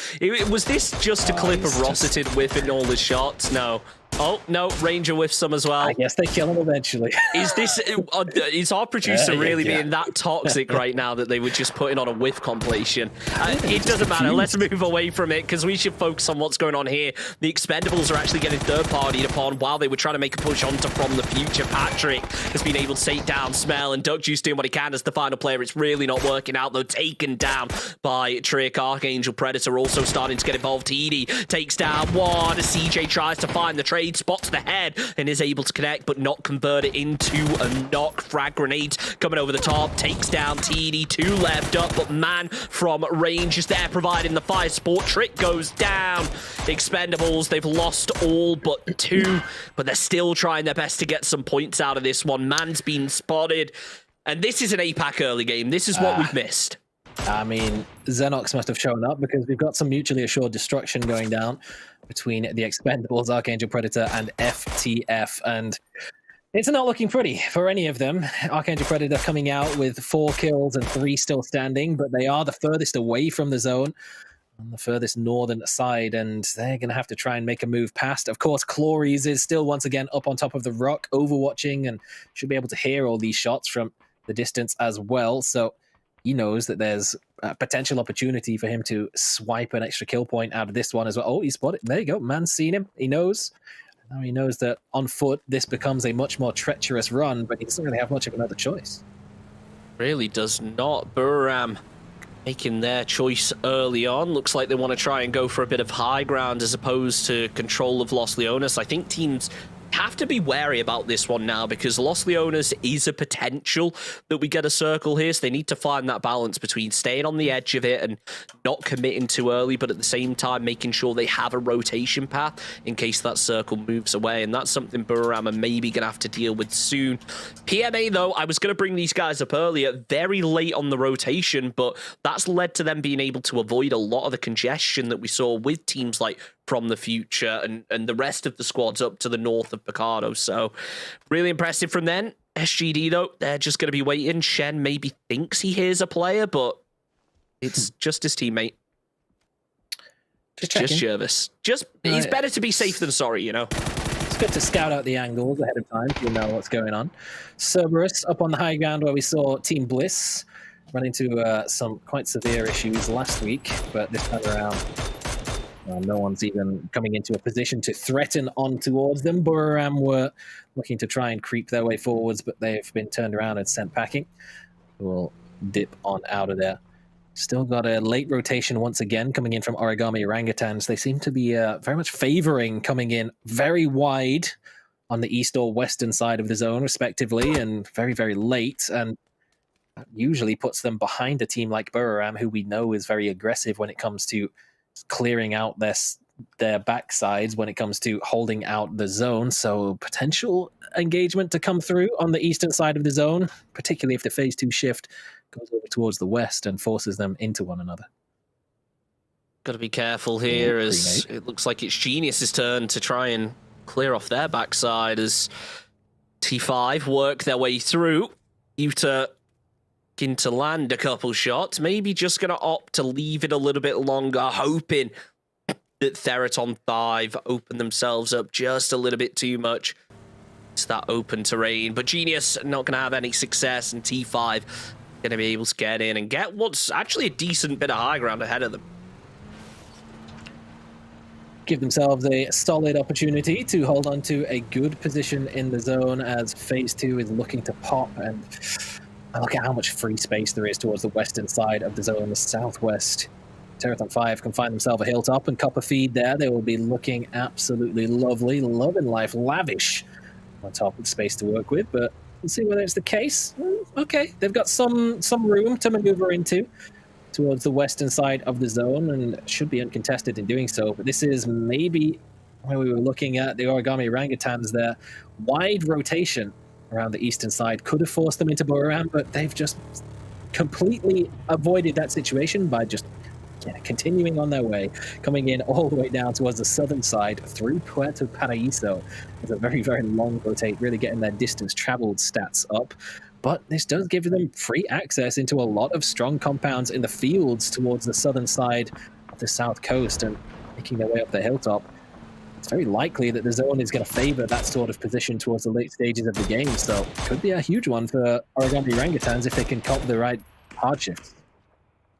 Was this just a clip of Rossiter whipping all the shots? No. Oh, no, Ranger whiffs some as well. I guess they kill him eventually. Is our producer really being that toxic right now that they were just putting on a whiff compilation? It doesn't matter. Let's move away from it because we should focus on what's going on here. The Expendables are actually getting third-partied upon while they were trying to make a push onto From the Future. Patrick has been able to take down Smell, and Duck Juice doing what he can as the final player. It's really not working out, though. Taken down by Trick. Archangel Predator also starting to get involved. TD takes down one. CJ tries to find the trade, spots the head, and is able to connect, but not convert it into a knock. Frag grenades coming over the top, takes down TD. 2 left up, but man from range is there providing the fire support. Trick goes down. Expendables, they've lost all but 2, but they're still trying their best to get some points out of this one. Man's been spotted, and this is an APAC early game. This is what we've missed. I mean, Xenox must have shown up because we've got some mutually assured destruction going down between the Expendables, Archangel Predator, and FTF, and it's not looking pretty for any of them. Archangel Predator coming out with 4 kills and 3 still standing, but they are the furthest away from the zone, on the furthest northern side, and they're going to have to try and make a move past. Of course, Clories is still once again up on top of the rock, overwatching, and should be able to hear all these shots from the distance as well, so he knows that there's a potential opportunity for him to swipe an extra kill point out of this one as well. Oh, he spotted. There you go. Man's seen him. He knows. Now he knows that on foot, this becomes a much more treacherous run, but he doesn't really have much of another choice. Really does not. Buram making their choice early on. Looks like they want to try and go for a bit of high ground as opposed to control of Los Leones. I think teams have to be wary about this one now because Los Leones is a potential that we get a circle here, so they need to find that balance between staying on the edge of it and not committing too early, but at the same time making sure they have a rotation path in case that circle moves away, and that's something Buram are maybe going to have to deal with soon. PMA, though, I was going to bring these guys up earlier, very late on the rotation, but that's led to them being able to avoid a lot of the congestion that we saw with teams like From the Future and the rest of the squads up to the north of Picardo. So really impressive from them. SGD, though, they're just going to be waiting. Shen maybe thinks he hears a player, but it's just his teammate. Just Jervis. He's better to be safe than sorry, you know. It's good to scout out the angles ahead of time so you know what's going on. Cerberus up on the high ground where we saw Team Bliss run into some quite severe issues last week, but this time around no one's even coming into a position to threaten on towards them. Buram were looking to try and creep their way forwards, but they've been turned around and sent packing. We'll dip on out of there. Still got a late rotation once again coming in from Origami Orangutans. They seem to be very much favoring coming in very wide on the east or western side of the zone, respectively, and very, very late. And that usually puts them behind a team like Buram, who we know is very aggressive when it comes to clearing out their backsides when it comes to holding out the zone. So potential engagement to come through on the eastern side of the zone, particularly if the phase 2 shift goes over towards the west and forces them into one another. Got to be careful here as it looks like it's Genius's turn to try and clear off their backside as T5 work their way through. Utah looking to land a couple shots, maybe just going to opt to leave it a little bit longer, hoping that Theraton 5 open themselves up just a little bit too much. It's that open terrain, but Genius not going to have any success, and T5 going to be able to get in and get what's actually a decent bit of high ground ahead of them. Give themselves a solid opportunity to hold on to a good position in the zone as phase 2 is looking to pop, and look at how much free space there is towards the western side of the zone, the southwest. Terrathon 5 can find themselves a hilltop and copper feed there. They will be looking absolutely lovely, loving life, lavish on top of the space to work with, but we'll see whether it's the case. Okay, they've got some room to maneuver into towards the western side of the zone and should be uncontested in doing so, but this is maybe where we were looking at the Origami Orangutans there. Wide rotation around the eastern side could have forced them into Buram, but they've just completely avoided that situation by just continuing on their way, coming in all the way down towards the southern side through Puerto Paraíso. It's a very, very long rotate, really getting their distance traveled stats up. but this does give them free access into a lot of strong compounds in the fields towards the southern side of the south coast and making their way up the hilltop. It's very likely that the zone is going to favor that sort of position towards the late stages of the game, so it could be a huge one for Origami Orangutans if they can cop the right hardships.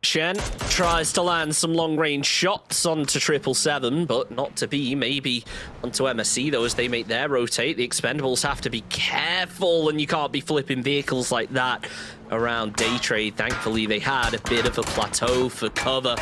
Shen tries to land some long-range shots onto 777, but not to be. Maybe onto MSC, though, as they make their rotate. The Expendables have to be careful, and you can't be flipping vehicles like that around day trade. Thankfully, they had a bit of a plateau for cover,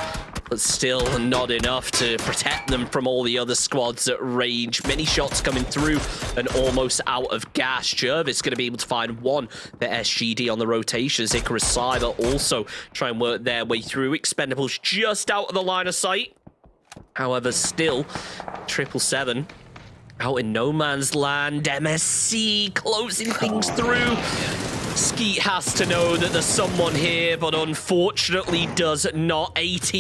but still not enough to protect them from all the other squads at range. Many shots coming through and almost out of gas. Jervis going to be able to find one for SGD on the rotation. Icarus Cyber also try and work their way through. Expendables just out of the line of sight. However, still, 777 out in no man's land. MSC closing things through. Skeet has to know that there's someone here, but unfortunately does not. AT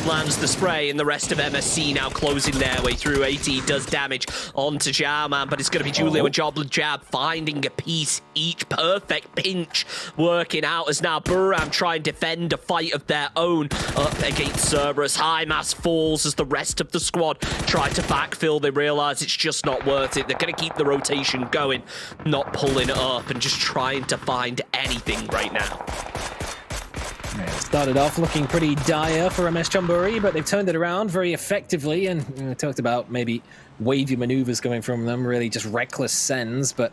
lands the spray, and the rest of MSC now closing their way through. AT does damage onto Jawman, but it's going to be Julio and Joblin Jab finding a piece each. Perfect pinch working out as now Buram try and defend a fight of their own up against Cerberus. High Mass falls as the rest of the squad try to backfill. They realize it's just not worth it. They're going to keep the rotation going, not pulling it up and just trying to find anything right now. Yeah, it started off looking pretty dire for MS Chonburi, but they've turned it around very effectively, and we talked about maybe wavy maneuvers coming from them, really just reckless sends, but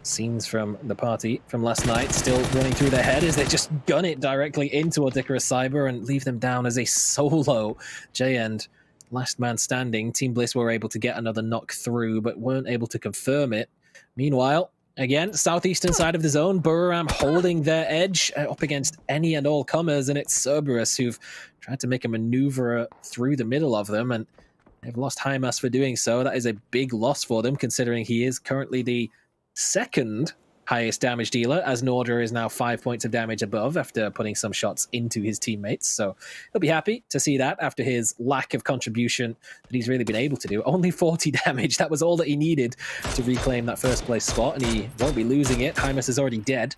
scenes from the party from last night still running through their head as they just gun it directly into Icarus Cyber and leave them down as a solo J-End. Last man standing. Team Bliss were able to get another knock through, but weren't able to confirm it. Meanwhile, again, southeastern side of the zone, Buram holding their edge up against any and all comers, and it's Cerberus who've tried to make a maneuver through the middle of them, and they've lost Hymas for doing so. That is a big loss for them, considering he is currently the second highest damage dealer, as Norder is now 5 points of damage above after putting some shots into his teammates. So he'll be happy to see that after his lack of contribution that he's really been able to do. Only 40 damage. That was all that he needed to reclaim that first place spot, and he won't be losing it. Hymas is already dead.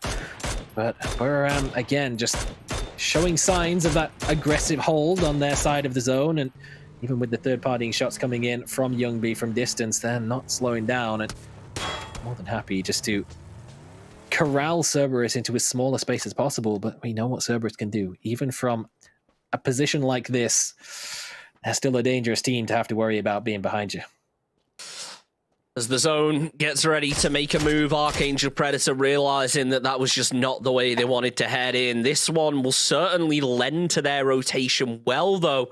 But Buram, again, just showing signs of that aggressive hold on their side of the zone, and even with the third-partying shots coming in from Youngby from distance, they're not slowing down, and more than happy just to corral Cerberus into as small a space as possible. But we know what Cerberus can do. Even from a position like this, they're still a dangerous team to have to worry about being behind you. As the zone gets ready to make a move, Archangel Predator realizing that that was just not the way they wanted to head in. This one will certainly lend to their rotation well, though.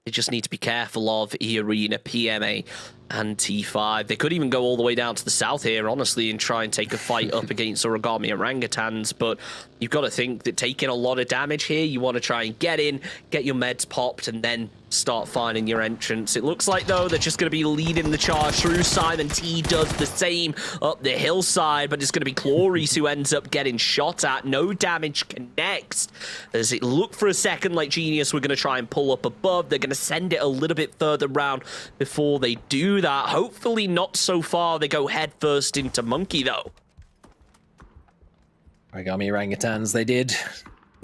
They just need to be careful of E-Arena, PMA, and T5. They could even go all the way down to the south here, honestly, and try and take a fight up against Origami Orangutans, but you've got to think that taking a lot of damage here, you want to try and get in, get your meds popped, and then start finding your entrance. It looks like, though, they're just going to be leading the charge through. Simon T does the same up the hillside, but it's going to be Clarice who ends up getting shot at. No damage connects. As it looked for a second like Genius were going to try and pull up above. They're going to send it a little bit further round before they do that. Hopefully not so far. They go head first into Monkey, though. Origami Orangutans, they did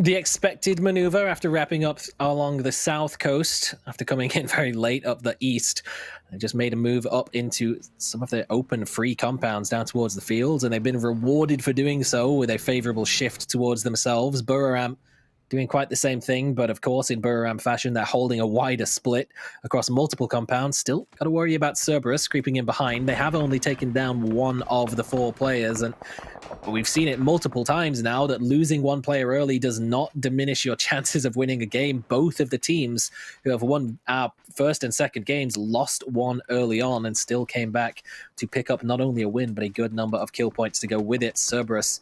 the expected maneuver after wrapping up along the south coast, after coming in very late up the east. They just made a move up into some of their open free compounds down towards the fields, and they've been rewarded for doing so with a favorable shift towards themselves. Buram doing quite the same thing, but of course in Buram fashion, they're holding a wider split across multiple compounds. Still got to worry about Cerberus creeping in behind. They have only taken down one of the four players, and we've seen it multiple times now that losing one player early does not diminish your chances of winning a game. Both of the teams who have won our first and second games lost one early on and still came back to pick up not only a win, but a good number of kill points to go with it. Cerberus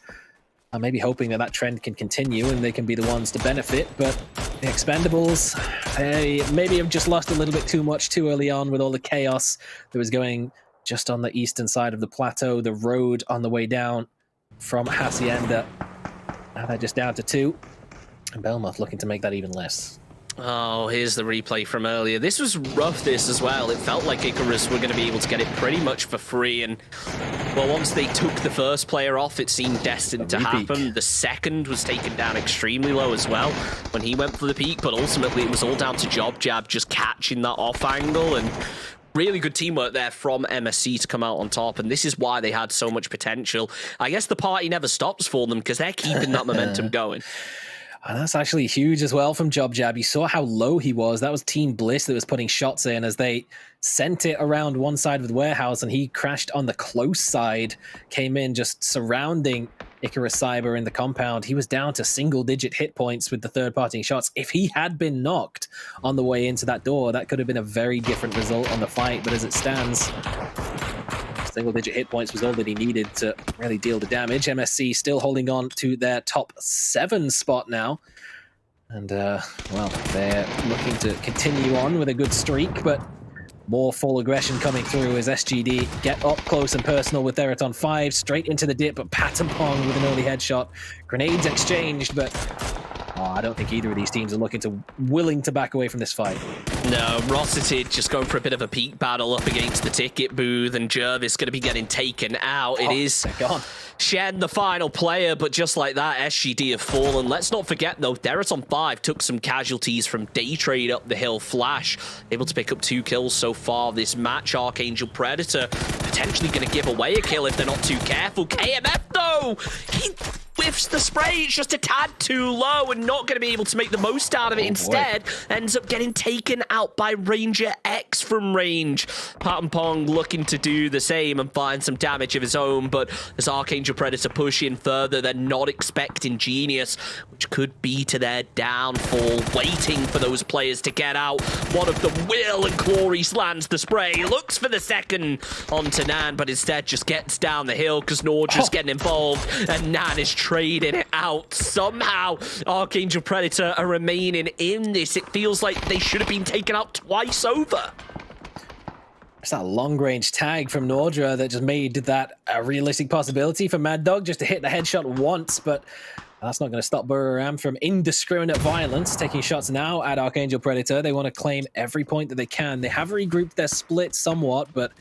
are maybe hoping that that trend can continue and they can be the ones to benefit, but the Expendables, they maybe have just lost a little bit too much too early on with all the chaos that was going just on the eastern side of the plateau, the road on the way down from Hacienda. Now they're just down to 2, and Belmoth looking to make that even less. Oh, here's the replay from earlier. This was rough, this as well. It felt like Icarus were going to be able to get it pretty much for free. And, well, once they took the first player off, it seemed destined to happen. The second was taken down extremely low as well when he went for the peak. But ultimately, it was all down to Jab just catching that off angle. And really good teamwork there from MSC to come out on top. And this is why they had so much potential. I guess the party never stops for them because they're keeping that momentum going. And that's actually huge as well from Jab. You saw how low he was. That was Team Bliss that was putting shots in as they sent it around one side of the warehouse, and he crashed on the close side, came in just surrounding Icarus Cyber in the compound. He was down to single-digit hit points with the third-party shots. If he had been knocked on the way into that door, that could have been a very different result on the fight. But as it stands, single-digit hit points was all that he needed to really deal the damage. MSC still holding on to their top 7 spot now. And, well, they're looking to continue on with a good streak, but more full aggression coming through as SGD get up close and personal with Theraton 5, straight into the dip, but Patapong with an early headshot. Grenades exchanged, but I don't think either of these teams are willing to back away from this fight. No, Rossitid just going for a bit of a peak battle up against the ticket booth, and Jervis going to be getting taken out. It is Shen, the final player, but just like that, SGD have fallen. Let's not forget, though, Theraton 5 took some casualties from Day Trade up the hill. Flash able to pick up 2 kills so far this match. Archangel Predator potentially going to give away a kill if they're not too careful. KMF, though, he whiffs the spray. It's just a tad too low and not going to be able to make the most out of it. Instead, ends up getting taken out by Ranger X from range. Patapong looking to do the same and find some damage of his own, but as Archangel Predator push in further, they're not expecting Genius, which could be to their downfall, waiting for those players to get out. One of them, Will, and Clarice lands the spray, looks for the second onto Nan, but instead just gets down the hill because Nordra's getting involved, and Nan is trading it out. Somehow, Archangel Predator are remaining in this. It feels like they should have been taken out twice over. It's that long-range tag from Nordra that just made that a realistic possibility for Mad Dog just to hit the headshot once, but that's not going to stop Buriram from indiscriminate violence, taking shots now at Archangel Predator. They want to claim every point that they can. They have regrouped their split somewhat, but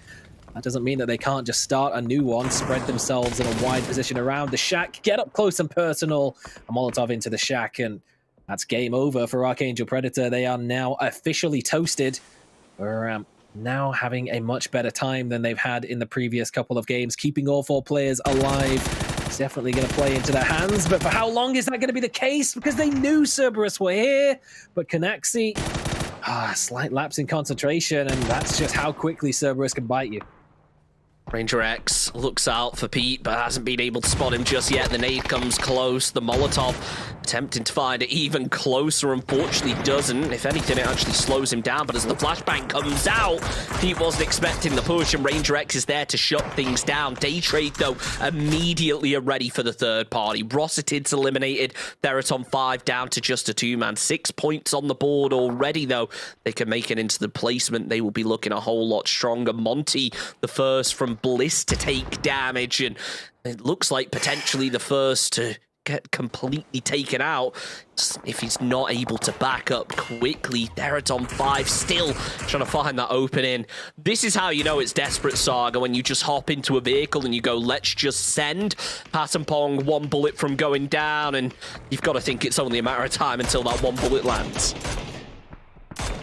that doesn't mean that they can't just start a new one, spread themselves in a wide position around the shack, get up close and personal, a Molotov into the shack, and that's game over for Archangel Predator. They are now officially toasted. Buriram now having a much better time than they've had in the previous couple of games, keeping all 4 players alive. It's definitely going to play into their hands, but for how long is that going to be the case? Because they knew Cerberus were here, but Canaxi, slight lapse in concentration, and that's just how quickly Cerberus can bite you. Ranger X looks out for Pete, but hasn't been able to spot him just yet. The nade comes close. The Molotov attempting to find it even closer, unfortunately doesn't. If anything, it actually slows him down, but as the flashbang comes out, Pete wasn't expecting the push, and Ranger X is there to shut things down. Day Trade, though, immediately are ready for the third party. Rossitid's eliminated. Theraton 5 down to just a 2-man. 6 points on the board already, though. They can make it into the placement. They will be looking a whole lot stronger. Monty, the first from Bliss to take damage, and it looks like potentially the first to get completely taken out if he's not able to back up quickly. Theraton 5 still trying to find that opening. This is how you know it's desperate, Saga, when you just hop into a vehicle and you go, let's just send. Patapong 1 bullet from going down, and you've got to think it's only a matter of time until that 1 bullet lands.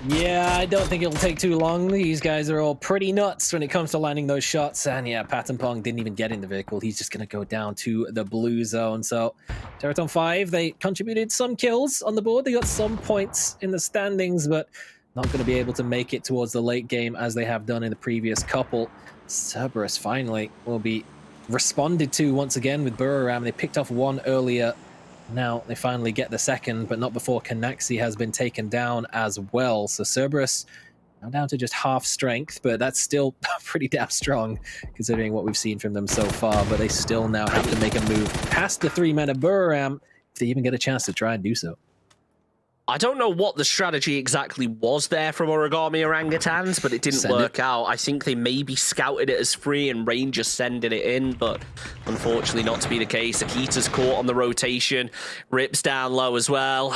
Yeah, I don't think it'll take too long. These guys are all pretty nuts when it comes to landing those shots. And yeah, Patapong didn't even get in the vehicle. He's just going to go down to the blue zone. So Theraton 5, they contributed some kills on the board. They got some points in the standings, but not going to be able to make it towards the late game as they have done in the previous couple. Cerberus finally will be responded to once again with Buriram. They picked off 1 earlier. Now they finally get the second, but not before Canaxi has been taken down as well. So Cerberus now down to just half strength, but that's still pretty damn strong considering what we've seen from them so far. But they still now have to make a move past the 3 men of Buriram if they even get a chance to try and do so. I don't know what the strategy exactly was there from Origami Orangutans, but it didn't work out. I think they maybe scouted it as free and Rangers sending it in, but unfortunately not to be the case. Akita's caught on the rotation. Rip's down low as well.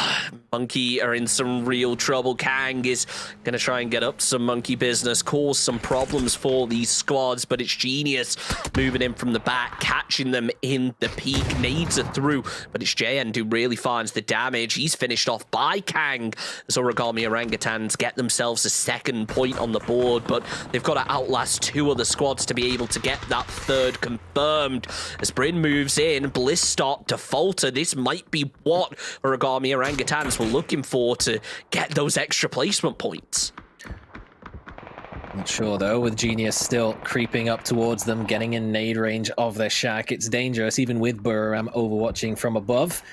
Monkey are in some real trouble. Kang is going to try and get up some monkey business, cause some problems for these squads, but it's Genius moving in from the back, catching them in the peak. Nades are through, but it's JN who really finds the damage. He's finished off by Kang as Origami Orangutans get themselves a second point on the board, but they've got to outlast two other squads to be able to get that third confirmed. As Bryn moves in, Bliss start to falter. This might be what Origami Orangutans were looking for to get those extra placement points. Not sure though, with Genius still creeping up towards them, getting in nade range of their shack. It's dangerous, even with Buriram overwatching from above.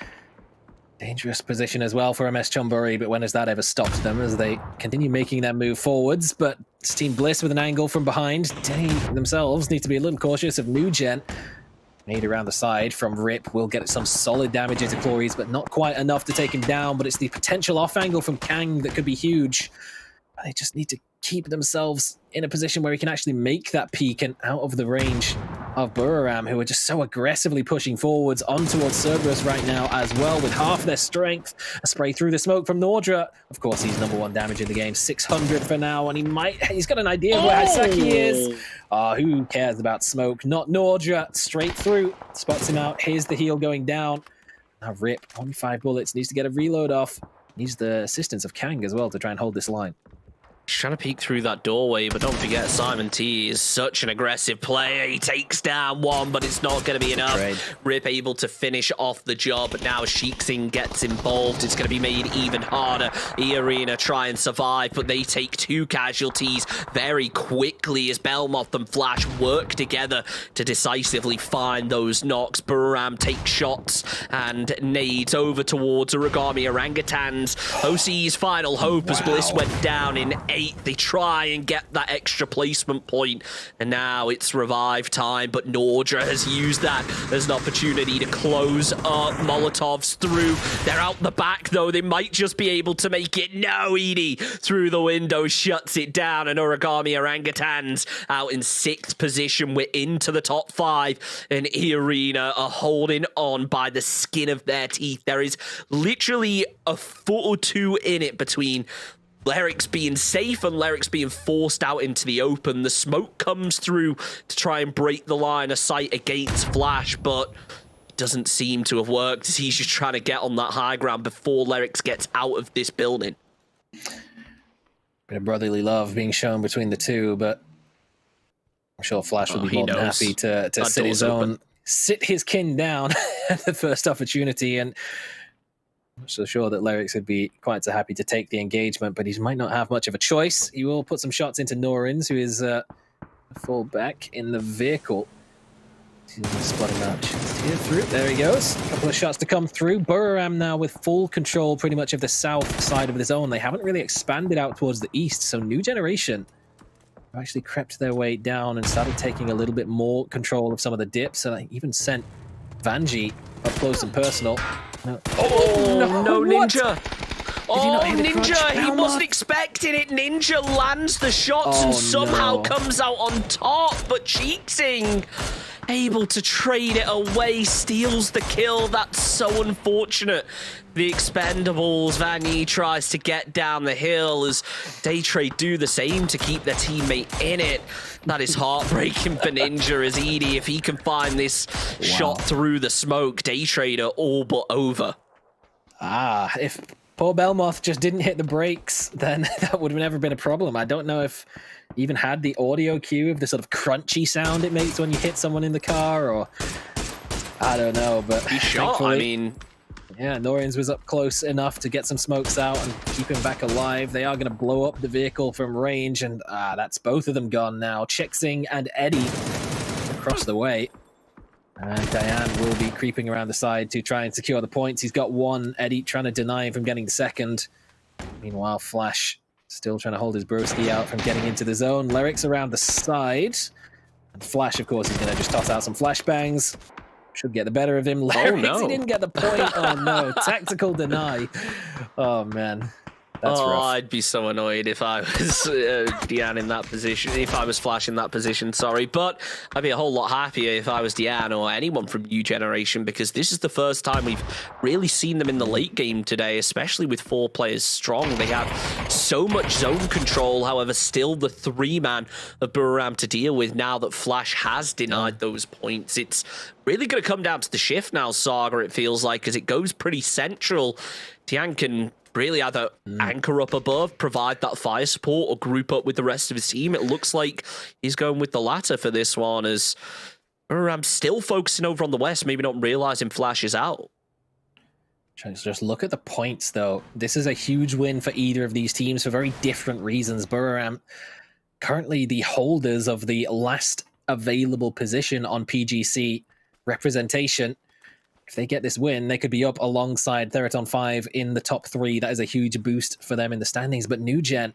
Dangerous position as well for MS Chonburi, but when has that ever stopped them as they continue making their move forwards? But it's Team Bliss with an angle from behind. They themselves need to be a little cautious of Nugen. Nade around the side from Rip will get some solid damage into Clories, but not quite enough to take him down. But it's the potential off angle from Kang that could be huge. They just need to keep themselves in a position where he can actually make that peak and out of the range of Buriram, who are just so aggressively pushing forwards on towards Cerberus right now as well with half their strength. A spray through the smoke from Nordra. Of course, he's #1 damage in the game, 600 for now, and he's got an idea of where Hasaki is. Who cares about smoke? Not Nordra. Straight through, spots him out. Here's the heal going down. Now Rip, only 5 bullets, needs to get a reload off. Needs the assistance of Kang as well to try and hold this line. He's trying to peek through that doorway, but don't forget Simon T is such an aggressive player. He takes down one, but it's not going to be enough. Rip able to finish off the job, but now Sheikzing gets involved. It's going to be made even harder. E-Arena try and survive, but they take 2 casualties very quickly as Belmoth and Flash work together to decisively find those knocks. Buriram takes shots and nades over towards Origami Orangutans. OC's final hope as Bliss went down in 8. They try and get that extra placement point, and now it's revive time, but Nordra has used that as an opportunity to close up. Molotovs through. They're out the back, though. They might just be able to make it. No, Edie through the window shuts it down, and Origami Orangutans out in 6th position. We're into the top 5, and E-Arena are holding on by the skin of their teeth. There is literally a foot or two in it between Lyric's being safe and Lyric's being forced out into the open. The smoke comes through to try and break the line of sight against Flash, but it doesn't seem to have worked as he's just trying to get on that high ground before Lyric's gets out of this building. Bit of brotherly love being shown between the two, but I'm sure Flash will be more than happy to sit his kin down at the first opportunity, and I'm so sure that Lyrix would be quite so happy to take the engagement, but he might not have much of a choice. He will put some shots into Norins, who is fall back in the vehicle. He's spotting that here through. There he goes. A couple of shots to come through. Buriram now with full control pretty much of the south side of the zone. They haven't really expanded out towards the east, so New Generation have actually crept their way down and started taking a little bit more control of some of the dips, and I even sent Vanji up close and personal. No. No, Ninja! Oh, Ninja! He wasn't expecting it. Ninja lands the shots and somehow comes out on top, but Cheeksing able to trade it away, steals the kill. That's so unfortunate. The Expendables, Vanny tries to get down the hill as Daytrade do the same to keep their teammate in it. That is heartbreaking for Ninja as Edie, if he can find this shot through the smoke, Daytrade are all but over. If poor Belmoth just didn't hit the brakes, then that would have never been a problem. I don't know if he even had the audio cue of the sort of crunchy sound it makes when you hit someone in the car, or I don't know, but he shot, I mean... Yeah, Norins was up close enough to get some smokes out and keep him back alive. They are going to blow up the vehicle from range, and that's both of them gone now. Cheksing and Eddie across the way. And Diane will be creeping around the side to try and secure the points. He's got one. Eddie trying to deny him from getting the second. Meanwhile, Flash still trying to hold his broski out from getting into the zone. Lyric's around the side. And Flash, of course, is going to just toss out some flashbangs. should get the better of him. Larry, no. he didn't get the point. Oh no, tactical deny. Oh man. That's rough. I'd be so annoyed if I was Diane in that position, if I was Flash in that position, sorry. But I'd be a whole lot happier if I was Diane or anyone from New Generation, because this is the first time we've really seen them in the late game today, especially with 4 players strong. They have so much zone control, however, still the 3-man of Buriram to deal with now that Flash has denied those points. It's really going to come down to the shift now, Saga, it feels like, as it goes pretty central. Diane can really either anchor up above, provide that fire support, or group up with the rest of his team. It looks like he's going with the latter for this one, as I'm still focusing over on the west, maybe not realizing Flash is out. Just look at the points, though. This is a huge win for either of these teams for very different reasons. Buriram, currently the holders of the last available position on PGC representation. If they get this win, they could be up alongside Theraton 5 in the top 3. That is a huge boost for them in the standings. But New Gen,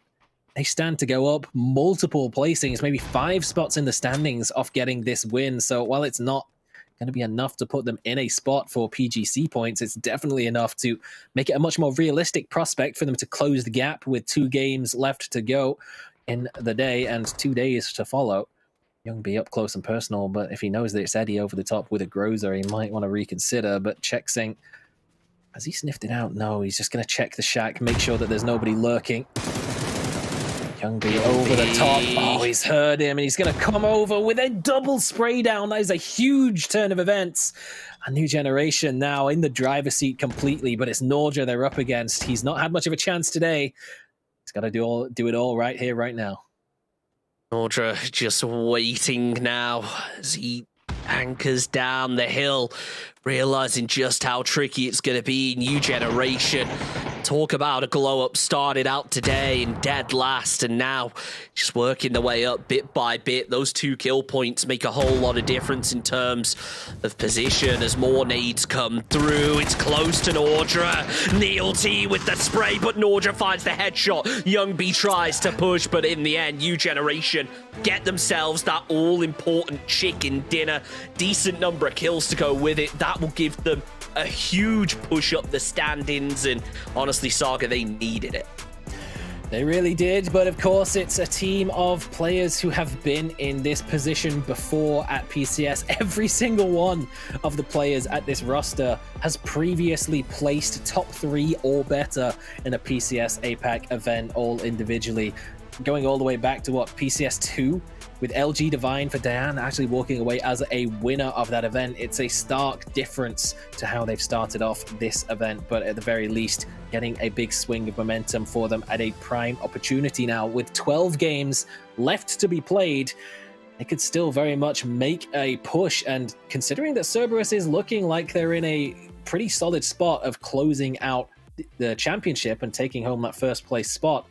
they stand to go up multiple placings, maybe 5 spots in the standings off getting this win. So while it's not going to be enough to put them in a spot for PGC points, it's definitely enough to make it a much more realistic prospect for them to close the gap with 2 games left to go in the day and 2 days to follow. Young B up close and personal, but if he knows that it's Eddie over the top with a Grozer, he might want to reconsider. But check saying, has he sniffed it out? No, he's just going to check the shack, make sure that there's nobody lurking. Young B over the top. Oh, he's heard him, and he's going to come over with a double spray down. That is a huge turn of events. A New Generation now in the driver's seat completely, but it's Nordra they're up against. He's not had much of a chance today. He's got to do it all right here, right now. Nordra just waiting now as he anchors down the hill, realizing just how tricky it's going to be. New Generation, talk about a glow up, started out today in dead last, and now just working their way up bit by bit. Those 2 kill points make a whole lot of difference in terms of position as more nades come through. It's close to Nordra. Neil T with the spray, but Nordra finds the headshot. Young B tries to push, but in the end, New Generation get themselves that all-important chicken dinner. Decent number of kills to go with it. That will give them a huge push up the standings, and honestly, Saga, they needed it. They really did, but of course it's a team of players who have been in this position before at PCS. Every single one of the players at this roster has previously placed top 3 or better in a PCS APAC event, all individually. Going all the way back to PCS 2, with LG Divine for Diane actually walking away as a winner of that event. It's a stark difference to how they've started off this event, but at the very least, getting a big swing of momentum for them at a prime opportunity now. With 12 games left to be played, they could still very much make a push, and considering that Cerberus is looking like they're in a pretty solid spot of closing out the championship and taking home that first place spot,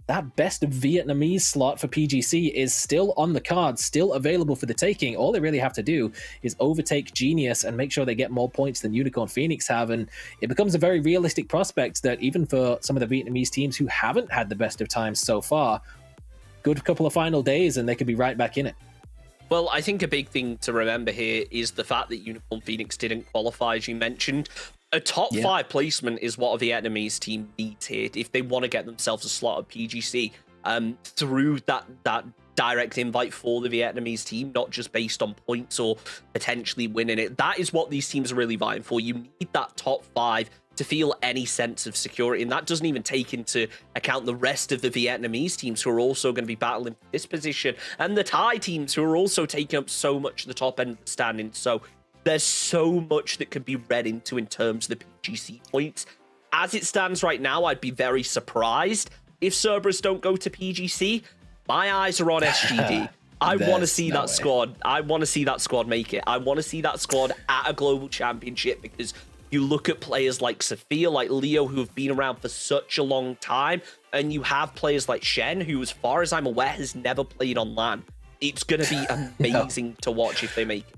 that best Vietnamese slot for PGC is still on the card, still available for the taking. All they really have to do is overtake Genius and make sure they get more points than Unicorn Phoenix have, and it becomes a very realistic prospect that even for some of the Vietnamese teams who haven't had the best of times so far, good couple of final days and they could be right back in it. Well, I think a big thing to remember here is the fact that Unicorn Phoenix didn't qualify, as you mentioned. A top 5 placement is what a Vietnamese team needs here if they want to get themselves a slot at PGC through that direct invite for the Vietnamese team, not just based on points or potentially winning it. That is what these teams are really vying for. You need that top 5 to feel any sense of security, and that doesn't even take into account the rest of the Vietnamese teams who are also going to be battling for this position, and the Thai teams who are also taking up so much of the top end of the standings. So there's so much that can be read into in terms of the PGC points. As it stands right now, I'd be very surprised if Cerberus don't go to PGC. My eyes are on SGD. I want to see that squad. I want to see that squad make it. I want to see that squad at a global championship, because you look at players like Sophia, like Leo, who have been around for such a long time, and you have players like Shen, who, as far as I'm aware, has never played on LAN. It's going to be amazing to watch if they make it.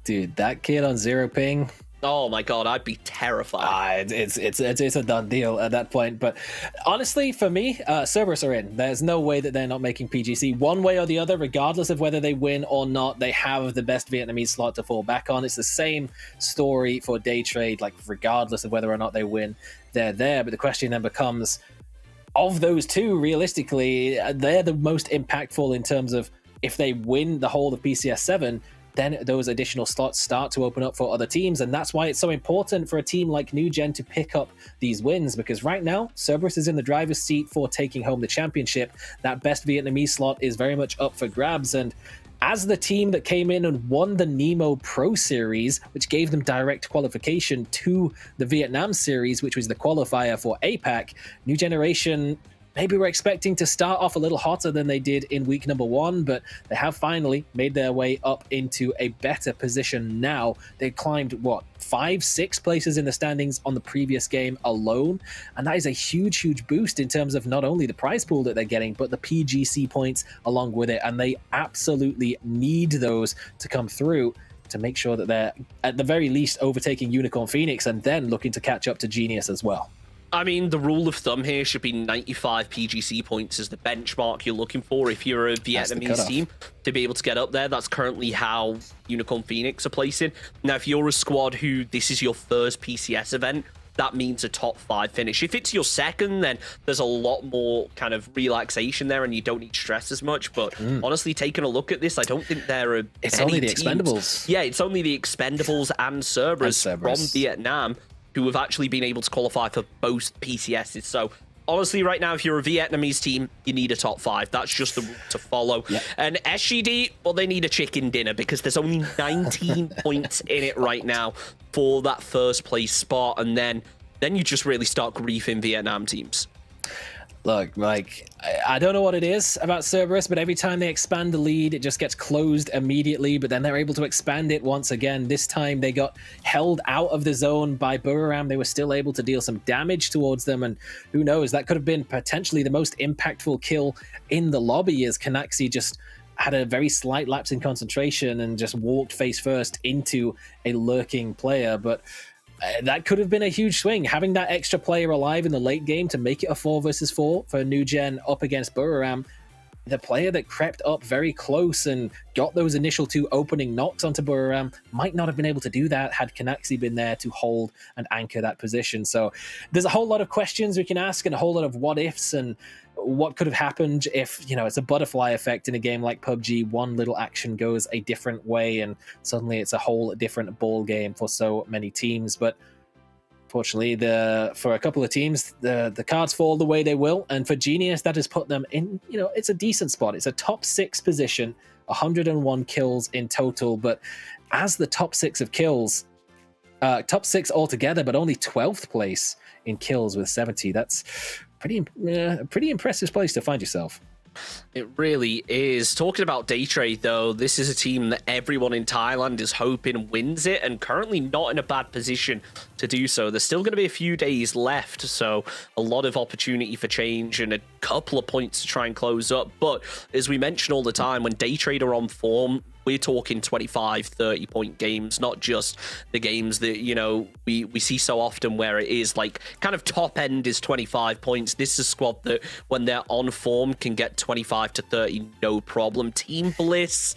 Dude, that kid on Zero Ping, Oh my god, I'd be terrified. It's a done deal at that point. But honestly, for me, Cerberus are in. There's no way that they're not making PGC. One way or the other, regardless of whether they win or not, they have the best Vietnamese slot to fall back on. It's the same story for Day Trade, like regardless of whether or not they win, they're there. But the question then becomes, of those two, realistically, they're the most impactful in terms of if they win the whole of PCS 7, then those additional slots start to open up for other teams. And that's why it's so important for a team like New Gen to pick up these wins, because right now, Cerberus is in the driver's seat for taking home the championship. That best Vietnamese slot is very much up for grabs. And as the team that came in and won the Nemo Pro Series, which gave them direct qualification to the Vietnam Series, which was the qualifier for APAC, New Generation maybe we're expecting to start off a little hotter than they did in week number 1, but they have finally made their way up into a better position now. They climbed, 5-6 places in the standings on the previous game alone, and that is a huge boost in terms of not only the prize pool that they're getting, but the PGC points along with it, and they absolutely need those to come through to make sure that they're, at the very least, overtaking Unicorn Phoenix and then looking to catch up to Genius as well. I mean, the rule of thumb here should be 95 PGC points as the benchmark you're looking for if you're a Vietnamese team to be able to get up there. That's currently how Unicorn Phoenix are placing. Now, if you're a squad who this is your first PCS event, that means a top 5 finish. If it's your second, then there's a lot more kind of relaxation there and you don't need stress as much. But honestly, taking a look at this, I don't think there are It's any only the teams. Expendables. Yeah, it's only the Expendables and Cerberus from Vietnam who have actually been able to qualify for both PCSs. So honestly, right now, if you're a Vietnamese team, you need a top 5. That's just the rule to follow. Yep. And SGD, well, they need a chicken dinner because there's only 19 points in it right now for that first place spot. And then you just really start griefing Vietnam teams. Look, like, I don't know what it is about Cerberus, but every time they expand the lead, it just gets closed immediately, but then they're able to expand it once again. This time they got held out of the zone by Buriram. They were still able to deal some damage towards them, and who knows, that could have been potentially the most impactful kill in the lobby as Canaxi just had a very slight lapse in concentration and just walked face first into a lurking player. But that could have been a huge swing. Having that extra player alive in the late game to make it a 4 versus 4 for New Gen up against Buriram, the player that crept up very close and got those initial 2 opening knocks onto Buriram might not have been able to do that had Canaxi been there to hold and anchor that position. So there's a whole lot of questions we can ask and a whole lot of what ifs and what could have happened if, it's a butterfly effect in a game like PUBG. One little action goes a different way and suddenly it's a whole different ball game for so many teams. But fortunately, for a couple of teams, the cards fall the way they will. And for Genius, that has put them in, it's a decent spot. It's a top 6 position, 101 kills in total. But as the top 6 of kills, top 6 altogether, but only 12th place in kills with 70. That's pretty impressive place to find yourself. It really is. Talking about Day Trade, though, this is a team that everyone in Thailand is hoping wins it and currently not in a bad position to do so. There's still going to be a few days left, so a lot of opportunity for change and a couple of points to try and close up. But as we mention all the time, when Day Trade are on form, we're talking 25, 30-point games, not just the games that, we see so often where it is like kind of top end is 25 points. This is a squad that when they're on form can get 25 to 30, no problem. Team Bliss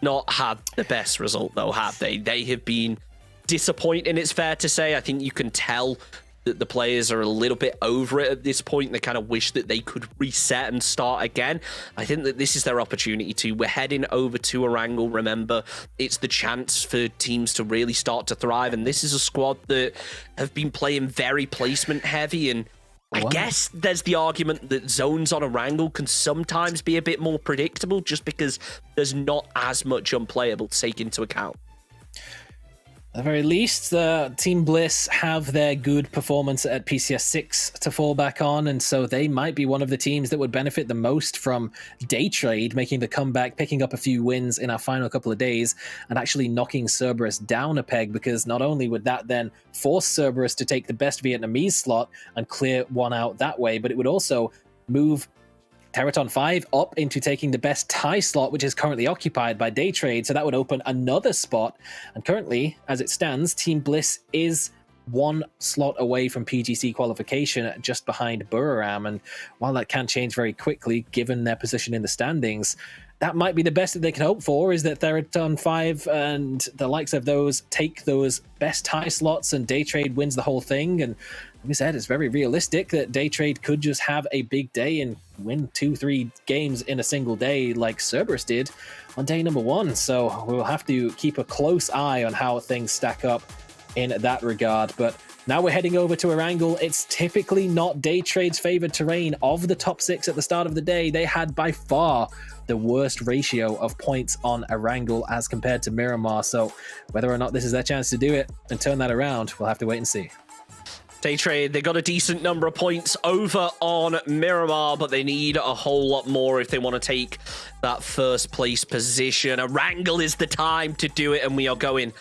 not had the best result, though, have they? They have been disappointing, it's fair to say. I think you can tell that the players are a little bit over it at this point. They kind of wish that they could reset and start again. I think that this is their opportunity to. We're heading over to Erangel. Remember, it's the chance for teams to really start to thrive. And this is a squad that have been playing very placement heavy. And I guess there's the argument that zones on Erangel can sometimes be a bit more predictable just because there's not as much unplayable to take into account. At the very least, Team Bliss have their good performance at PCS 6 to fall back on, and so they might be one of the teams that would benefit the most from Day Trade making the comeback, picking up a few wins in our final couple of days, and actually knocking Cerberus down a peg, because not only would that then force Cerberus to take the best Vietnamese slot and clear one out that way, but it would also move Teraton 5 up into taking the best tie slot, which is currently occupied by Day Trade, so that would open another spot. And currently, as it stands, Team Bliss is one slot away from PGC qualification, just behind Buriram. And while that can change very quickly, given their position in the standings, that might be the best that they can hope for, is that Theraton 5 and the likes of those take those best tie slots and Day Trade wins the whole thing. And like we said, it's very realistic that Day Trade could just have a big day and win 2-3 games in a single day like Cerberus did on day number 1. So we'll have to keep a close eye on how things stack up in that regard. But now we're heading over to Erangel. It's typically not Day Trade's favored terrain. Of the top 6 at the start of the day, they had by far the worst ratio of points on Erangel as compared to Miramar. So whether or not this is their chance to do it and turn that around, we'll have to wait and see. Day Trade, they got a decent number of points over on Miramar, but they need a whole lot more if they want to take that first place position. Erangel is the time to do it, and we are going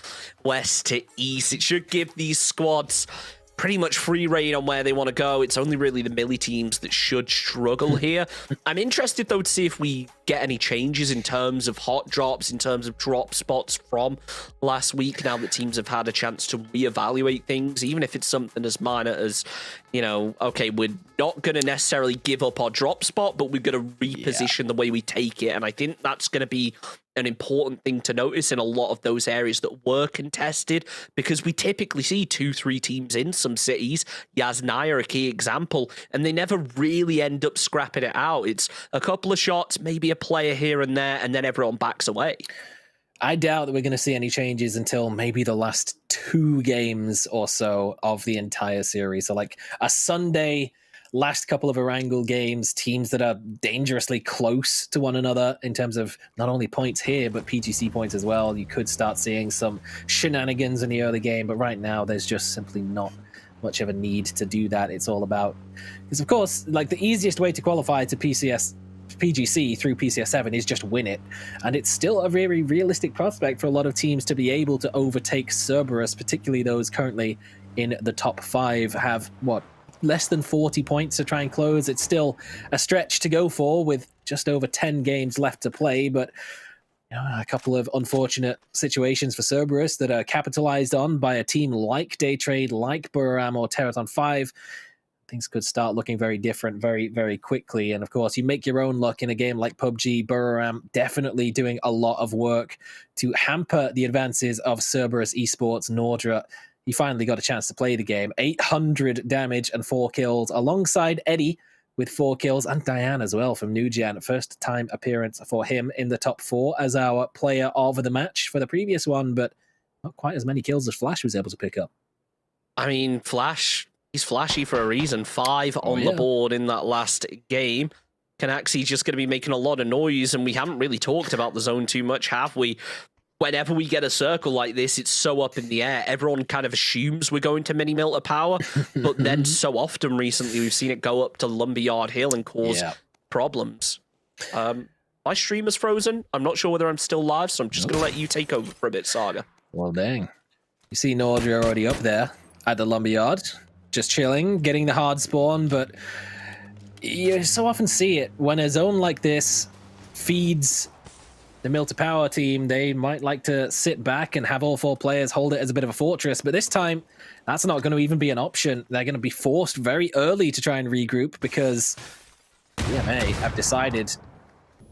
west to east. It should give these squads pretty much free reign on where they want to go. It's only really the melee teams that should struggle here. I'm interested, though, to see if we get any changes in terms of hot drops, in terms of drop spots from last week, now that teams have had a chance to reevaluate things, even if it's something as minor as, you know, okay, we're not going to necessarily give up our drop spot, but we're going to reposition the way we take it. And I think that's going to be an important thing to notice in a lot of those areas that were contested, because we typically see 2-3 teams in some cities. Yasnaya, a key example, and they never really end up scrapping it out. It's a couple of shots, maybe a player here and there, and then everyone backs away. I doubt that we're going to see any changes until maybe the last 2 games or so of the entire series. So like a Sunday, last couple of Erangel games, teams that are dangerously close to one another in terms of not only points here, but PGC points as well. You could start seeing some shenanigans in the early game, but right now there's just simply not much of a need to do that. It's all about, because of course, like the easiest way to qualify to PGC through PCS 7 is just win it, and it's still a very realistic prospect for a lot of teams to be able to overtake Cerberus, particularly those currently in the top 5 have less than 40 points to try and close. It's still a stretch to go for with just over 10 games left to play, but you know, a couple of unfortunate situations for Cerberus that are capitalized on by a team like Day Trade, like Buriram or Teraton 5. Things could start looking very different very, very quickly. And of course, you make your own luck in a game like PUBG. Buriram definitely doing a lot of work to hamper the advances of Cerberus Esports. Nordra, he finally got a chance to play the game. 800 damage and 4 kills, alongside Eddie with 4 kills, and Diane as well from New Gen. First time appearance for him in the top 4 as our player of the match for the previous one, but not quite as many kills as Flash was able to pick up. I mean, Flash, he's flashy for a reason. 5 on the board in that last game. Canaxi's just going to be making a lot of noise, and we haven't really talked about the zone too much, have we? Whenever we get a circle like this, it's so up in the air. Everyone kind of assumes we're going to mini Milter Power, but then so often recently we've seen it go up to Lumberyard Hill and cause problems. My stream is frozen. I'm not sure whether I'm still live, so I'm just going to let you take over for a bit, Saga. Well, dang. You see Nordra already up there at the Lumberyard, just chilling, getting the hard spawn, but you so often see it when a zone like this feeds the Milter Power team. They might like to sit back and have all 4 players hold it as a bit of a fortress, but this time that's not going to even be an option. They're going to be forced very early to try and regroup because PMA have decided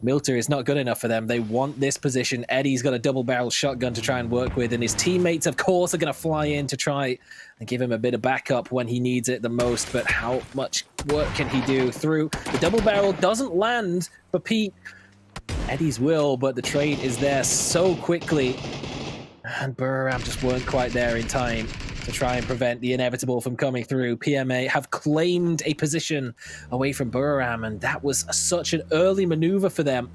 Milter is not good enough for them. They want this position. Eddie's got a double-barrel shotgun to try and work with, and his teammates, of course, are going to fly in to try and give him a bit of backup when he needs it the most, but how much work can he do through? The double-barrel doesn't land for Pete. Eddie's will, but the trade is there so quickly, and Buriram just weren't quite there in time to try and prevent the inevitable from coming through. PMA have claimed a position away from Buriram, and that was such an early maneuver for them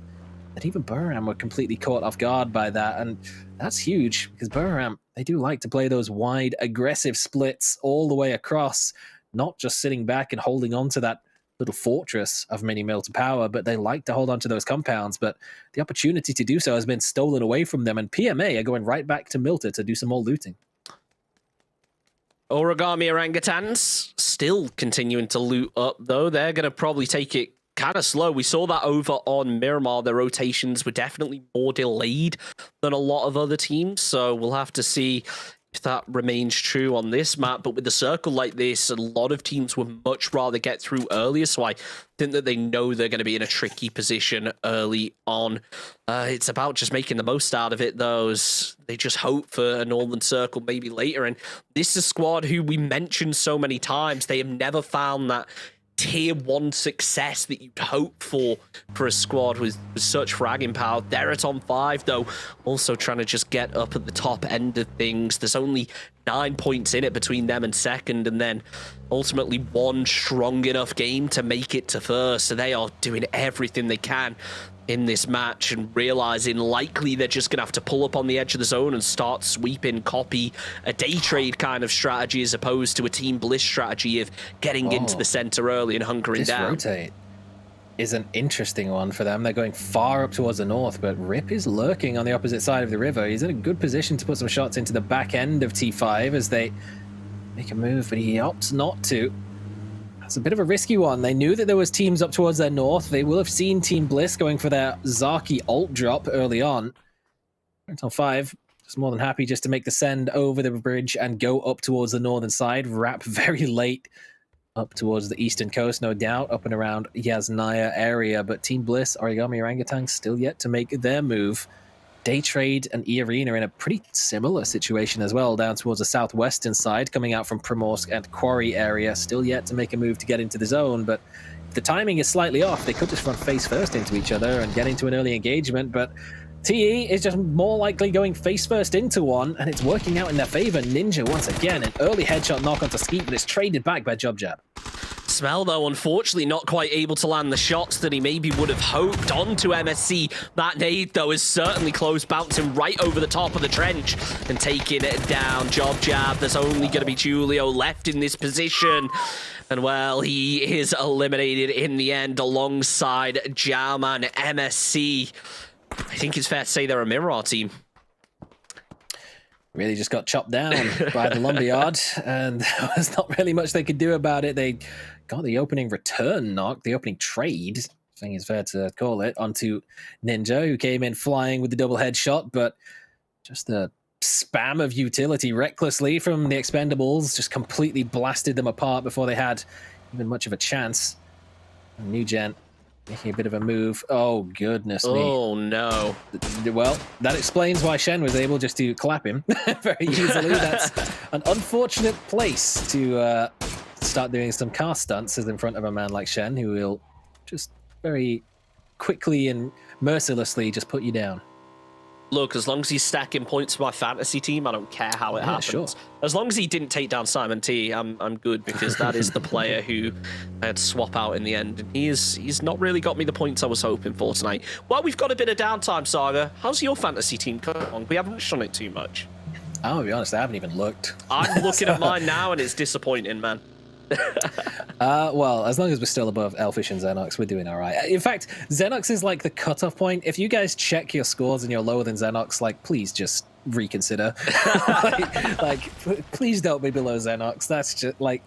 that even Buriram were completely caught off guard by that, and that's huge because Buriram, they do like to play those wide, aggressive splits all the way across, not just sitting back and holding on to that little fortress of mini Milter Power, but they like to hold on to those compounds, but the opportunity to do so has been stolen away from them, and PMA are going right back to Milter to do some more looting. Origami Orangutans still continuing to loot up, though. They're going to probably take it kind of slow. We saw that over on Miramar. The rotations were definitely more delayed than a lot of other teams, so we'll have to see if that remains true on this map. But with a circle like this, a lot of teams would much rather get through earlier, so I think that they know they're going to be in a tricky position early on. It's about just making the most out of it, though, as they just hope for a Northern Circle maybe later. And this is a squad who we mentioned so many times. They have never found that tier 1 success that you'd hope for a squad with such fragging power. They're at on 5, though, also trying to just get up at the top end of things. There's only 9 points in it between them and second, and then ultimately one strong enough game to make it to first. So they are doing everything they can in this match and realizing likely they're just gonna have to pull up on the edge of the zone and start sweeping, copy a day trade kind of strategy as opposed to a Team Bliss strategy of getting into the center early and hunkering down. This rotate is an interesting one for them. They're going far up towards the north, but Rip is lurking on the opposite side of the river. He's in a good position to put some shots into the back end of T5 as they make a move, but he opts not to. It's a bit of a risky one. They knew that there was teams up towards their north. They will have seen Team Bliss going for their Zaki ult drop early on. Until 5, just more than happy just to make the send over the bridge and go up towards the northern side. Wrap very late up towards the eastern coast, no doubt, up and around Yasnaya area. But Team Bliss, Origami Orangutan, still yet to make their move. Day Trade and E-Arena in a pretty similar situation as well, down towards the southwestern side, coming out from Primorsk and Quarry area, still yet to make a move to get into the zone. But if the timing is slightly off, they could just run face first into each other and get into an early engagement. But TE is just more likely going face first into one, and it's working out in their favor. Ninja, once again, an early headshot knock onto Skeet, but it's traded back by Jobjab. Smell, though, unfortunately not quite able to land the shots that he maybe would have hoped onto MSC. That nade, though, is certainly close, bouncing right over the top of the trench and taking it down. Jobjab, there's only going to be Julio left in this position. And, well, he is eliminated in the end alongside Jam and MSC. I think it's fair to say they're a Miramar team. Really just got chopped down by the lumberyard, and there was not really much they could do about it. They got the opening return knock, the opening trade, I think it's fair to call it, onto Ninja, who came in flying with the double headshot, but just a spam of utility recklessly from the Expendables just completely blasted them apart before they had even much of a chance. New Gen making a bit of a move. Oh, goodness me. Oh, no. Well, that explains why Shen was able just to clap him very easily. That's an unfortunate place to start doing some car stunts is in front of a man like Shen, who will just very quickly and mercilessly just put you down. Look, as long as he's stacking points for my fantasy team, I don't care how it happens. Sure. As long as he didn't take down Simon T, I'm good, because that is the player who I had to swap out in the end. And he's not really got me the points I was hoping for tonight. Well, we've got a bit of downtime, Saga. How's your fantasy team coming along? We haven't touched on it too much. I'll be honest, I haven't even looked. I'm looking at mine now, and it's disappointing, man. Well, as long as we're still above Elfish and Xenox, we're doing all right. In fact, Xenox is like the cutoff point. If you guys check your scores and you're lower than Xenox, like, please just reconsider. like, please don't be below Xenox. That's just like,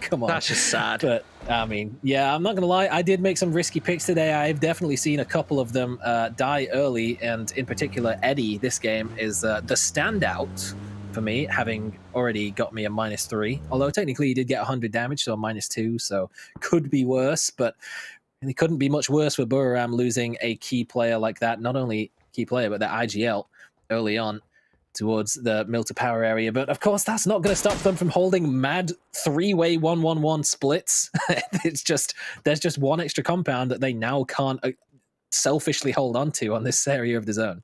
come on. That's just sad. But I mean, yeah, I'm not gonna lie. I did make some risky picks today. I've definitely seen a couple of them die early, and in particular, Eddie. This game is the standout for me, having already got me a -3. Although technically he did get 100 damage, so a -2, so could be worse, but it couldn't be much worse for Buriram losing a key player like that. Not only key player, but the IGL early on towards the mill to power area. But of course, that's not going to stop them from holding mad 3-way 1-1-1 splits. It's just, there's just one extra compound that they now can't selfishly hold on to on this area of the zone.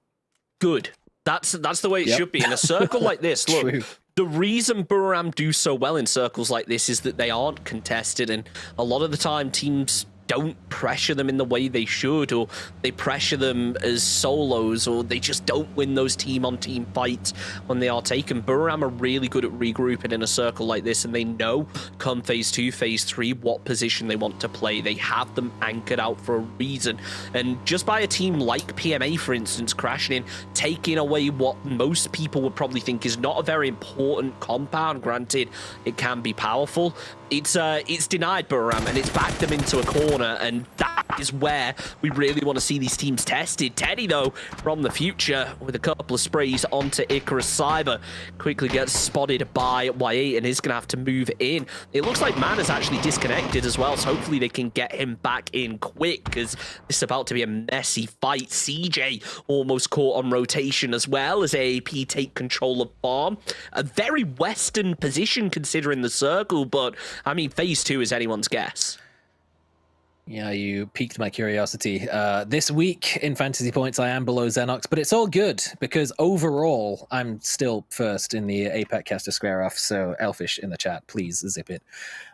Good. That's the way it should be. In a circle like this, look, True. The reason Buriram do so well in circles like this is that they aren't contested, and a lot of the time teams don't pressure them in the way they should, or they pressure them as solos, or they just don't win those team-on-team fights when they are taken. Buriram are really good at regrouping in a circle like this, and they know come phase 2, phase 3, what position they want to play. They have them anchored out for a reason, and just by a team like PMA, for instance, crashing in, taking away what most people would probably think is not a very important compound, granted, it can be powerful, it's denied Buriram, and it's backed them into a corner corner, and that is where we really want to see these teams tested. Teddy, though, from the future, with a couple of sprays onto Icarus Cyber, quickly gets spotted by Y8 and is going to have to move in. It looks like Man is actually disconnected as well, so hopefully they can get him back in quick, because this is about to be a messy fight. CJ almost caught on rotation as well as AAP take control of Bomb. A very Western position considering the circle, but I mean, phase 2 is anyone's guess. Yeah, you piqued my curiosity. This week in fantasy points, I am below Xenox, but it's all good because overall, I'm still first in the APAC caster square off. So, Elfish in the chat, please zip it.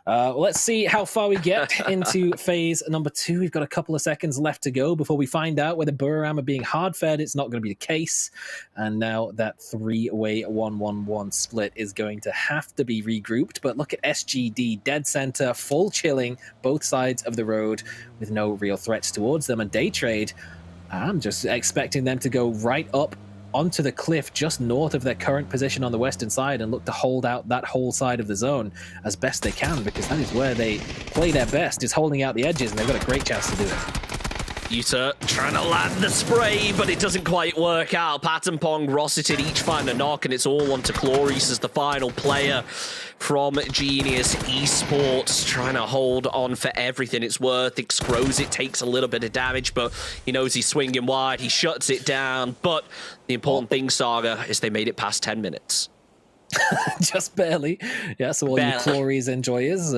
Let's see how far we get into phase number 2. We've got a couple of seconds left to go before we find out whether Buram are being hard fed. It's not going to be the case. And now that 3-way 1-1-1 split is going to have to be regrouped. But look at SGD, dead center, full chilling, both sides of the road with no real threats towards them. And Day Trade, I'm just expecting them to go right up onto the cliff just north of their current position on the western side and look to hold out that whole side of the zone as best they can, because that is where they play their best, is holding out the edges, and they've got a great chance to do it. Yuta trying to land the spray, but it doesn't quite work out. Pattern Pong, Rossiter each find a knock, and it's all onto Cloris as the final player from Genius Esports, trying to hold on for everything it's worth. Excrows it, takes a little bit of damage, but he knows he's swinging wide. He shuts it down, but the important thing, Saga, is they made it past 10 minutes. Just barely. Yeah, so all you Cloris enjoyers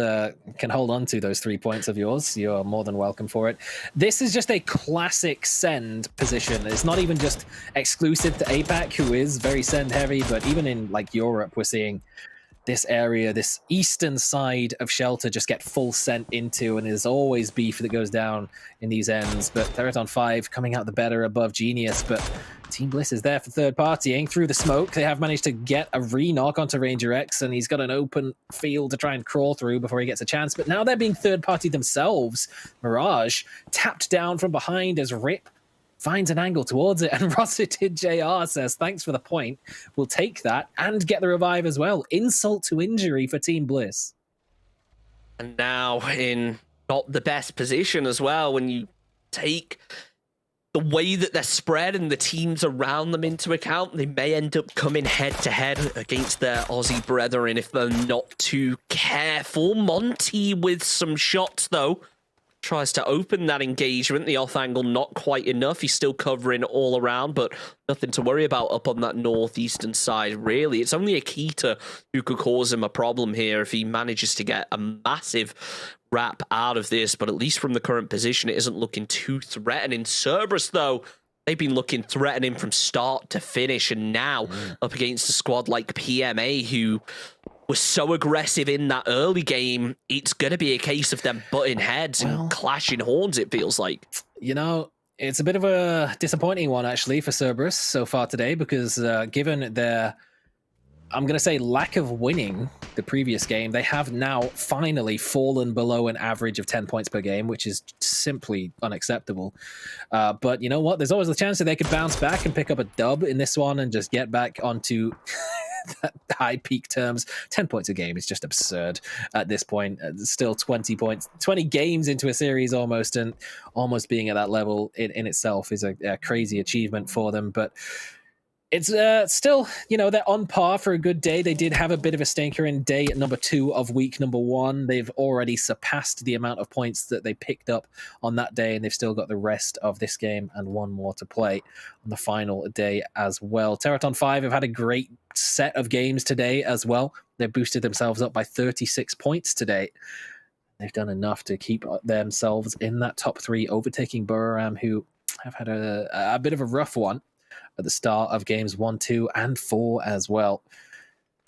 can hold on to those 3 points of yours. You're more than welcome for it. This is just a classic send position. It's not even just exclusive to APAC, who is very send heavy, but even in like Europe, we're seeing this area, this eastern side of Shelter, just get full sent into, and there's always beef that goes down in these ends. But Theraton 5 coming out the better above Genius, but Team Bliss is there for third partying through the smoke. They have managed to get a re-knock onto Ranger X, and he's got an open field to try and crawl through before he gets a chance. But now they're being third party themselves. Mirage tapped down from behind as Rip finds an angle towards it, and Rossiter JR says, thanks for the point. We'll take that and get the revive as well. Insult to injury for Team Bliss. And now in not the best position as well, when you take the way that they're spread and the teams around them into account, they may end up coming head-to-head against their Aussie brethren if they're not too careful. Monty with some shots, though. Tries to open that engagement. The off angle not quite enough. He's still covering all around, but nothing to worry about up on that northeastern side, really. It's only Akita who could cause him a problem here if he manages to get a massive wrap out of this, but at least from the current position, it isn't looking too threatening. Cerberus, though, they've been looking threatening from start to finish, and now up against a squad like PMA, who was so aggressive in that early game, it's going to be a case of them butting heads and clashing horns, it feels like. You know, it's a bit of a disappointing one, actually, for Cerberus so far today, because given their, I'm going to say, lack of winning the previous game, they have now finally fallen below an average of 10 points per game, which is simply unacceptable. But you know what? There's always the chance that they could bounce back and pick up a dub in this one and just get back onto high peak terms. 10 points a game is just absurd at this point. Still 20 points, 20 games into a series almost, and almost being at that level in itself is a crazy achievement for them. But it's still, you know, they're on par for a good day. They did have a bit of a stinker in day number 2 of week number 1. They've already surpassed the amount of points that they picked up on that day, and they've still got the rest of this game and one more to play on the final day as well. Teraton 5 have had a great set of games today as well. They've boosted themselves up by 36 points today. They've done enough to keep themselves in that top 3, overtaking Buram, who have had a bit of a rough one at the start of games 1, 2, and 4 as well.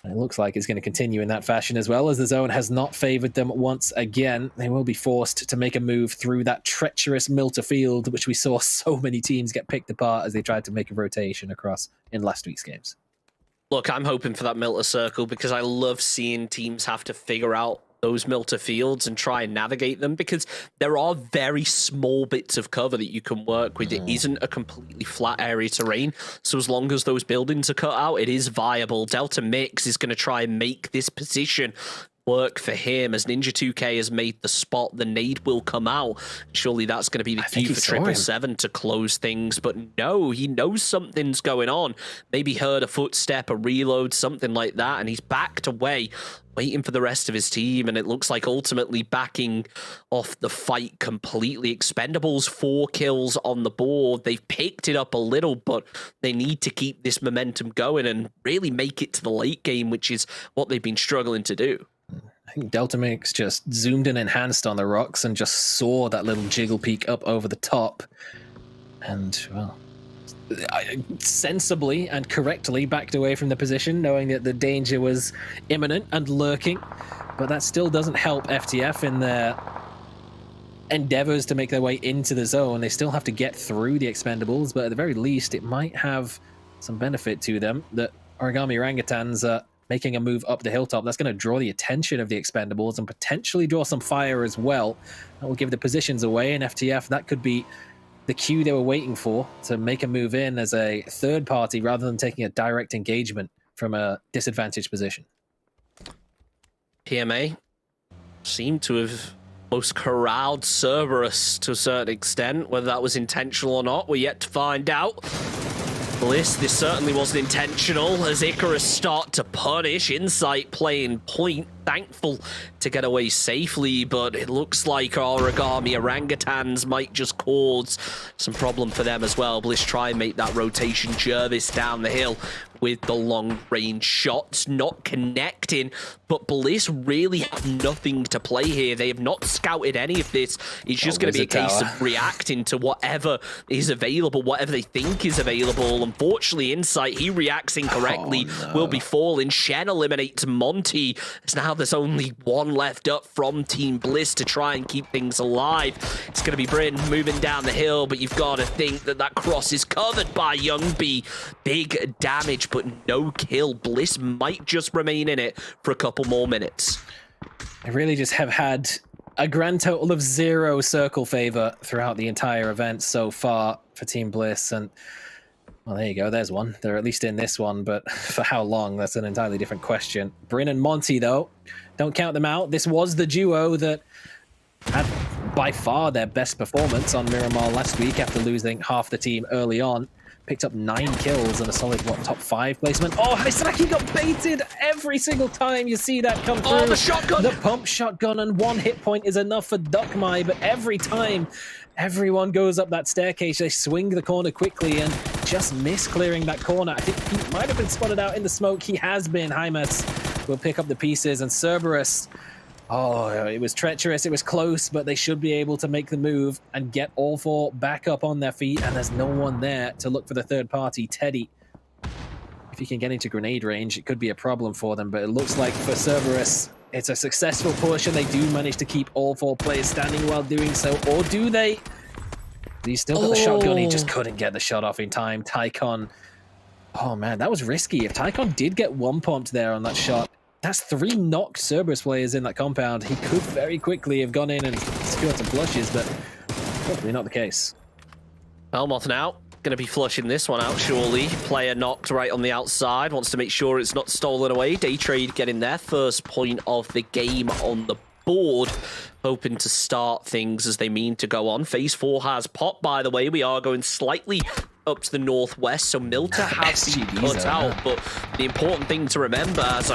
And it looks like it's going to continue in that fashion as well, as the zone has not favored them once again. They will be forced to make a move through that treacherous Milter field, which we saw so many teams get picked apart as they tried to make a rotation across in last week's games. Look, I'm hoping for that Milter circle because I love seeing teams have to figure out those Milter fields and try and navigate them, because there are very small bits of cover that you can work with. It isn't a completely flat area terrain, so as long as those buildings are cut out, it is viable. Delta Mix is going to try and make this position work for him as Ninja 2K has made the spot. The nade will come out. Surely that's going to be the cue for 777 to close things. But no, he knows something's going on. Maybe heard a footstep, a reload, something like that, and he's backed away, waiting for the rest of his team. And it looks like ultimately backing off the fight completely. Expendables 4 kills on the board. They've picked it up a little, but they need to keep this momentum going and really make it to the late game, which is what they've been struggling to do. I think Delta Mix just zoomed in enhanced on the rocks and just saw that little jiggle peak up over the top. And, well, sensibly and correctly backed away from the position, knowing that the danger was imminent and lurking. But that still doesn't help FTF in their endeavors to make their way into the zone. They still have to get through the Expendables, but at the very least, it might have some benefit to them that Origami Orangutans are making a move up the hilltop. That's going to draw the attention of the Expendables and potentially draw some fire as well. That will give the positions away, and FTF, that could be the cue they were waiting for to make a move in as a third party rather than taking a direct engagement from a disadvantaged position. PMA seemed to have most corralled Cerberus to a certain extent. Whether that was intentional or not, we're yet to find out. Bliss, this certainly wasn't intentional as Icarus start to punish. Insight playing point, thankful to get away safely, but it looks like Origami Orangutans might just cause some problem for them as well. Bliss try and make that rotation. Jervis down the hill with the long-range shots, not connecting, but Bliss really have nothing to play here. They have not scouted any of this. It's just going to be a case of reacting to whatever is available, whatever they think is available. Unfortunately, Insight, he reacts incorrectly, will be falling. Shen eliminates Monty. As now there's only one left up from Team Bliss to try and keep things alive. It's going to be Bryn moving down the hill, but you've got to think that that cross is covered by Young B. Big damage, but no kill. Bliss might just remain in it for a couple more minutes. I really just have had a grand total of 0 circle favor throughout the entire event so far for Team Bliss, and well, there you go, there's one. They're at least in this one, but for how long, that's an entirely different question. Bryn and Monty, though, don't count them out. This was the duo that had by far their best performance on Miramar last week after losing half the team early on. Picked up 9 kills and a solid, top 5 placement. Oh, Hisaki got baited every single time you see that come through. Oh, the shotgun! The pump shotgun, and 1 hit point is enough for Duckmai, but every time everyone goes up that staircase, they swing the corner quickly and just miss clearing that corner. I think he might have been spotted out in the smoke. He has been. Hymas will pick up the pieces, and Cerberus, oh, it was treacherous, it was close, but they should be able to make the move and get all 4 back up on their feet, and there's no one there to look for the third party. Teddy, if he can get into grenade range, it could be a problem for them, but it looks like for Cerberus, it's a successful push, and they do manage to keep all 4 players standing while doing so, or do they? He's still got the shotgun, he just couldn't get the shot off in time. Tycon, oh man, that was risky. If Tycon did get 1 pumped there on that shot, that's 3 knocked Cerberus players in that compound. He could very quickly have gone in and secured some flushes, but hopefully not the case. Belmoth now going to be flushing this one out, surely. Player knocked right on the outside, wants to make sure it's not stolen away. Daytrade getting their first point of the game on the board, hoping to start things as they mean to go on. Phase 4 has popped, by the way. We are going slightly up to the northwest, so Milta has been cut out, but the important thing to remember, as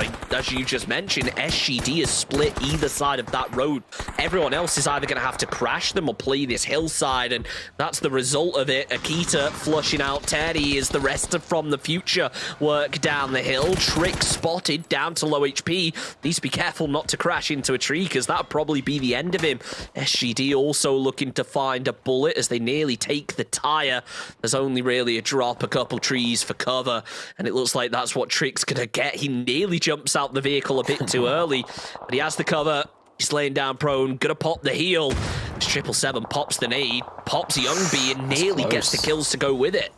you just mentioned, SGD is split either side of that road. Everyone else is either going to have to crash them or play this hillside, and that's the result of it. Akita flushing out Teddy is the rest of From the Future work down the hill. Trick spotted down to low HP. Needs to be careful not to crash into a tree, because that would probably be the end of him. SGD also looking to find a bullet as they nearly take the tire. There's only really a drop, a couple trees for cover, and it looks like that's what Trick's gonna get. He nearly jumps out the vehicle a bit too early, but he has the cover. He's laying down prone, gonna pop the heal. This 777 pops the nade, pops Young B, and nearly gets the kills to go with it.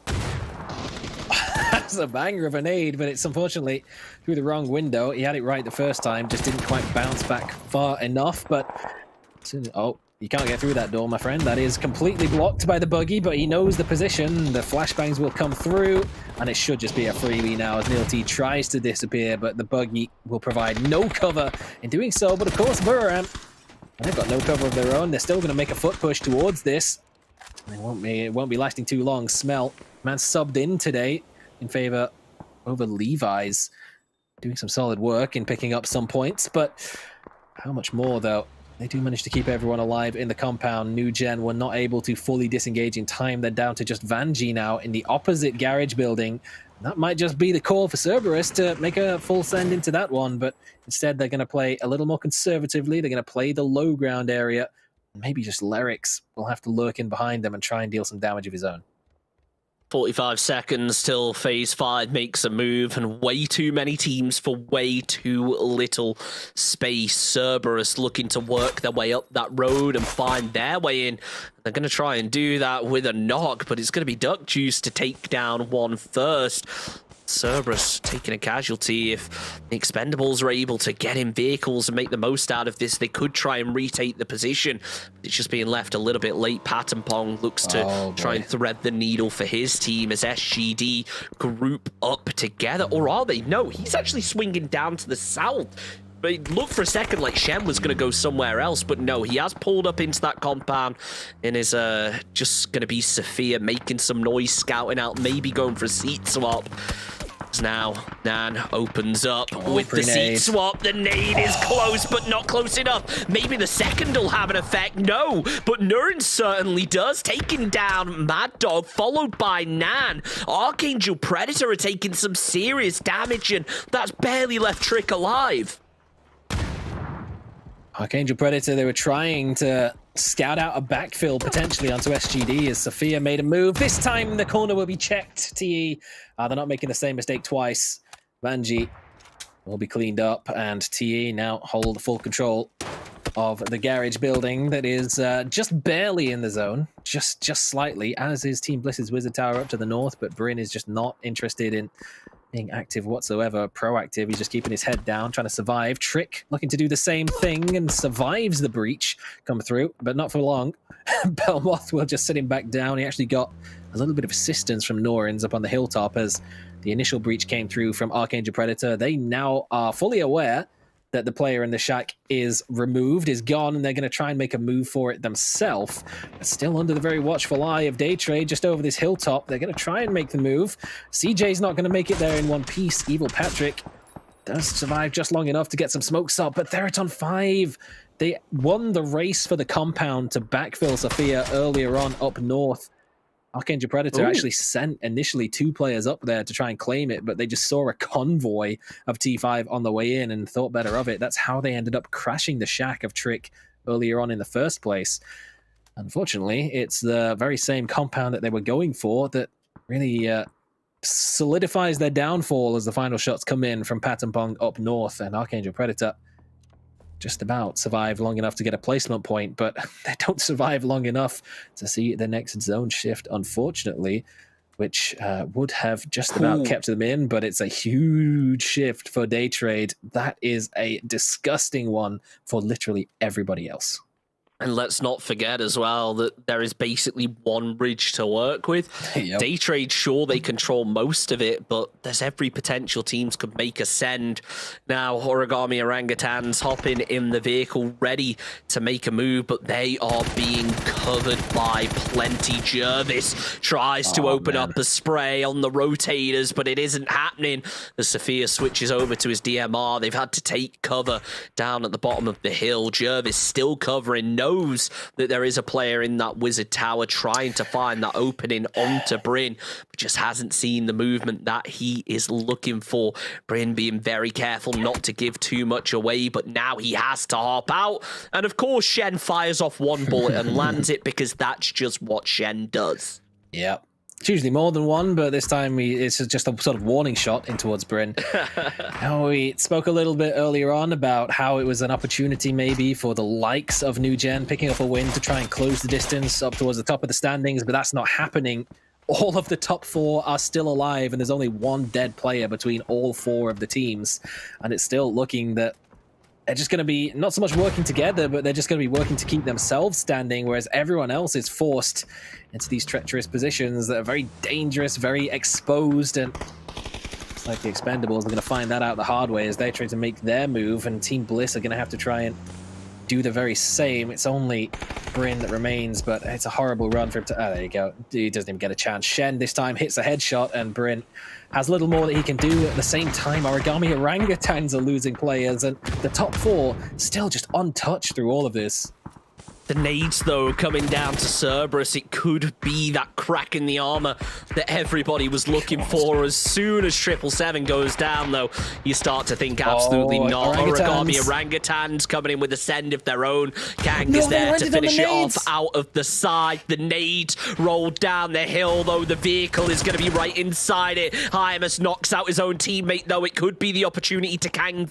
That's a banger of a nade, but it's unfortunately through the wrong window. He had it right the first time, just didn't quite bounce back far enough, but oh, You can't get through that door, my friend. That is completely blocked by the buggy, but he knows the position. The flashbangs will come through, and it should just be a freebie now as Neilty tries to disappear, but the buggy will provide no cover in doing so. But of course, Buram, they've got no cover of their own. They're still going to make a foot push towards this. It won't be lasting too long. Smell, man subbed in today in favor over Levi's. Doing some solid work in picking up some points, but how much more, though? They do manage to keep everyone alive in the compound. New Gen were not able to fully disengage in time. They're down to just Vanji now in the opposite garage building. That might just be the call for Cerberus to make a full send into that one, but instead they're going to play a little more conservatively. They're going to play the low ground area. Maybe just Lyrix will have to lurk in behind them and try and deal some damage of his own. 45 seconds till phase 5 makes a move, and way too many teams for way too little space. Cerberus looking to work their way up that road and find their way in. They're going to try and do that with a knock, but it's going to be Duck Juice to take down one first. Cerberus taking a casualty. If the Expendables are able to get in vehicles and make the most out of this, they could try and retake the position. It's just being left a little bit late. Patton Pong looks to try and thread the needle for his team as SGD group up together. Or are they? No, he's actually swinging down to the south. But it looked for a second like Shen was going to go somewhere else, but no, he has pulled up into that compound and is just going to be Sophia making some noise, scouting out, maybe going for a seat swap. Now, Nan opens up with the seat swap. The nade is close, but not close enough. Maybe the second will have an effect. No, but Nurin certainly does. Taking down Mad Dog, followed by Nan. Archangel Predator are taking some serious damage, and that's barely left Trick alive. Archangel Predator, they were trying to scout out a backfill potentially onto SGD as Sophia made a move. This time the corner will be checked. TE, they're not making the same mistake twice. Vanji will be cleaned up, and TE now hold full control of the garage building that is just barely in the zone, just slightly, as is Team Bliss's Wizard Tower up to the north, but Bryn is just not interested in being active whatsoever, proactive. He's just keeping his head down, trying to survive. Trick looking to do the same thing and survives the breach come through, but not for long. Belmoth will just sit him back down. He actually got a little bit of assistance from Norins up on the hilltop as the initial breach came through from Archangel Predator. They now are fully aware that the player in the shack is removed, is gone, and they're going to try and make a move for it themselves. But still under the very watchful eye of Daytrade, just over this hilltop. They're going to try and make the move. CJ's not going to make it there in one piece. Evil Patrick does survive just long enough to get some smokes up, but they're at on 5. They won the race for the compound to backfill Sophia earlier on up north. Archangel Predator actually sent initially 2 players up there to try and claim it, but they just saw a convoy of T5 on the way in and thought better of it. That's how they ended up crashing the shack of Trick earlier on in the first place. Unfortunately, it's the very same compound that they were going for that really solidifies their downfall as the final shots come in from Patton Pong up north, and Archangel Predator just about survive long enough to get a placement point, but they don't survive long enough to see the next zone shift, unfortunately, which would have just about kept them in, but it's a huge shift for Daytrade. That is a disgusting one for literally everybody else. And let's not forget as well that there is basically one bridge to work with. Yep. Daytrade, sure, they control most of it, but there's every potential teams could make a send. Now, Origami Orangutans hopping in the vehicle, ready to make a move, but they are being covered by plenty. Jervis tries to open up a spray on the rotators, but it isn't happening. As Sophia switches over to his DMR, they've had to take cover down at the bottom of the hill. Jervis still covering, knows that there is a player in that Wizard Tower trying to find that opening onto Bryn, but just hasn't seen the movement that he is looking for. Bryn being very careful not to give too much away, but now he has to hop out. And of course, Shen fires off one bullet and lands it because that's just what Shen does. Yep. It's usually more than one, but this time it's just a sort of warning shot in towards Bryn. Now, we spoke a little bit earlier on about how it was an opportunity maybe for the likes of New Gen picking up a win to try and close the distance up towards the top of the standings, but that's not happening. All of the top 4 are still alive, and there's only one dead player between all 4 of the teams, and it's still looking that they're just going to be not so much working together, but they're just going to be working to keep themselves standing, whereas everyone else is forced into these treacherous positions that are very dangerous, very exposed, and it's like the Expendables are going to find that out the hard way as they try to make their move, and Team Bliss are going to have to try and do the very same. It's only Bryn that remains, but it's a horrible run for him to... Oh, there you go. He doesn't even get a chance. Shen this time hits a headshot, and Bryn has little more that he can do. At the same time, Origami Orangutans are losing players, and the top 4 still just untouched through all of this. The nades, though, coming down to Cerberus. It could be that crack in the armor that everybody was looking for. As soon as 777 goes down, though, you start to think absolutely not. Origami Orangutans coming in with a send of their own. Kang is there to finish it off out of the side. The nades rolled down the hill, though. The vehicle is going to be right inside it. Hymus knocks out his own teammate, though. It could be the opportunity to Kang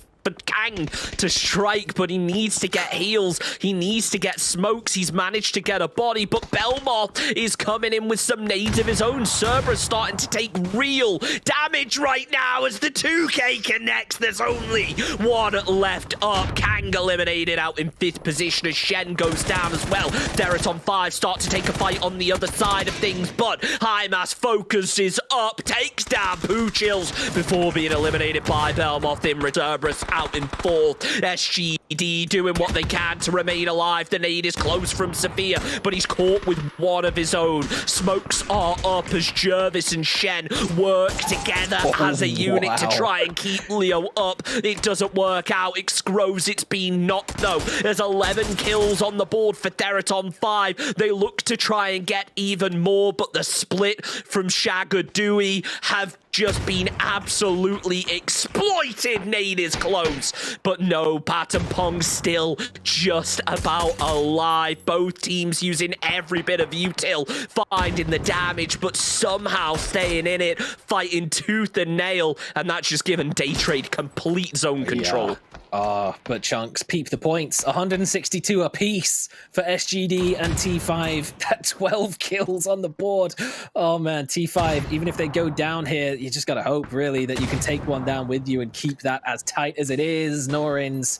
to strike, but he needs to get heals. He needs to get smokes. He's managed to get a body, but Belmoth is coming in with some nades of his own. Cerberus starting to take real damage right now as the 2K connects. There's only one left up. Kang eliminated out in 5th position as Shen goes down as well. Deraton 5 start to take a fight on the other side of things, but Hymas focuses up, takes down Poochills before being eliminated by Belmoth in Cerberus out in 4th. SGD doing what they can to remain alive. The nade is close from Sophia, but he's caught with one of his own. Smokes are up as Jervis and Shen work together as a unit to try and keep Leo up. It doesn't work out. Excroves, it's been knocked though. There's 11 kills on the board for Deraton 5. They look to try and get even more, but the split from Shagadooey have just been absolutely exploited. Nade is close, but no, Patton Pong still just about alive. Both teams using every bit of util, finding the damage, but somehow staying in it, fighting tooth and nail, and that's just given Daytrade complete zone control. But Chunks, peep the points. 162 apiece for SGD and T5. That 12 kills on the board. Oh man, T5, even if they go down here, you just gotta hope, really, that you can take one down with you and keep that as tight as it is. Norins,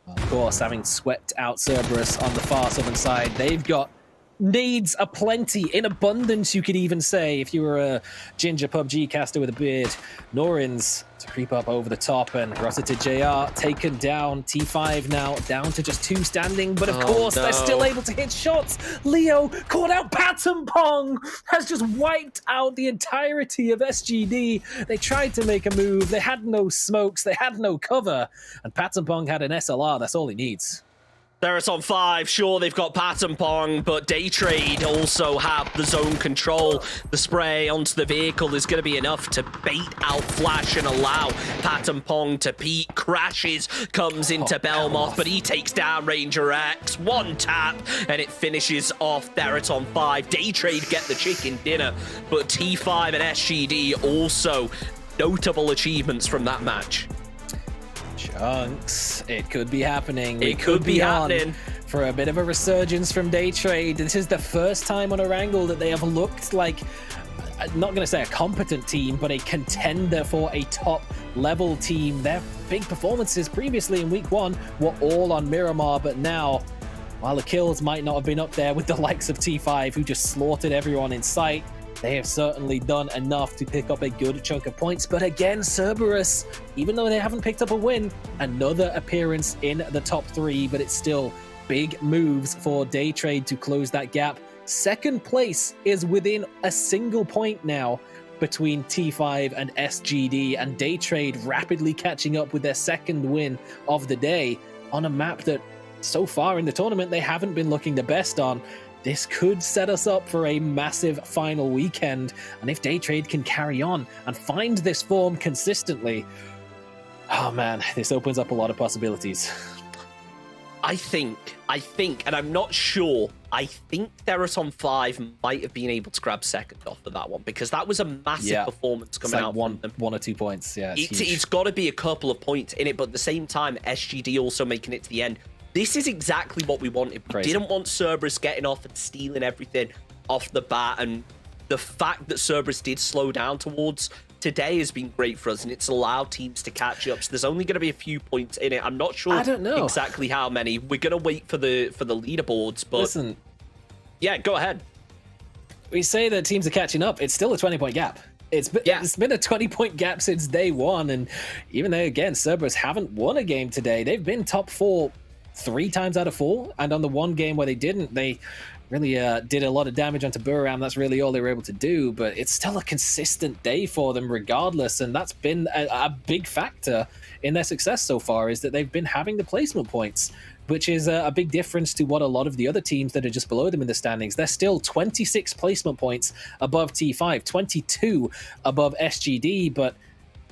of course, having swept out Cerberus on the far southern side. They've got nades aplenty, in abundance, you could even say, if you were a ginger PUBG caster with a beard. Norins to creep up over the top, and Rossiter JR taken down. T5 now down to just 2 standing, but of course they're still able to hit shots. Leo caught out. Patton Pong has just wiped out the entirety of SGD. They tried to make a move. They had no smokes. They had no cover, and Patton Pong had an SLR. That's all he needs. Deraton 5, sure, they've got Patton Pong, but Daytrade also have the zone control. The spray onto the vehicle is going to be enough to bait out Flash and allow Patton Pong to peek. Crashes, comes into Belmoth, but he takes down Ranger X. One tap, and it finishes off Deraton 5. Daytrade get the chicken dinner, but T5 and SGD also notable achievements from that match. Chunks, it could be happening. It could be happening for a bit of a resurgence from Daytrade. This is the first time on Erangel that they have looked like, I'm not going to say a competent team, but a contender for a top level team. Their big performances previously in week 1 were all on Miramar, but now, while the kills might not have been up there with the likes of T5, who just slaughtered everyone in sight, they have certainly done enough to pick up a good chunk of points. But again, Cerberus, even though they haven't picked up a win, another appearance in the top 3, but it's still big moves for Daytrade to close that gap. Second place is within a single point now between T5 and SGD, and Daytrade rapidly catching up with their second win of the day on a map that so far in the tournament they haven't been looking the best on. This could set us up for a massive final weekend, and if Daytrade can carry on and find this form consistently, oh man, this opens up a lot of possibilities. I think, and I'm not sure, I think Deraton 5 might have been able to grab second off of that one, because that was a massive performance coming out one, from them. 1 or 2 points, yeah. It's got to be a couple of points in it, but at the same time, SGD also making it to the end. This is exactly what we wanted. We didn't want Cerberus getting off and stealing everything off the bat, and the fact that Cerberus did slow down towards today has been great for us, and it's allowed teams to catch up. So there's only going to be a few points in it. I'm not sure I don't know exactly how many. We're going to wait for the leaderboards, but listen, yeah, go ahead. We say that teams are catching up. It's still a 20-point gap. It's been a 20-point gap since day one, and even though, again, Cerberus haven't won a game today, they've been top 4 3 times out of 4, and on the one game where they didn't, they really did a lot of damage onto Buram. That's really all they were able to do, but it's still a consistent day for them regardless, and that's been a big factor in their success so far, is that they've been having the placement points, which is a big difference to what a lot of the other teams that are just below them in the standings. They're still 26 placement points above T5, 22 above SGD, but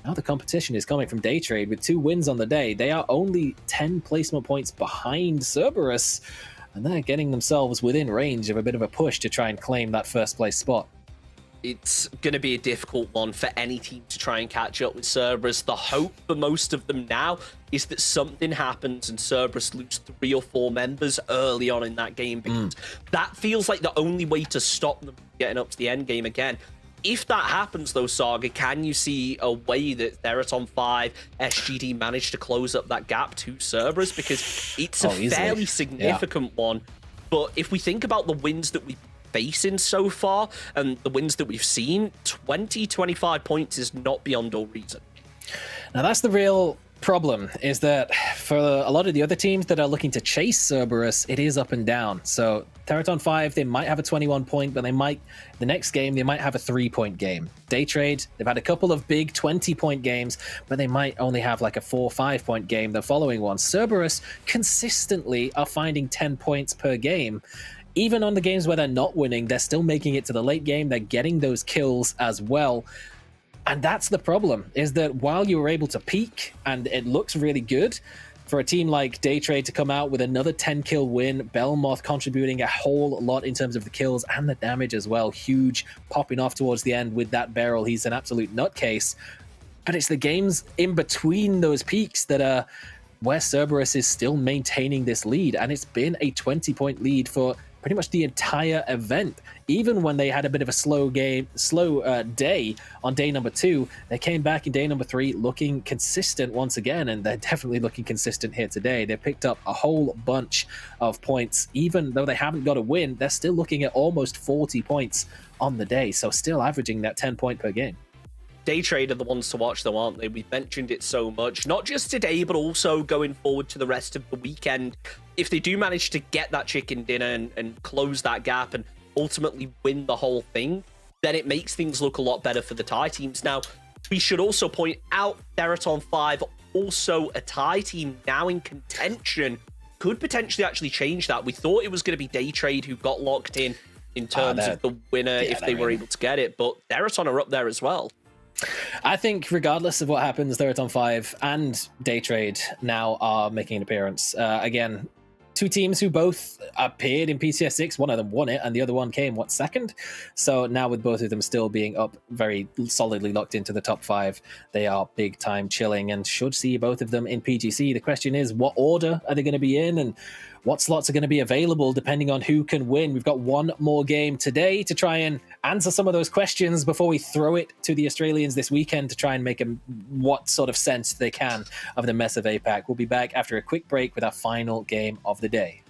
now the competition is coming from Daytrade with 2 wins on the day. They are only 10 placement points behind Cerberus, and they're getting themselves within range of a bit of a push to try and claim that first place spot. It's going to be a difficult one for any team to try and catch up with Cerberus. The hope for most of them now is that something happens and Cerberus lose 3 or 4 members early on in that game, because that feels like the only way to stop them getting up to the end game again. If that happens, though, Saga, can you see a way that Theraton 5, SGD managed to close up that gap to Cerberus? Because it's a fairly significant one. But if we think about the wins that we've facing so far and the wins that we've seen, 25 points is not beyond all reason. Now that's the real problem, is that for a lot of the other teams that are looking to chase Cerberus, it is up and down. So Theraton 5, they might have a 21 point, but the next game they might have a 3-point game. Daytrade, they've had a couple of big 20-point games, but they might only have like a 4 or 5-point game the following one. Cerberus consistently are finding 10 points per game. Even on the games where they're not winning, they're still making it to the late game. They're getting those kills as well. And that's the problem, is that while you were able to peak and it looks really good, for a team like Daytrade to come out with another 10-kill win, Belmoth contributing a whole lot in terms of the kills and the damage as well. Huge, popping off towards the end with that barrel. He's an absolute nutcase. But it's the games in between those peaks that are where Cerberus is still maintaining this lead. And it's been a 20-point lead for pretty much the entire event. Even when they had a bit of a slow day on day number 2, they came back in day number 3 looking consistent once again, and they're definitely looking consistent here today. They picked up a whole bunch of points. Even though they haven't got a win, they're still looking at almost 40 points on the day, so still averaging that 10 point per game. Daytrade are the ones to watch, though, aren't they? We've mentioned it so much, not just today, but also going forward to the rest of the weekend. If they do manage to get that chicken dinner and close that gap and ultimately win the whole thing, then it makes things look a lot better for the Thai teams. Now, we should also point out Theraton 5, also a Thai team now in contention, could potentially actually change that. We thought it was going to be Daytrade who got locked in terms of the winner if they were able to get it, but Theraton are up there as well. I think regardless of what happens, Theraton 5 and Daytrade now are making an appearance. Again, 2 teams who both appeared in PCS 6. One of them won it, and the other one came, second? So now with both of them still being up very solidly locked into the top 5, they are big time chilling and should see both of them in PGC. The question is, what order are they going to be in, and what slots are going to be available depending on who can win? We've got one more game today to try and answer some of those questions before we throw it to the Australians this weekend to try and make what sort of sense they can of the mess of APAC. We'll be back after a quick break with our final game of the day.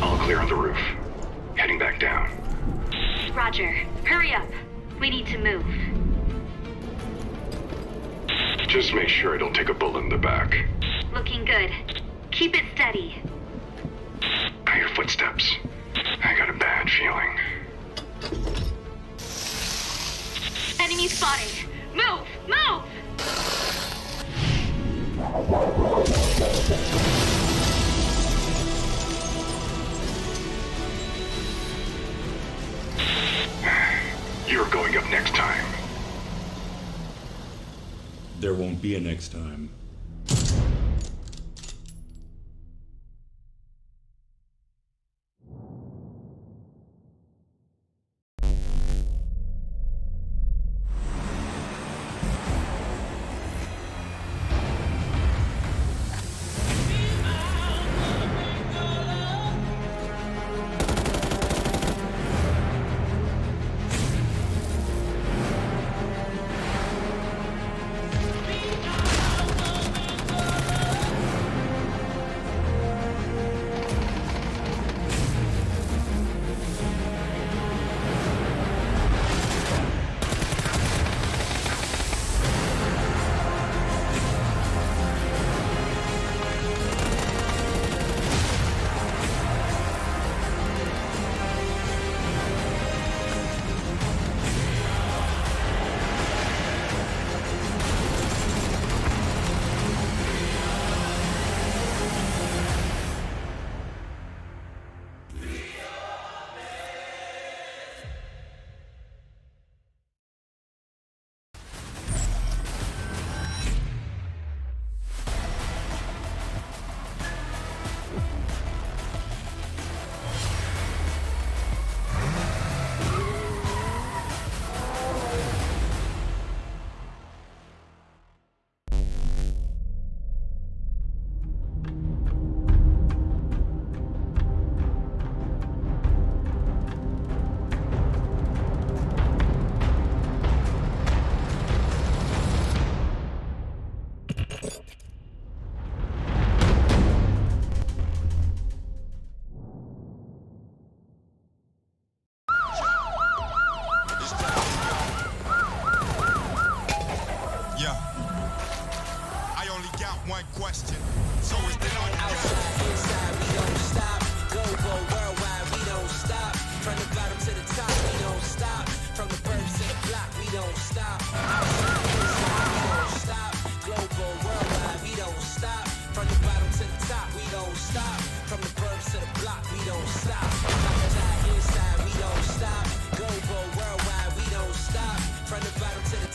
All clear on the roof. Heading back down. Roger. Hurry up. We need to move. Just make sure I don't take a bullet in the back. Looking good. Keep it steady. I hear footsteps. I got a bad feeling. Enemy spotted. Move! Move! You're going up next time. There won't be a next time.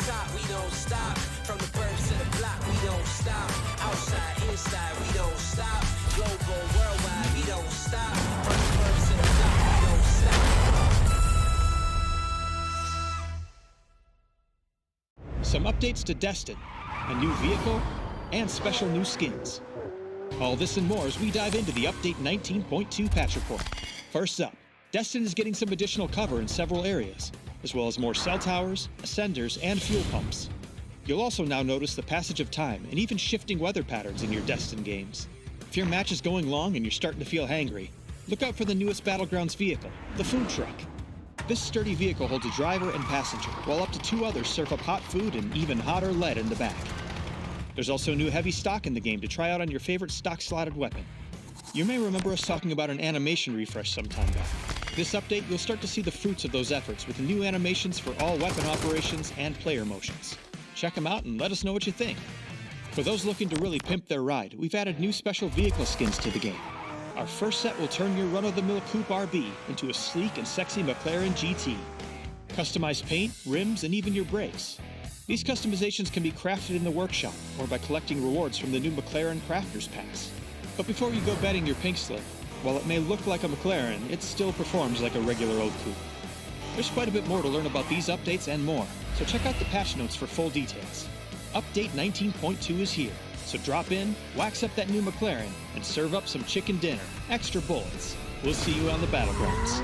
top, we don't stop. From the burbs to the block, we don't stop. Outside, inside, we don't stop. Global, worldwide, we don't stop. From the burbs to the block, we don't stop. Some updates to Destin, a new vehicle, and special new skins. All this and more as we dive into the Update 19.2 patch report. First up, Destin is getting some additional cover in several areas, as well as more cell towers, ascenders, and fuel pumps. You'll also now notice the passage of time and even shifting weather patterns in your Destin games. If your match is going long and you're starting to feel hangry, look out for the newest Battlegrounds vehicle, the food truck. This sturdy vehicle holds a driver and passenger, while up to 2 others serve up hot food and even hotter lead in the back. There's also new heavy stock in the game to try out on your favorite stock-slotted weapon. You may remember us talking about an animation refresh some time back. This update, you'll start to see the fruits of those efforts with new animations for all weapon operations and player motions. Check them out and let us know what you think. For those looking to really pimp their ride, we've added new special vehicle skins to the game. Our first set will turn your run-of-the-mill Coupe RB into a sleek and sexy McLaren GT. Customized paint, rims, and even your brakes. These customizations can be crafted in the workshop or by collecting rewards from the new McLaren Crafters Pass. But before you go betting your pink slip, while it may look like a McLaren, it still performs like a regular old coupe. There's quite a bit more to learn about these updates and more, so check out the patch notes for full details. Update 19.2 is here, so drop in, wax up that new McLaren, and serve up some chicken dinner, extra bullets. We'll see you on the Battlegrounds.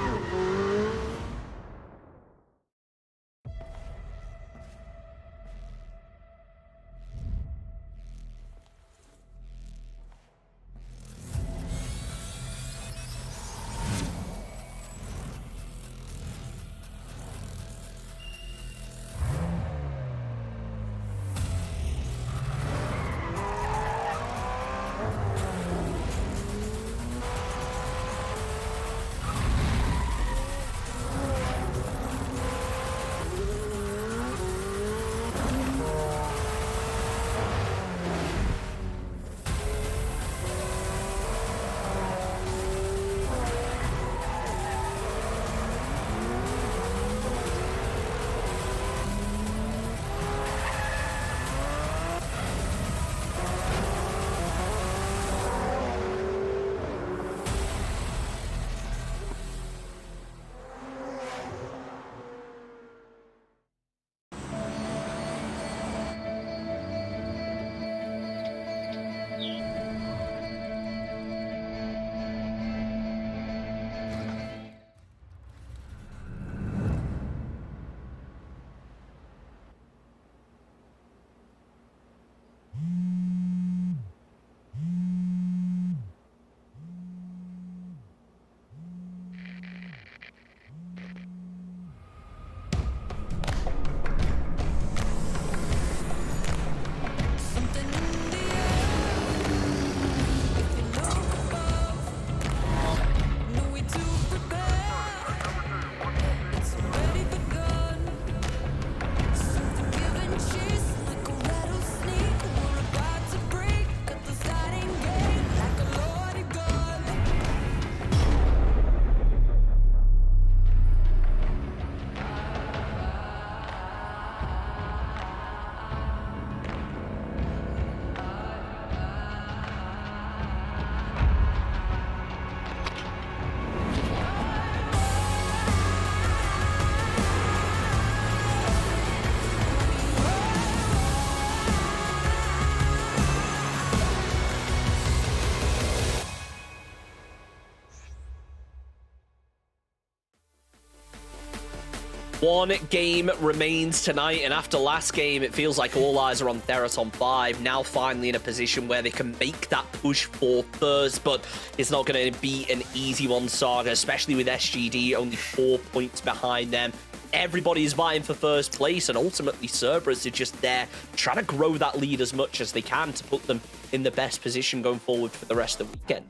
One game remains tonight, and after last game, it feels like all eyes are on Theraton 5, now finally in a position where they can make that push for first, but it's not going to be an easy one, Saga, especially with SGD only 4 points behind them. Everybody is vying for first place, and ultimately Cerberus is just there trying to grow that lead as much as they can to put them in the best position going forward for the rest of the weekend.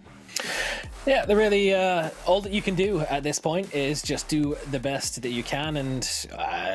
Yeah, they're really all that you can do at this point is just do the best that you can, and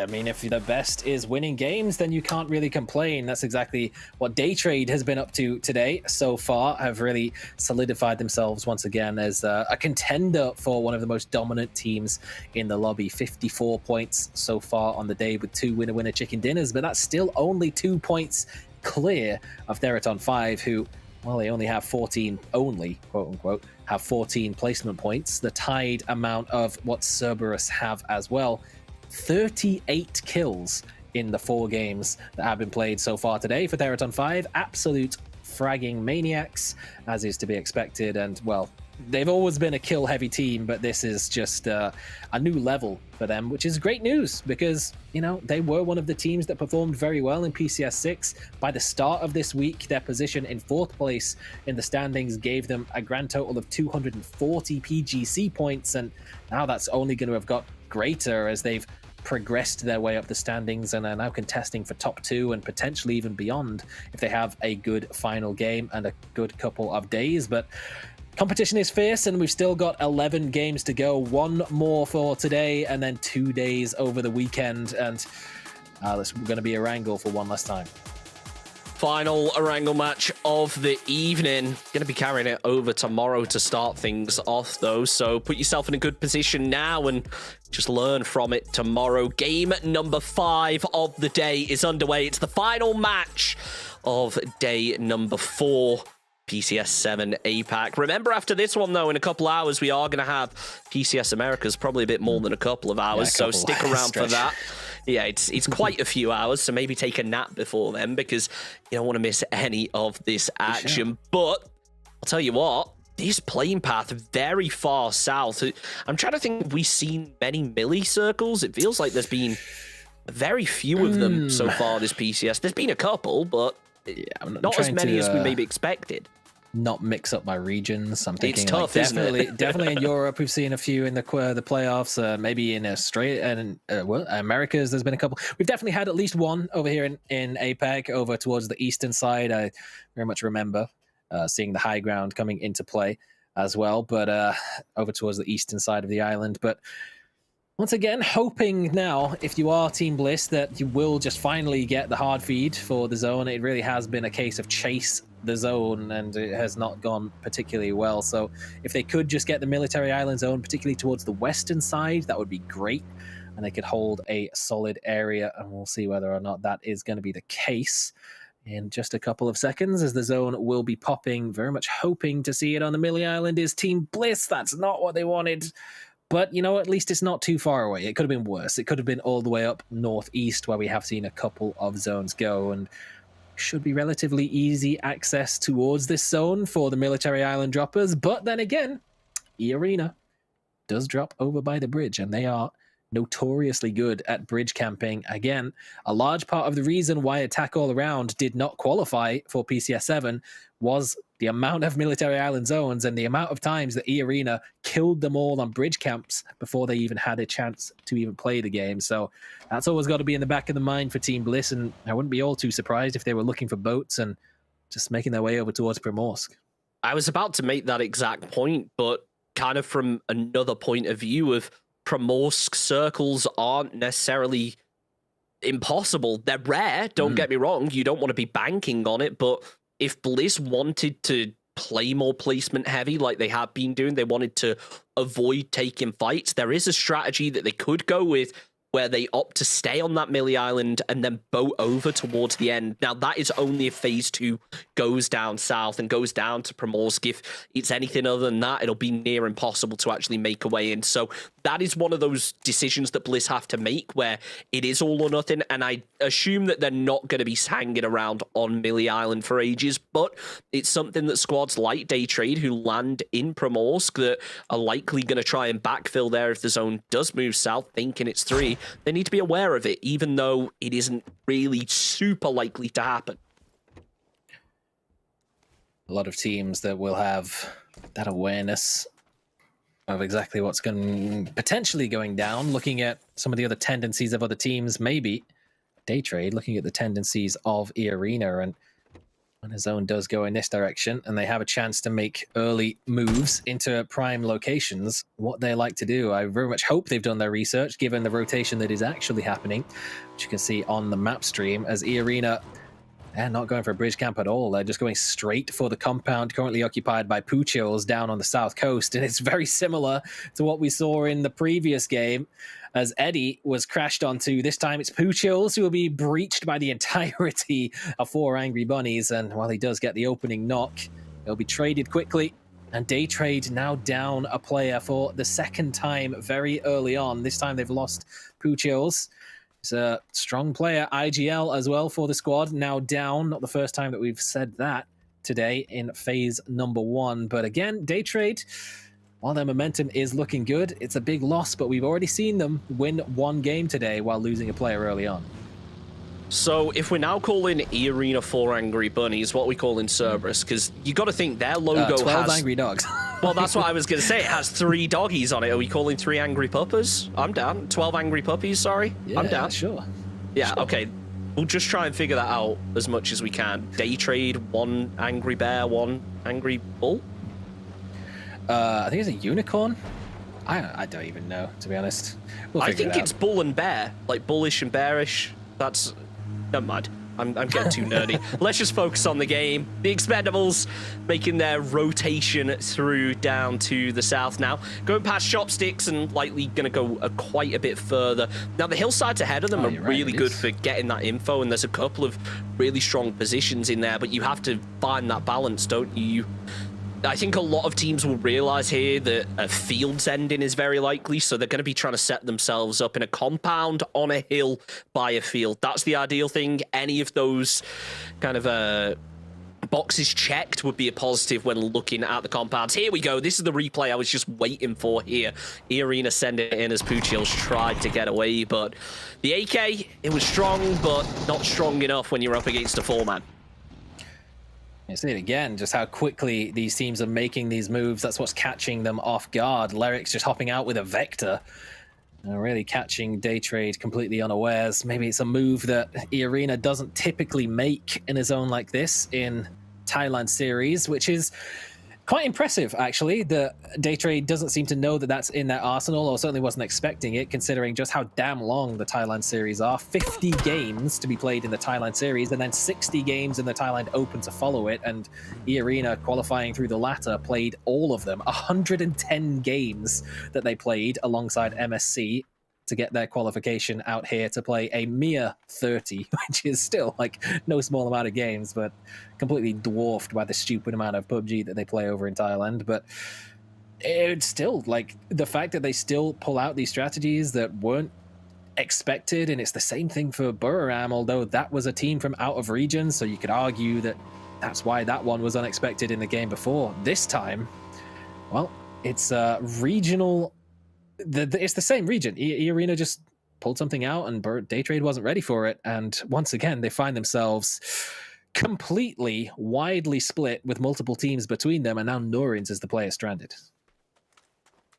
mean, if the best is winning games, then you can't really complain. That's exactly what Day Trade has been up to today so far. Have really solidified themselves once again as a contender for one of the most dominant teams in the lobby. 54 points so far on the day with 2 winner-winner chicken dinners, but that's still only 2 points clear of Theraton 5, who, well, they only have 14, only, quote-unquote, have 14 placement points, the tied amount of what Cerberus have as well. 38 kills in the 4 games that have been played so far today for Theraton 5. Absolute fragging maniacs, as is to be expected, and, well, they've always been a kill-heavy team, but this is just a new level for them, which is great news because, you know, they were one of the teams that performed very well in PCS 6. By the start of this week, their position in 4th place in the standings gave them a grand total of 240 PGC points, and now that's only going to have got greater as they've progressed their way up the standings and are now contesting for top 2 and potentially even beyond if they have a good final game and a good couple of days. But competition is fierce, and we've still got 11 games to go. 1 more for today, and then 2 days over the weekend. And it's going to be a wrangle for one last time. Final wrangle match of the evening. Going to be carrying it over tomorrow to start things off, though. So put yourself in a good position now and just learn from it tomorrow. Game number 5 of the day is underway. It's the final match of day number 4. PCS 7 APAC. Remember, after this one, though, in a couple hours, we are going to have PCS Americas, probably a bit more than a couple of hours, so stick around for that. Yeah, it's quite a few hours, so maybe take a nap before then, because you don't want to miss any of this action. But I'll tell you what, this playing path very far south. I'm trying to think if we've seen many milli circles. It feels like there's been very few of them so far this PCS. There's been a couple, but not as many as we maybe expected. Not mix up my regions. I'm thinking it's tough, definitely in Europe. We've seen a few in the playoffs. Maybe in Australia and Americas. There's been a couple. We've definitely had at least one over here in APAC, over towards the eastern side. I very much remember seeing the high ground coming into play as well, but over towards the eastern side of the island. But once again, hoping now, if you are Team Bliss, that you will just finally get the hard feed for the zone. It really has been a case of chase the zone, and it has not gone particularly well. So if they could just get the military island zone, particularly towards the western side, that would be great. And they could hold a solid area, and we'll see whether or not that is going to be the case in just a couple of seconds, as the zone will be popping. Very much hoping to see it on the Millie Island is Team Bliss. That's not what they wanted. But, you know, at least it's not too far away. It could have been worse. It could have been all the way up northeast, where we have seen a couple of zones go, and should be relatively easy access towards this zone for the military island droppers. But then again, E-Arena does drop over by the bridge, and they are notoriously good at bridge camping. Again, a large part of the reason why Attack All Around did not qualify for PCS 7 was the amount of military island zones and the amount of times that E-Arena killed them all on bridge camps before they even had a chance to even play the game. So that's always got to be in the back of the mind for Team Bliss, and I wouldn't be all too surprised if they were looking for boats and just making their way over towards Primorsk. I was about to make that exact point, but kind of from another point of view of Primorsk circles aren't necessarily impossible. They're rare, don't get me wrong. You don't want to be banking on it, but if Bliss wanted to play more placement heavy like they have been doing, they wanted to avoid taking fights, there is a strategy that they could go with where they opt to stay on that Millie Island and then boat over towards the end. Now, that is only if Phase 2 goes down south and goes down to Primorsk. If it's anything other than that, it'll be near impossible to actually make a way in. So that is one of those decisions that Bliss have to make where it is all or nothing, and I assume that they're not going to be hanging around on Millie Island for ages, but it's something that squads like Day Trade, who land in Primorsk, that are likely going to try and backfill there if the zone does move south, thinking it's 3. They need to be aware of it, even though it isn't really super likely to happen. A lot of teams that will have that awareness of exactly what's potentially going down, looking at some of the other tendencies of other teams, maybe Day Trade, looking at the tendencies of E-Arena, and when a zone does go in this direction and they have a chance to make early moves into prime locations, what they like to do. I very much hope they've done their research, given the rotation that is actually happening, which you can see on the map stream, as E-Arena, they're not going for a bridge camp at all. They're just going straight for the compound currently occupied by Puchils down on the south coast. And it's very similar to what we saw in the previous game, as Eddie was crashed onto. This time it's Puchils who will be breached by the entirety of 4 Angry Bunnies. And while he does get the opening knock, he'll be traded quickly. And Day Trade now down a player for the second time very early on. This time they've lost Puchils. It's a strong player. IGL as well for the squad, now down. Not the first time that we've said that today in phase number 1. But again, Day Trade, while their momentum is looking good, it's a big loss, but we've already seen them win 1 game today while losing a player early on. So if we're now calling E-Arena 4 Angry Bunnies, what are we calling Cerberus? Because you got to think their logo 12 has... angry dogs. Well, that's what I was going to say. It has 3 doggies on it. Are we calling 3 Angry Puppers? I'm down. 12 Angry Puppies, sorry. Yeah, I'm down. Sure. Yeah, sure. Okay. We'll just try and figure that out as much as we can. Day Trade, 1 Angry Bear, 1 Angry Bull? I think it's a unicorn. I don't even know, to be honest. I think it's bull and bear, like bullish and bearish. That's... Never mind. I'm getting too nerdy. Let's just focus on the game. The Expendables making their rotation through down to the south now. Going past Chopsticks and likely going to go quite a bit further. Now, the hillsides ahead of them are really good for getting that info, and there's a couple of really strong positions in there, but you have to find that balance, don't you? I think a lot of teams will realize here that a field's ending is very likely, so they're going to be trying to set themselves up in a compound on a hill by a field. That's the ideal thing. Any of those kind of boxes checked would be a positive when looking at the compounds. Here we go. This is the replay I was just waiting for here. E-Arena sending it in as Puchils tried to get away, but the AK, it was strong, but not strong enough when you're up against a 4-man. You see it again, just how quickly these teams are making these moves. That's what's catching them off guard. Lyric's just hopping out with a Vector. Really catching Day Trade completely unawares. Maybe it's a move that E-Arena doesn't typically make in a zone like this in Thailand series, which is quite impressive, actually. The Day Trade doesn't seem to know that that's in their arsenal, or certainly wasn't expecting it, considering just how damn long the Thailand series are. 50 games to be played in the Thailand series, and then 60 games in the Thailand Open to follow it, and E-Arena, qualifying through the latter, played all of them. 110 games that they played alongside MSC to get their qualification out here to play a mere 30, which is still like no small amount of games, but completely dwarfed by the stupid amount of PUBG that they play over in Thailand. But it's still like the fact that they still pull out these strategies that weren't expected, and it's the same thing for Buriram, although that was a team from out of region, so you could argue that that's why that one was unexpected in the game before. This time, well, it's a regional... It's the same region. E-Arena just pulled something out, and Day Trade wasn't ready for it. And once again, they find themselves completely, widely split with multiple teams between them, and now Norins is the player stranded.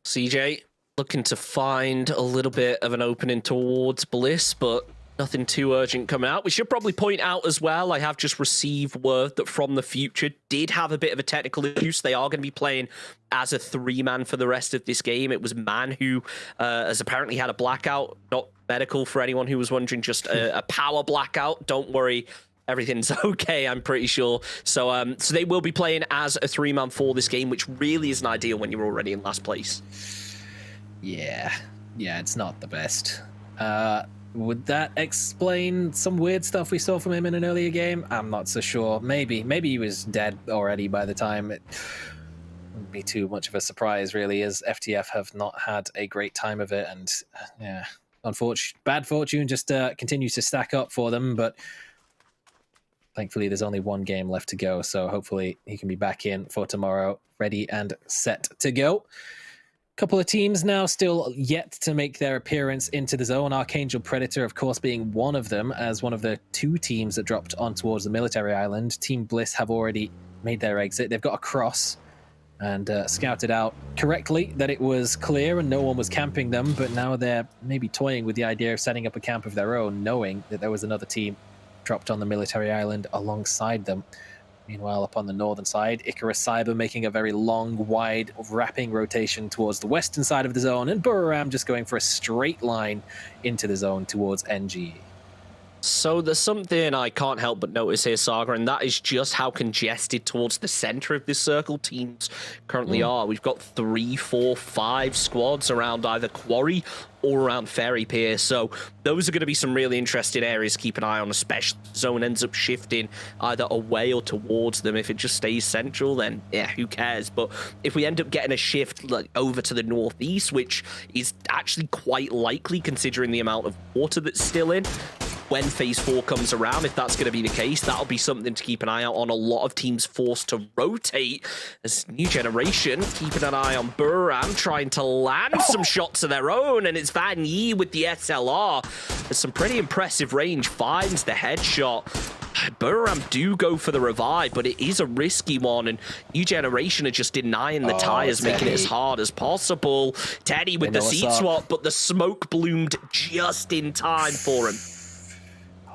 CJ looking to find a little bit of an opening towards Bliss, but nothing too urgent coming out. We should probably point out as well, I have just received word that From the Future did have a bit of a technical issue, so they are going to be playing as a 3-man for the rest of this game. It was Man who has apparently had a blackout, not medical for anyone who was wondering, just a power blackout. Don't worry, everything's okay, I'm pretty sure. So so they will be playing as a 3-man for this game, which really isn't ideal when you're already in last place. Yeah, it's not the best. Would that explain some weird stuff we saw from him in an earlier game? I'm not so sure. Maybe he was dead already by the time. It wouldn't be too much of a surprise, really, as FTF have not had a great time of it. And yeah, bad fortune just continues to stack up for them. But thankfully, there's only 1 game left to go. So hopefully he can be back in for tomorrow, ready and set to go. Couple of teams now still yet to make their appearance into the zone. Archangel Predator, of course, being one of them, as one of the 2 teams that dropped on towards the military island. Team Bliss have already made their exit. They've got across and scouted out correctly that it was clear and no one was camping them, but now they're maybe toying with the idea of setting up a camp of their own, knowing that there was another team dropped on the military island alongside them. Meanwhile, up on the northern side, Icarus Cyber making a very long, wide, wrapping rotation towards the western side of the zone, and Buriram just going for a straight line into the zone towards NGE. So there's something I can't help but notice here, Saga, and that is just how congested towards the center of this circle teams currently are. We've got 3, 4, 5 squads around either Quarry or around Ferry Pier, so those are going to be some really interesting areas to keep an eye on, especially if the zone ends up shifting either away or towards them. If it just stays central, then yeah, who cares? But if we end up getting a shift like over to the northeast, which is actually quite likely considering the amount of water that's still in, when phase 4 comes around, if that's going to be the case, that'll be something to keep an eye out on. A lot of teams forced to rotate as New Generation keeping an eye on Buriram, trying to land some shots of their own, and it's Van Yee with the SLR. There's some pretty impressive range, finds the headshot. Buriram do go for the revive, but it is a risky one, and New Generation are just denying the tires, making it as hard as possible. Teddy with the seat swap, but the smoke bloomed just in time for him.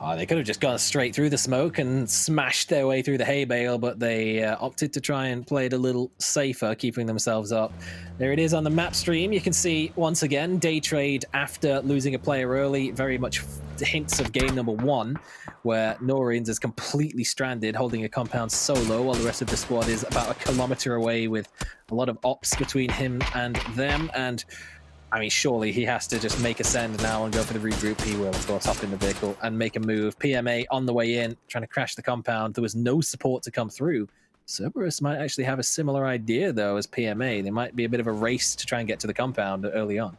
Oh, they could have just gone straight through the smoke and smashed their way through the hay bale, but they opted to try and play it a little safer, keeping themselves up. There it is on the map stream. You can see, once again, day trade after losing a player early. Very much hints of game number 1, where Norins is completely stranded, holding a compound solo, while the rest of the squad is about a kilometer away with a lot of ops between him and them. And I mean, surely he has to just make a send now and go for the regroup. He will, of course, hop in the vehicle and make a move. PMA on the way in, trying to crash the compound. There was no support to come through. Cerberus might actually have a similar idea, though, as PMA. There might be a bit of a race to try and get to the compound early on.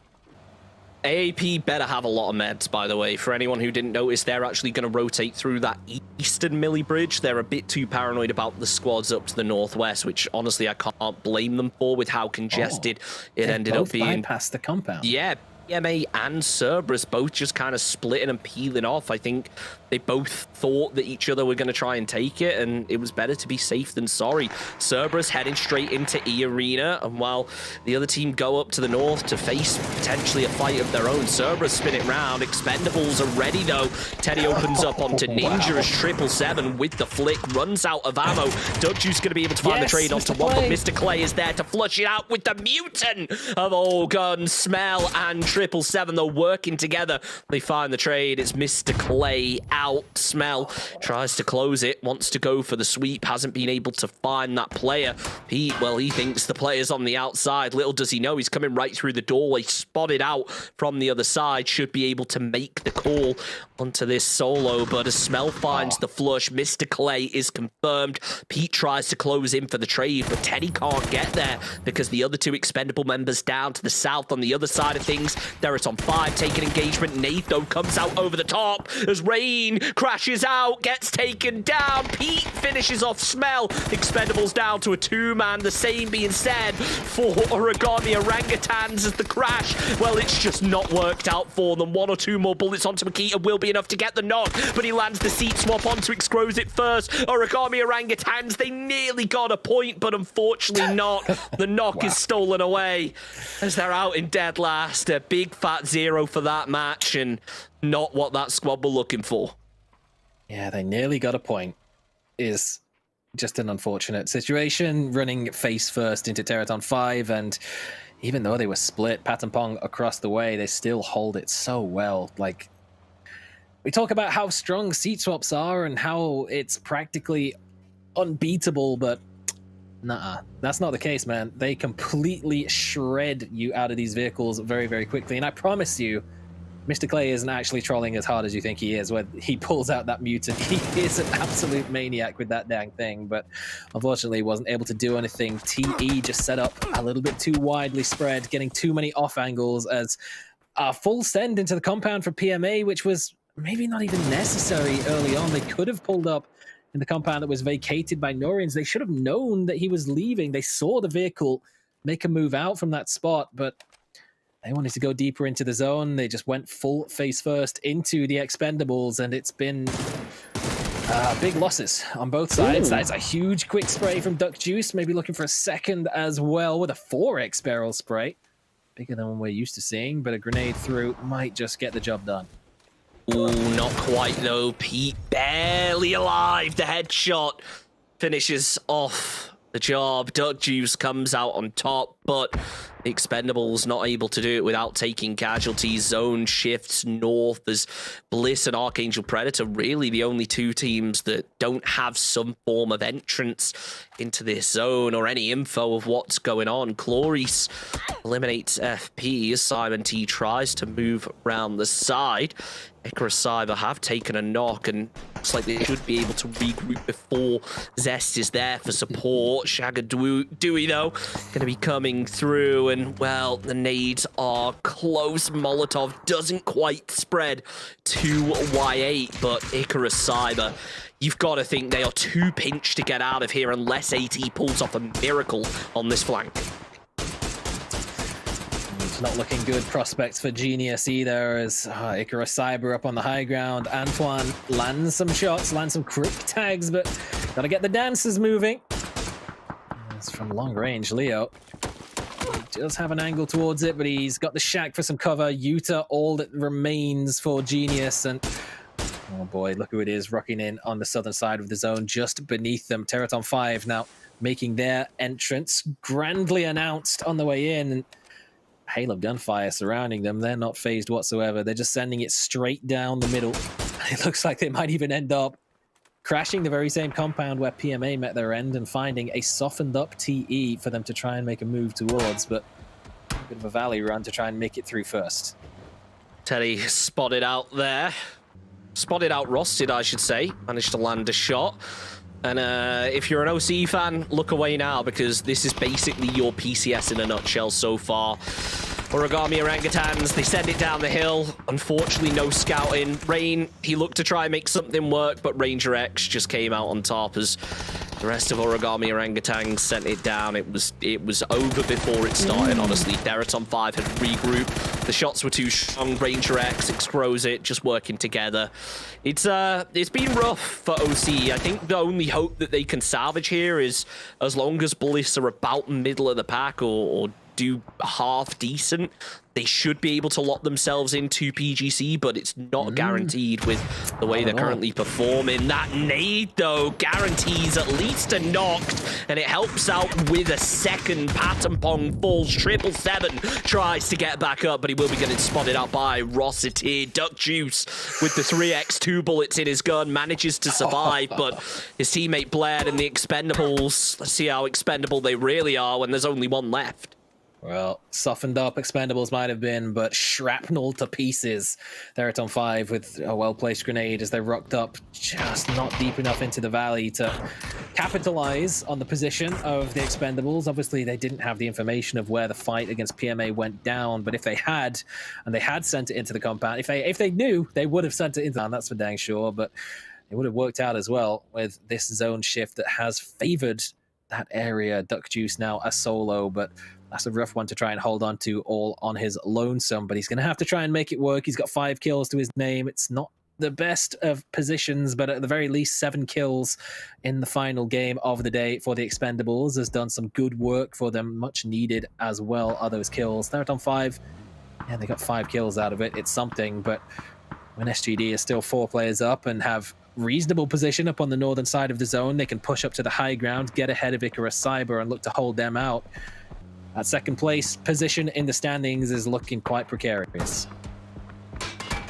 AAP better have a lot of meds, by the way. For anyone who didn't notice, they're actually going to rotate through that eastern Millie Bridge. They're a bit too paranoid about the squads up to the northwest, which honestly I can't blame them for with how congested it ended up being. Bypassed the compound. Yeah, PMA and Cerberus both just kind of splitting and peeling off. I think they both thought that each other were going to try and take it, and it was better to be safe than sorry. Cerberus heading straight into E Arena, and while the other team go up to the north to face potentially a fight of their own, Cerberus spin it round. Expendables are ready though. Teddy opens up onto Ninja as 777 with the flick, runs out of ammo. Dutchu's going to be able to find the trade onto one, but Mr. Clay is there to flush it out with the mutant of all guns. Smell and 777 though working together. They find the trade. It's Mr. Clay out. Smell tries to close it, wants to go for the sweep, hasn't been able to find that player. Pete, well, he thinks the player's on the outside. Little does he know he's coming right through the doorway, spotted out from the other side, should be able to make the call onto this solo, but as Smell finds the flush, Mr. Clay is confirmed. Pete tries to close in for the trade, but Teddy can't get there because the other 2 expendable members down to the south on the other side of things. They're on 5, taking engagement. Natho comes out over the top as Rain crashes out, gets taken down. Pete finishes off Smell. Expendables down to a 2-man. The same being said for Origami Orangutans as the crash, well, it's just not worked out for them. 1 or 2 more bullets onto Makita will be enough to get the knock, but he lands the seat swap onto Exquisite first. Origami Orangutans, they nearly got a point, but unfortunately not. The knock is stolen away as they're out in dead last. A big fat 0 for that match, and not what that squad were looking for. Yeah, they nearly got a point. Is just an unfortunate situation, running face first into Teraton 5, and even though they were split, Pat and Pong across the way, they still hold it so well. Like, we talk about how strong seat swaps are and how it's practically unbeatable, but nah, that's not the case, man. They completely shred you out of these vehicles very, very quickly, and I promise you, Mr. Clay isn't actually trolling as hard as you think he is when he pulls out that mutant. He is an absolute maniac with that dang thing, but unfortunately wasn't able to do anything. TE just set up a little bit too widely spread, getting too many off angles as a full send into the compound for PMA, which was maybe not even necessary early on. They could have pulled up in the compound that was vacated by Norins. They should have known that he was leaving. They saw the vehicle make a move out from that spot, but they wanted to go deeper into the zone. They just went full face first into the Expendables, and it's been big losses on both sides. That's a huge quick spray from Duck Juice, maybe looking for a second as well with a 4x barrel spray. Bigger than one we're used to seeing, but a grenade through might just get the job done. Ooh, not quite though. Pete barely alive. The headshot finishes off the job. Duck Juice comes out on top, but the Expendables not able to do it without taking casualties. Zone shifts north as Bliss and Archangel Predator really the only two teams that don't have some form of entrance into this zone or any info of what's going on. Clarice eliminates FP as Simon T tries to move around the side. Icarus Cyber have taken a knock and looks like they should be able to regroup before Zest is there for support. Shagger Dewey though going to be coming through, and well, the nades are close. Molotov doesn't quite spread to Y8, but Icarus Cyber, you've got to think they are too pinched to get out of here unless AT pulls off a miracle on this flank. It's not looking good prospects for Genius either, as Icarus Cyber up on the high ground. Antoine lands some shots, lands some quick tags, but gotta get the dancers moving. It's from long range, Leo. He does have an angle towards it, but he's got the shack for some cover. Utah, all that remains for Genius, and oh boy, look who it is rocking in on the southern side of the zone, just beneath them. Teraton 5 now making their entrance, grandly announced on the way in, and hail of gunfire surrounding them. They're not phased whatsoever. They're just sending it straight down the middle. It looks like they might even end up crashing the very same compound where PMA met their end and finding a softened up TE for them to try and make a move towards, but a bit of a valley run to try and make it through first. Teddy spotted out there. Spotted out Rusted, I should say. Managed to land a shot. And if you're an OC fan, look away now, because this is basically your PCS in a nutshell so far. Origami Orangutans, they send it down the hill. Unfortunately, no scouting. Rain, he looked to try and make something work, but Ranger X just came out on top as the rest of Origami Orangutans sent it down. It was over before it started, honestly. Deraton 5 had regrouped. The shots were too strong. Ranger X, Exprose it, just working together. It's been rough for OC. I think the only hope that they can salvage here is as long as Bliss are about middle of the pack or do half decent, they should be able to lock themselves into PGC, but it's not guaranteed with the way they're currently performing. That nade, though, guarantees at least a knock, and it helps out with a second. Pattern Pong falls, 777 tries to get back up, but he will be getting spotted out by Rossiter. Duck Juice with the 3x, 2 bullets in his gun, manages to survive, but his teammate Blair and the Expendables, let's see how expendable they really are when there's only one left. Well, softened up Expendables might have been, but shrapnel to pieces. Theraton 5 with a well-placed grenade as they rocked up just not deep enough into the valley to capitalize on the position of the Expendables. Obviously, they didn't have the information of where the fight against PMA went down, but if they had, and they had sent it into the compound, if they knew, they would have sent it into the compound, that's for dang sure, but it would have worked out as well with this zone shift that has favored that area. Duck Juice now a solo, but that's a rough one to try and hold on to all on his lonesome, but he's going to have to try and make it work. He's got 5 kills to his name. It's not the best of positions, but at the very least 7 kills in the final game of the day for the Expendables has done some good work for them. Much needed as well are those kills. Theraton 5, yeah, they got 5 kills out of it. It's something, but when SGD is still 4 players up and have reasonable position up on the northern side of the zone, they can push up to the high ground, get ahead of Icarus Cyber and look to hold them out. That second place position in the standings is looking quite precarious.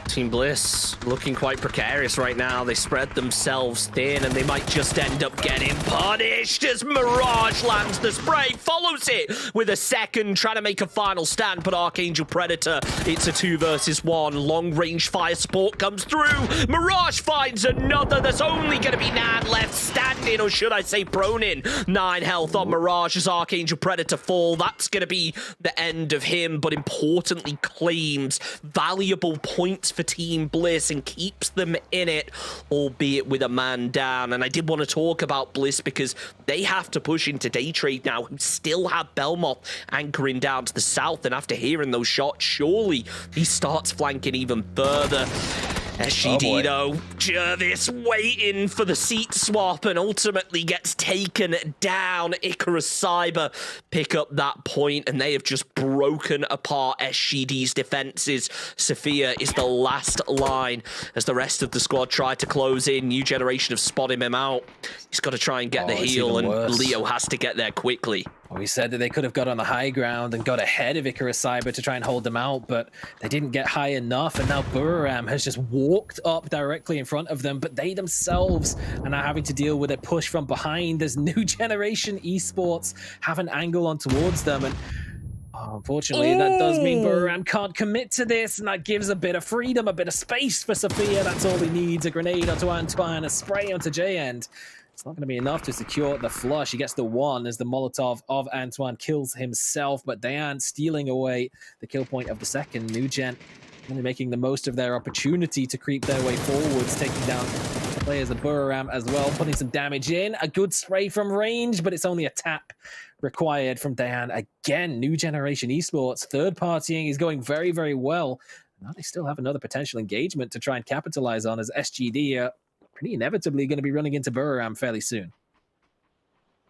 Team Bliss looking quite precarious right now. They spread themselves thin and they might just end up getting punished as Mirage lands the spray, follows it with a second, trying to make a final stand, but Archangel Predator, it's a 2 versus 1. Long range fire support comes through. Mirage finds another. There's only going to be Nan left standing, or should I say prone in. 9 health on Mirage as Archangel Predator fall. That's going to be the end of him, but importantly claims valuable points for Team Bliss and keeps them in it, albeit with a man down. And I did want to talk about Bliss because they have to push into day trade now, who still have Belmoth anchoring down to the south, and after hearing those shots, surely he starts flanking even further. SGD though, Jervis waiting for the seat swap and ultimately gets taken down. Icarus Cyber pick up that point and they have just broken apart SGD's defenses. Sophia is the last line as the rest of the squad try to close in. New Generation have spotted him out. He's got to try and get the heal and Leo has to get there quickly. We said that they could have got on the high ground and got ahead of Icarus Cyber to try and hold them out, but they didn't get high enough, and now Buriram has just walked up directly in front of them, but they themselves are now having to deal with a push from behind as New Generation Esports have an angle on towards them, and unfortunately, that does mean Buriram can't commit to this, and that gives a bit of freedom, a bit of space for Sophia. That's all he needs, a grenade onto Antoine, a spray onto J-End. It's not going to be enough to secure the flush. He gets the one as the Molotov of Antoine kills himself, but Dayan stealing away the kill point of the second. New Gen really making the most of their opportunity to creep their way forwards, taking down players of Buriram as well, putting some damage in. A good spray from range, but it's only a tap required from Dayan. Again, New Generation Esports, third partying is going very, very well. Now they still have another potential engagement to try and capitalize on as SGD pretty inevitably going to be running into Buriram fairly soon.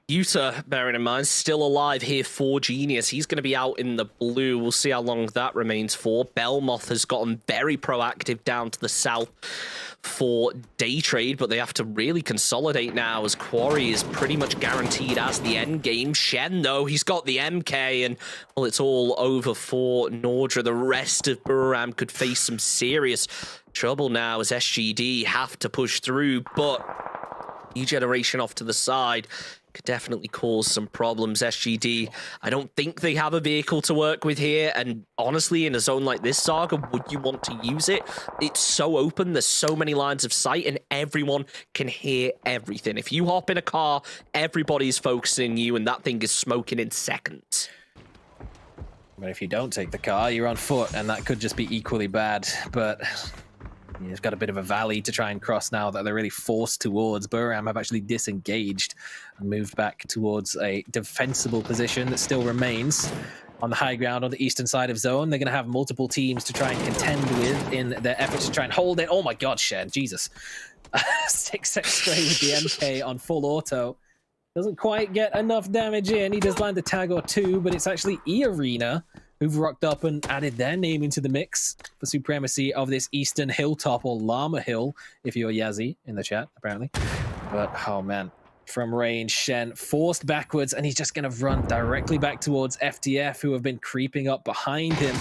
Utah, bearing in mind, still alive here for Genius. He's going to be out in the blue. We'll see how long that remains for. Belmoth has gotten very proactive down to the south for day trade, but they have to really consolidate now as Quarry is pretty much guaranteed as the end game. Shen, though, he's got the MK, and well, it's all over for Nordra. The rest of Buriram could face some serious trouble now as SGD have to push through, but New Generation off to the side could definitely cause some problems. SGD, I don't think they have a vehicle to work with here, and honestly, in a zone like this, Saga, would you want to use it? It's so open, there's so many lines of sight, and everyone can hear everything. If you hop in a car, everybody's focusing you, and that thing is smoking in seconds. But if you don't take the car, you're on foot, and that could just be equally bad. But you've got a bit of a valley to try and cross now that they're really forced towards. Buriram have actually disengaged and moved back towards a defensible position that still remains on the high ground on the eastern side of zone. They're going to have multiple teams to try and contend with in their efforts to try and hold it. Oh my god, Shen, Jesus. 6x stray with the MK on full auto. Doesn't quite get enough damage in. He does land a tag or two, but it's actually E-Arena who've rocked up and added their name into the mix for supremacy of this eastern hilltop, or Llama Hill, if you're Yazzie in the chat, apparently. But, oh man, from range, Shen forced backwards, and he's just going to run directly back towards FTF, who have been creeping up behind him.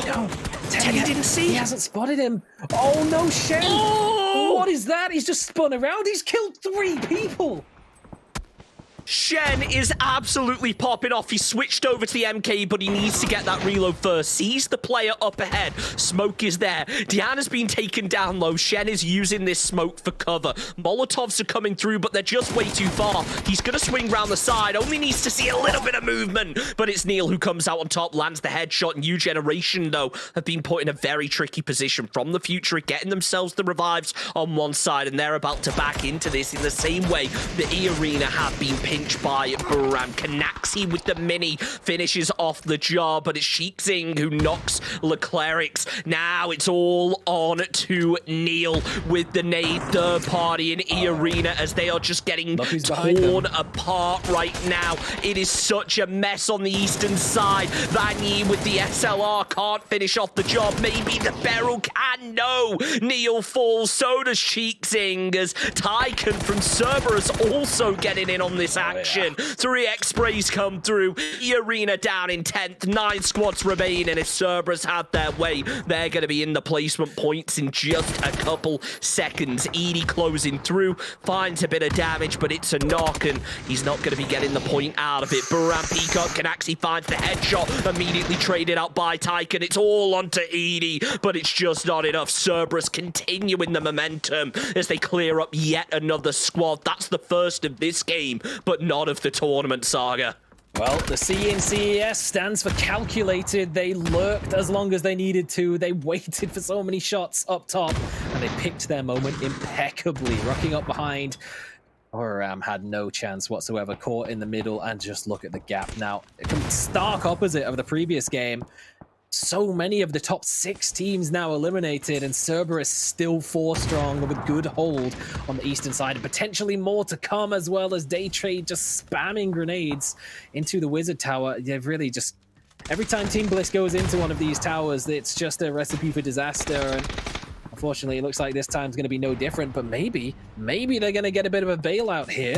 No, Teddy didn't see. He hasn't spotted him. Oh no, Shen! Oh! What is that? He's just spun around. He's killed 3 people. Shen is absolutely popping off. He switched over to the MK, but he needs to get that reload first. Sees the player up ahead. Smoke is there. Diana's been taken down low. Shen is using this smoke for cover. Molotovs are coming through, but they're just way too far. He's going to swing round the side. Only needs to see a little bit of movement, but it's Neil who comes out on top, lands the headshot. New Generation, though, have been put in a very tricky position from the future, getting themselves the revives on one side, and they're about to back into this in the same way the E-Arena have been pinned by Buriram. Kanaxi with the mini finishes off the job, but it's Sheikzing who knocks Leclerc's. Now it's all on to Neil with the nade, third party in E-Arena, as they are just getting torn apart right now. It is such a mess on the eastern side. Vanyi with the SLR can't finish off the job. Maybe the barrel can. No! Neil falls, so does Sheikzing, as Tycoon from Cerberus also getting in on this action. 3x sprays come through. E-Arena down in 10th. 9 squads remain, and if Cerberus have their way, they're going to be in the placement points in just a couple seconds. Edie closing through, finds a bit of damage, but it's a knock, and he's not going to be getting the point out of it. Buriram Peacock can actually find the headshot, immediately traded out by Tycoon. It's all onto Edie, but it's just not enough. Cerberus continuing the momentum as they clear up yet another squad. That's the first of this game, but not of the tournament, Saga. Well, the C in CES stands for calculated. They lurked as long as they needed to. They waited for so many shots up top, and they picked their moment impeccably, rocking up behind. Buriram had no chance whatsoever, caught in the middle, and just look at the gap now. Stark opposite of the previous game. so many of the top 6 teams now eliminated, and Cerberus still 4 strong with a good hold on the eastern side, and potentially more to come, as well as Daytrade just spamming grenades into the Wizard Tower. They've really just... Every time Team Bliss goes into one of these towers, it's just a recipe for disaster, and unfortunately, it looks like this time's going to be no different, but maybe they're going to get a bit of a bailout here.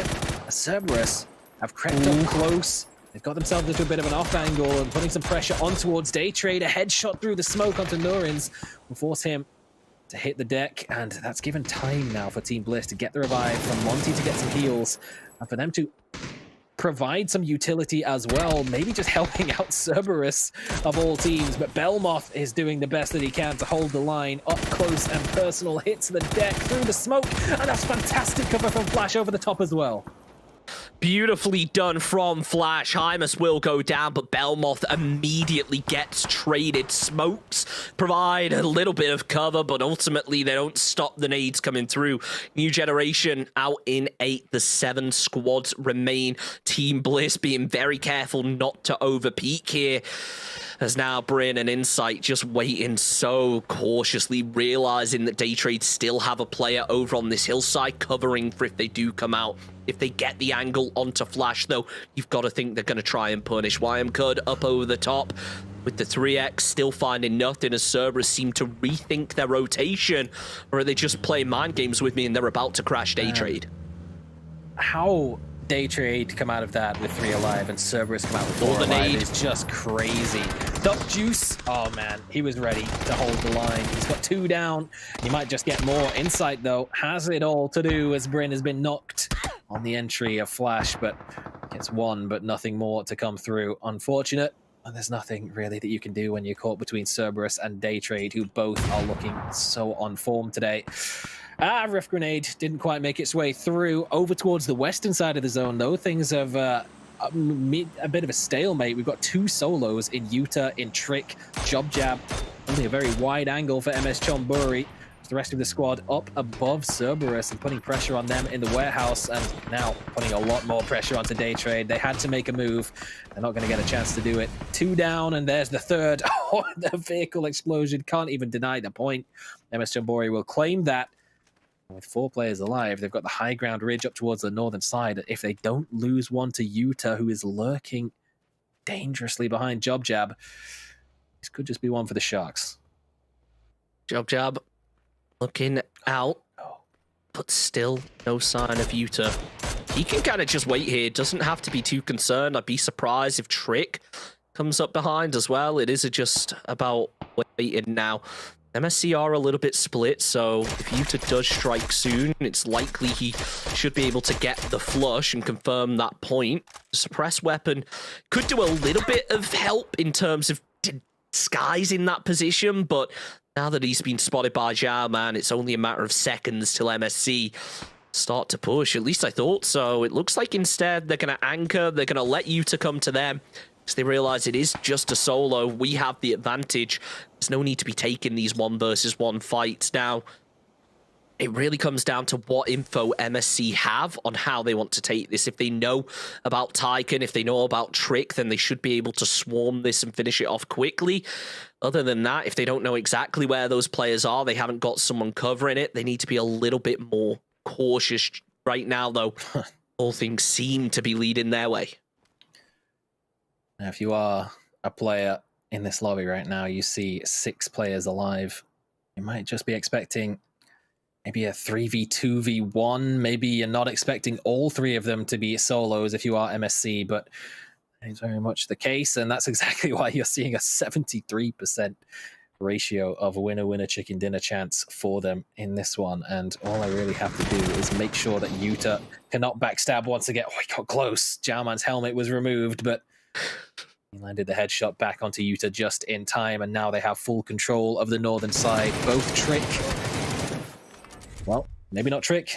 Cerberus have crept up close. They've got themselves into a bit of an off angle and putting some pressure on towards Daytrade. A headshot through the smoke onto Nurins will force him to hit the deck, and that's given time now for Team Bliss to get the revive, from Monty to get some heals, and for them to provide some utility as well, maybe just helping out Cerberus of all teams. But Belmoth is doing the best that he can to hold the line. Up close and personal hits the deck through the smoke, and that's fantastic cover from Flash over the top as well. Beautifully done from Flash. Hymus will go down, but Belmoth immediately gets traded. Smokes provide a little bit of cover, but ultimately they don't stop the nades coming through. New Generation out in 8. The 7 squads remain. Team Bliss being very careful not to overpeak here. As now Bryn and Insight just waiting so cautiously, realizing that Daytrade still have a player over on this hillside covering for if they do come out. If they get the angle onto Flash, though, you've got to think they're going to try and punish. YMCud up over the top with the 3x, still finding nothing as Cerberus seem to rethink their rotation. Or are they just playing mind games with me and they're about to crash Daytrade? How Daytrade come out of that with 3 alive and Cerberus come out with 4 alive is just crazy. Duck Juice, oh man, he was ready to hold the line. He's got 2 down. He might just get more. Insight, though, has it all to do as Bryn has been knocked on the entry of Flash, but gets 1, but nothing more to come through. Unfortunate, and there's nothing really that you can do when you're caught between Cerberus and Daytrade, who both are looking so on form today. Rift Grenade didn't quite make its way through. Over towards the western side of the zone, though, things have a bit of a stalemate. We've got 2 solos in Yuta, in Trick, Job Jab. Only a very wide angle for MS Chonburi. The rest of the squad up above Cerberus and putting pressure on them in the warehouse, and now putting a lot more pressure onto Daytrade. They had to make a move. They're not going to get a chance to do it. 2 down, and there's the 3rd. Oh, the vehicle explosion. Can't even deny the point. MS Chonburi will claim that. With 4 players alive, they've got the high ground ridge up towards the northern side. If they don't lose one to Yuta, who is lurking dangerously behind Job Jab, this could just be one for the Sharks. Job Jab looking out, but still no sign of Yuta. He can kind of just wait here. Doesn't have to be too concerned. I'd be surprised if Trick comes up behind as well. It is just about waiting now. MSC are a little bit split, so if Yuta does strike soon, it's likely he should be able to get the flush and confirm that point. The suppress weapon could do a little bit of help in terms of disguising that position, but now that he's been spotted by Zhao, man, it's only a matter of seconds till MSC start to push. At least I thought so. It looks like instead they're going to anchor, they're going to let Yuta come to them. They realize it is just a solo. We have the advantage. There's no need to be taking these 1 versus 1 fights. Now, it really comes down to what info MSC have on how they want to take this. If they know about Tycoon, if they know about Trick, then they should be able to swarm this and finish it off quickly. Other than that, if they don't know exactly where those players are, they haven't got someone covering it, they need to be a little bit more cautious. Right now, though, all things seem to be leading their way. Now, if you are a player in this lobby right now, you see 6 players alive. You might just be expecting maybe a 3v2v1. Maybe you're not expecting all 3 of them to be solos if you are MSC, but it's very much the case, and that's exactly why you're seeing a 73% ratio of winner-winner chicken dinner chance for them in this one. And all I really have to do is make sure that Yuta cannot backstab once again. Oh, he got close. Jowman's helmet was removed, but he landed the headshot back onto Yuta just in time, and now they have full control of the northern side. Both Trick, well, maybe not Trick,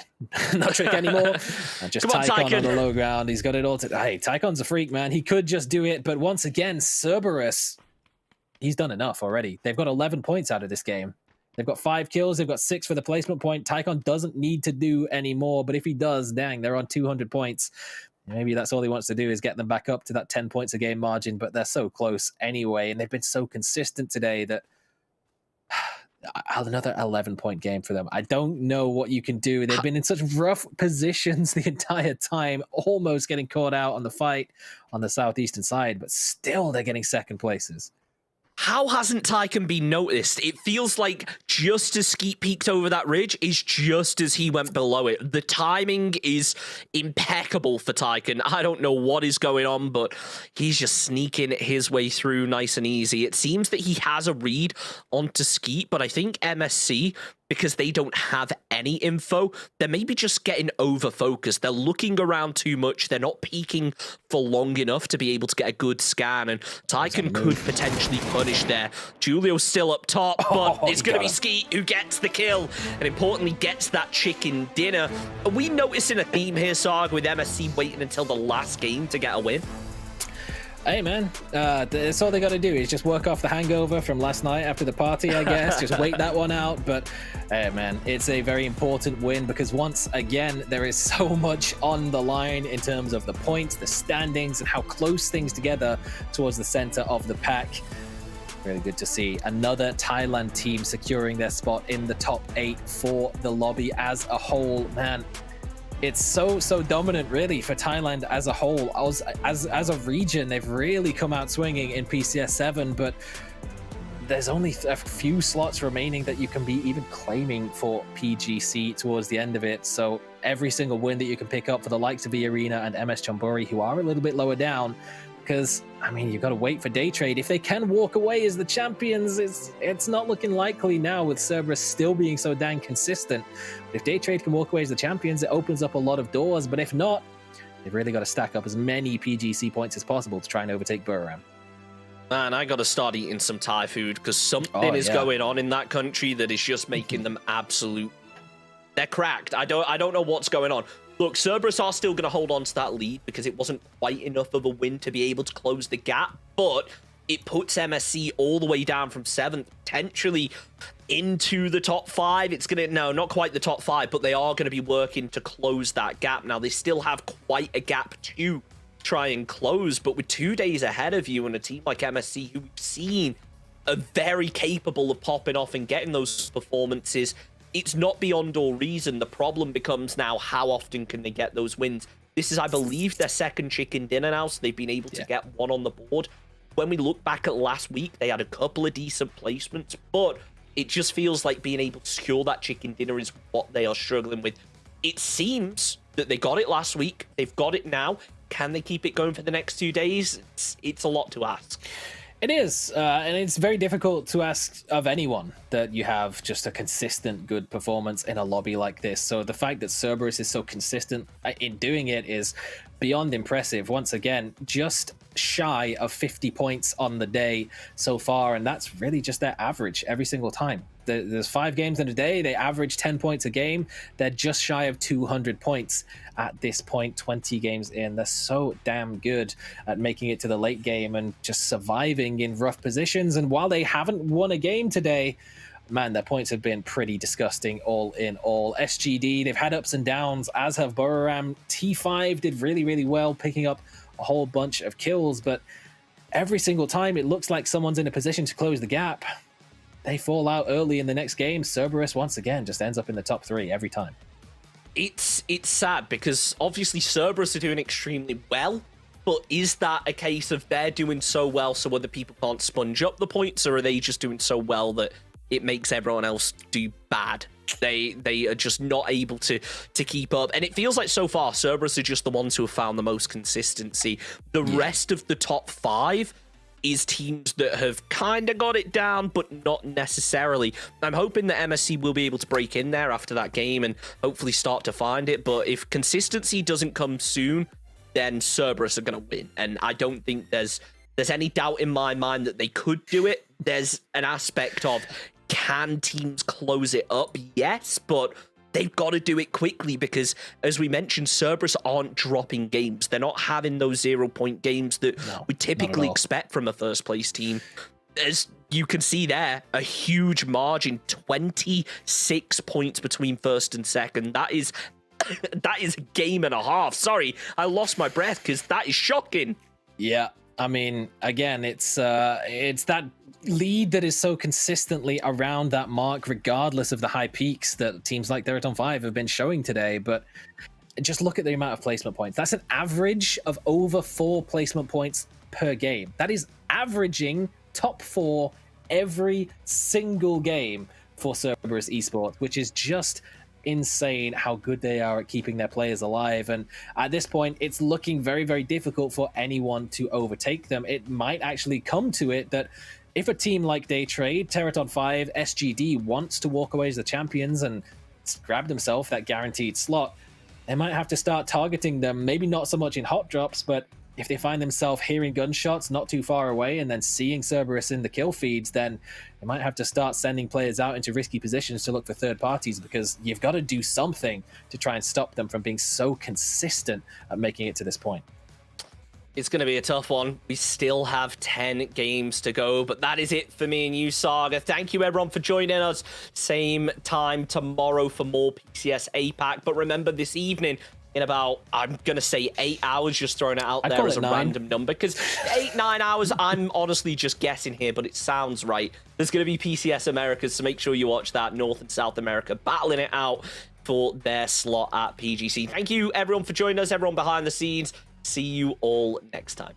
not Trick anymore. And just Tycon on the low ground. He's got it all to... Hey, Tycon's a freak, man. He could just do it, but once again, Cerberus, he's done enough already. They've got 11 points out of this game. They've got 5 kills. They've got 6 for the placement point. Tycon doesn't need to do any more, but if he does, dang, they're on 200 points. Maybe that's all he wants to do is get them back up to that 10 points a game margin, but they're so close anyway, and they've been so consistent today that another 11-point game for them. I don't know what you can do. They've been in such rough positions the entire time, almost getting caught out on the fight on the southeastern side, but still they're getting second places. How hasn't Tycoon been noticed? It feels like just as Skeet peeked over that ridge is just as he went below it. The timing is impeccable for Tycoon. I don't know what is going on, but he's just sneaking his way through nice and easy. It seems that he has a read onto Skeet, but I think MSC, because they don't have any info, they're maybe just getting over-focused. They're looking around too much. They're not peeking for long enough to be able to get a good scan, and Tycoon could potentially punish there. Julio's still up top, but it's going to be Skeet who gets the kill, and importantly gets that chicken dinner. Are we noticing a theme here, Sarg, with MSC waiting until the last game to get a win? Hey, man, that's all they got to do is just work off the hangover from last night after the party, I guess. Just wait that one out. But, hey, man, it's a very important win because once again, there is so much on the line in terms of the points, the standings, and how close things together towards the center of the pack. Really good to see another Thailand team securing their spot in the top 8 for the lobby as a whole. Man, it's so dominant, really, for Thailand as a whole. As a region, they've really come out swinging in PCS 7, but there's only a few slots remaining that you can be even claiming for PGC towards the end of it. So every single win that you can pick up for the likes of the Arena and MS Chonburi, who are a little bit lower down, because, I mean, you've got to wait for Day Trade. If they can walk away as the champions, it's not looking likely now with Cerberus still being so dang consistent. But if Day Trade can walk away as the champions, it opens up a lot of doors. But if not, they've really got to stack up as many PGC points as possible to try and overtake Buriram. Man, I got to start eating some Thai food because something is going on in that country that is just making them absolute... They're cracked. I don't know what's going on. Look, Cerberus are still going to hold on to that lead because it wasn't quite enough of a win to be able to close the gap, but it puts MSC all the way down from 7th, potentially into the top 5. It's going to, no, not quite the top 5, but they are going to be working to close that gap. Now, they still have quite a gap to try and close, but with 2 days ahead of you and a team like MSC, who we've seen are very capable of popping off and getting those performances, it's not beyond all reason. The problem becomes now, how often can they get those wins? This is, I believe, their second chicken dinner now, so they've been able to get one on the board. When we look back at last week, they had a couple of decent placements, but it just feels like being able to secure that chicken dinner is what they are struggling with. It seems that they got it last week. They've got it now. Can they keep it going for the next 2 days? It's a lot to ask. It is, and it's very difficult to ask of anyone that you have just a consistent good performance in a lobby like this. So the fact that Cerberus is so consistent in doing it is beyond impressive. Once again, just shy of 50 points on the day so far, and that's really just their average every single time. There's 5 games in a day. They average 10 points a game. They're just shy of 200 points at this point, 20 games in. They're so damn good at making it to the late game and just surviving in rough positions. And while they haven't won a game today, man, their points have been pretty disgusting all in all. SGD, they've had ups and downs, as have Buriram. T5 did really, really well, picking up a whole bunch of kills, but every single time it looks like someone's in a position to close the gap, they fall out early in the next game. Cerberus, once again, just ends up in the top 3 every time. It's sad because obviously Cerberus are doing extremely well, but is that a case of they're doing so well so other people can't sponge up the points, or are they just doing so well that it makes everyone else do bad? They are just not able to keep up, and it feels like so far Cerberus are just the ones who have found the most consistency. The rest of the top 5 is teams that have kind of got it down, but not necessarily. I'm hoping that MSC will be able to break in there after that game and hopefully start to find it, but if consistency doesn't come soon, then Cerberus are going to win, and I don't think there's any doubt in my mind that they could do it. There's an aspect of, can teams close it up? Yes, but they've got to do it quickly because, as we mentioned, Cerberus aren't dropping games. They're not having those 0-point games that we typically expect from a first-place team. As you can see there, a huge margin, 26 points between first and second. That is That is a game and a half. Sorry, I lost my breath because that is shocking. Yeah, I mean, again, it's that lead that is so consistently around that mark, regardless of the high peaks that teams like Theraton 5 have been showing today. But just look at the amount of placement points. That's an average of over 4 placement points per game. That is averaging top 4 every single game for Cerberus Esports, which is just insane how good they are at keeping their players alive. And at this point, it's looking very, very difficult for anyone to overtake them. It might actually come to it that if a team like Daytrade, Teraton 5, SGD wants to walk away as the champions and grab themselves that guaranteed slot, they might have to start targeting them, maybe not so much in hot drops, but if they find themselves hearing gunshots not too far away and then seeing Cerberus in the kill feeds, then they might have to start sending players out into risky positions to look for third parties, because you've got to do something to try and stop them from being so consistent at making it to this point. It's going to be a tough one. We still have 10 games to go, but that is it for me and you, Saga. Thank you, everyone, for joining us. Same time tomorrow for more PCS APAC. But remember, this evening, in about, I'm going to say 8 hours, just throwing it out there as a random number, because 8-9 hours, I'm honestly just guessing here, but it sounds right. There's going to be PCS Americas, so make sure you watch that. North and South America battling it out for their slot at PGC. Thank you, everyone, for joining us, everyone behind the scenes. See you all next time.